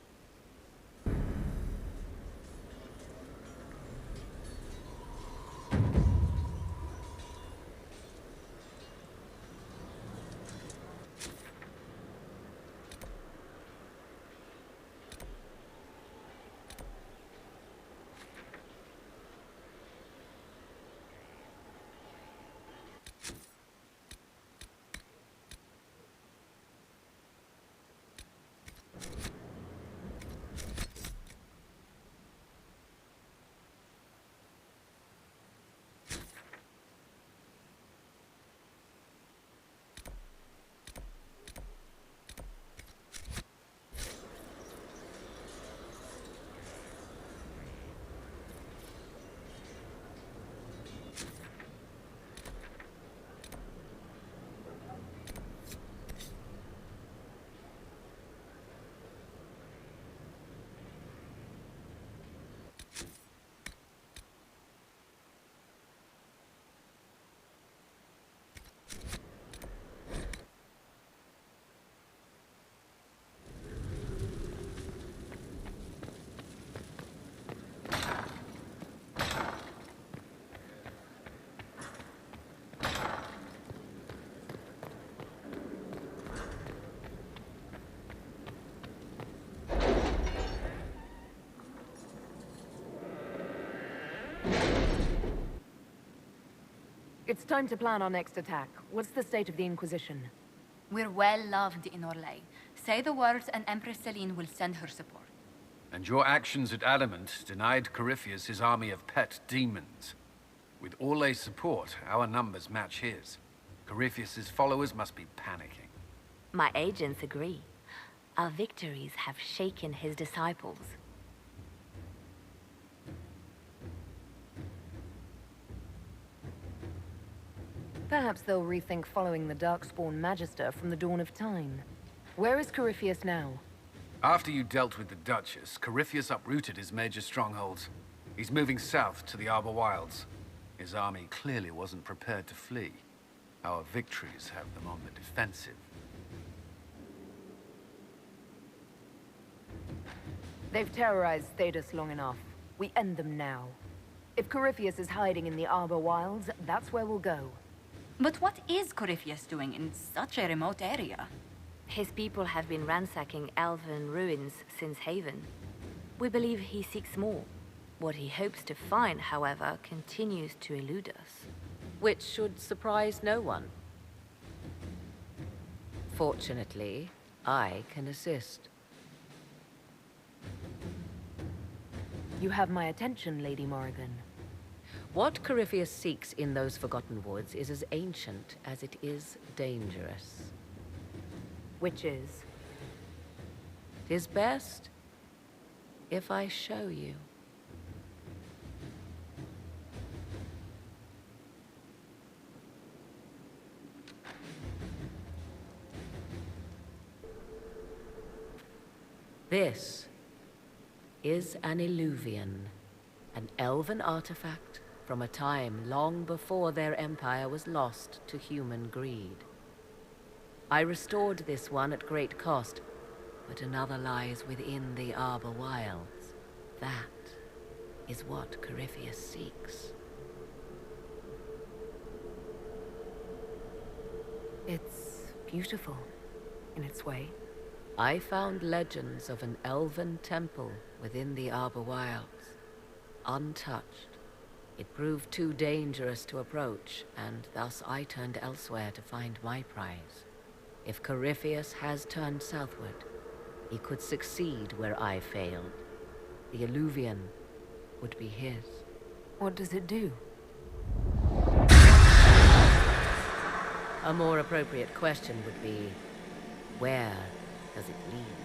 It's time to plan our next attack. What's the state of the Inquisition? We're well loved in Orlais. Say the words and Empress Celine will send her support. And your actions at Adamant denied Corypheus his army of pet demons. With Orlais' support, our numbers match his. Corypheus' followers must be panicking. My agents agree. Our victories have shaken his disciples. Perhaps they'll rethink following the Darkspawn Magister from the dawn of time. Where is Corypheus now? After you dealt with the Duchess, Corypheus uprooted his major strongholds. He's moving south to the Arbor Wilds. His army clearly wasn't prepared to flee. Our victories have them on the defensive. They've terrorized Thedas long enough. We end them now. If Corypheus is hiding in the Arbor Wilds, that's where we'll go. But what is Corypheus doing in such a remote area? His people have been ransacking elven ruins since Haven. We believe he seeks more. What he hopes to find, however, continues to elude us. Which should surprise no one. Fortunately, I can assist. You have my attention, Lady Morrigan. What Corypheus seeks in those Forgotten Woods is as ancient as it is dangerous. Which is? 'Tis best if I show you. This is an illuvian, an elven artifact from a time long before their empire was lost to human greed. I restored this one at great cost, but another lies within the Arbor Wilds. That is what Corypheus seeks. It's beautiful, in its way. I found legends of an elven temple within the Arbor Wilds, untouched. It proved too dangerous to approach, and thus I turned elsewhere to find my prize. If Corypheus has turned southward, he could succeed where I failed. The Illuvian would be his. What does it do? A more appropriate question would be, where does it lead?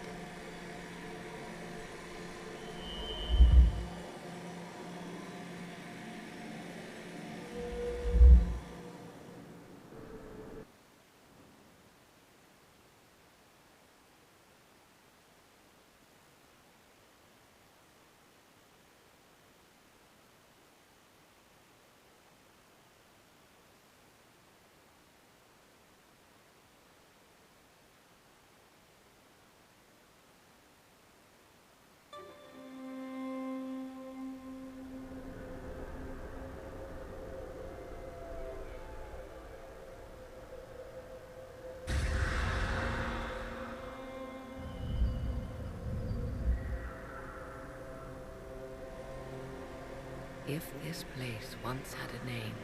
If this place once had a name,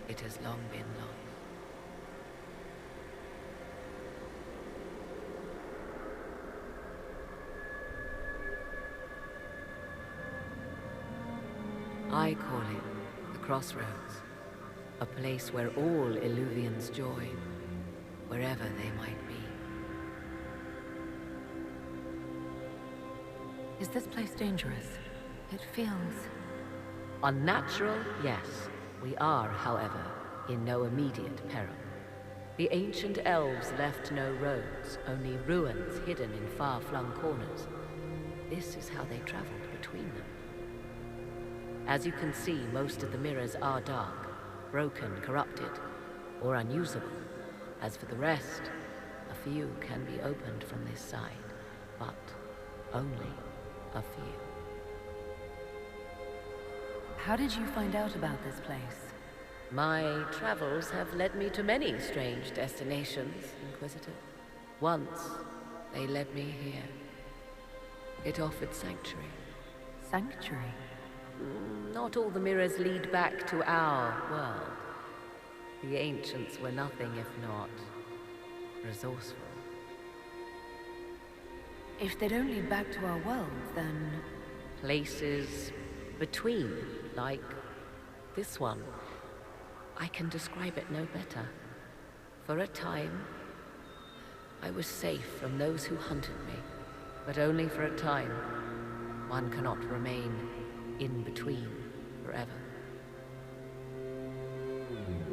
it has long been lost. I call it the Crossroads, a place where all Illuvians join, wherever they might be. Is this place dangerous? It feels... Unnatural, yes. We are, however, in no immediate peril. The ancient elves left no roads, only ruins hidden in far-flung corners. This is how they traveled between them. As you can see, most of the mirrors are dark, broken, corrupted, or unusable. As for the rest, a few can be opened from this side, but only a few. How did you find out about this place? My travels have led me to many strange destinations, Inquisitor. Once, they led me here. It offered sanctuary. Sanctuary? Not all the mirrors lead back to our world. The ancients were nothing if not resourceful. If they'd only back to our world, then... Places between, like this one. I can describe it no better. For a time, I was safe from those who hunted me, but only for a time. One cannot remain in between forever.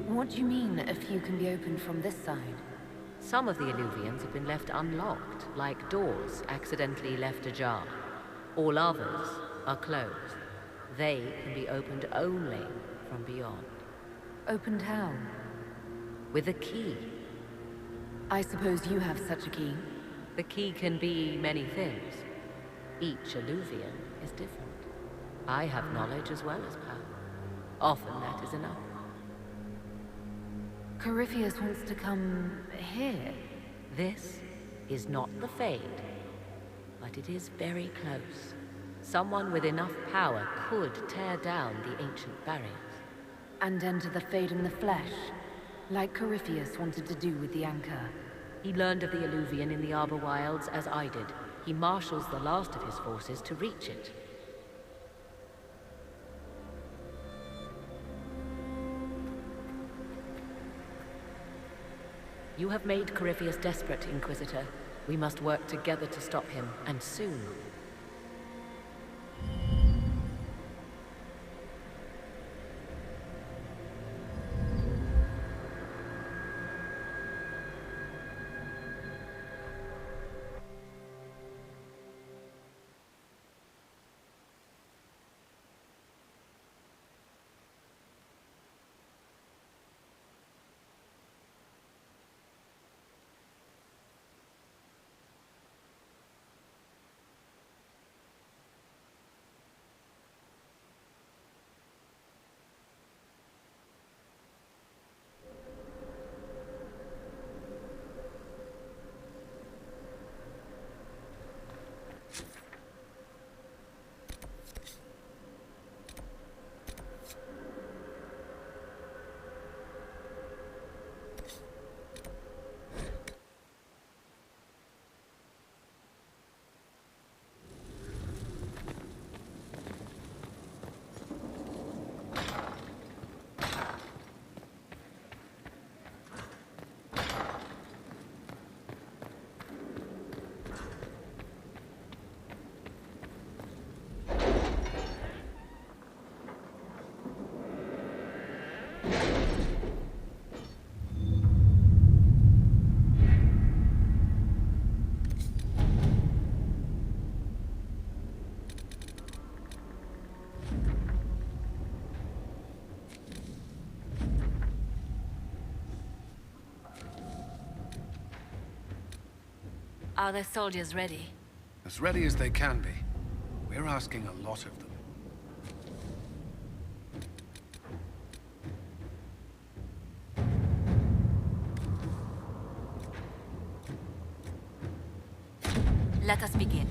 What do you mean, a few can be opened from this side? Some of the Illuvians have been left unlocked, like doors accidentally left ajar. All others are closed. They can be opened only from beyond. Opened how? With a key. I suppose you have such a key. The key can be many things. Each Illuvian is different. I have knowledge as well as power. Often that is enough. Corypheus wants to come here. This is not the Fade, but it is very close. Someone with enough power could tear down the ancient barriers. And enter the Fade in the flesh, like Corypheus wanted to do with the Anchor. He learned of the Illuvian in the Arbor Wilds as I did. He marshals the last of his forces to reach it. You have made Corypheus desperate, Inquisitor. We must work together to stop him, and soon. Are their soldiers ready? As ready as they can be. We're asking a lot of them. Let us begin.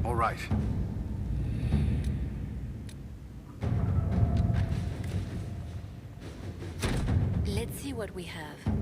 All right. Let's see what we have.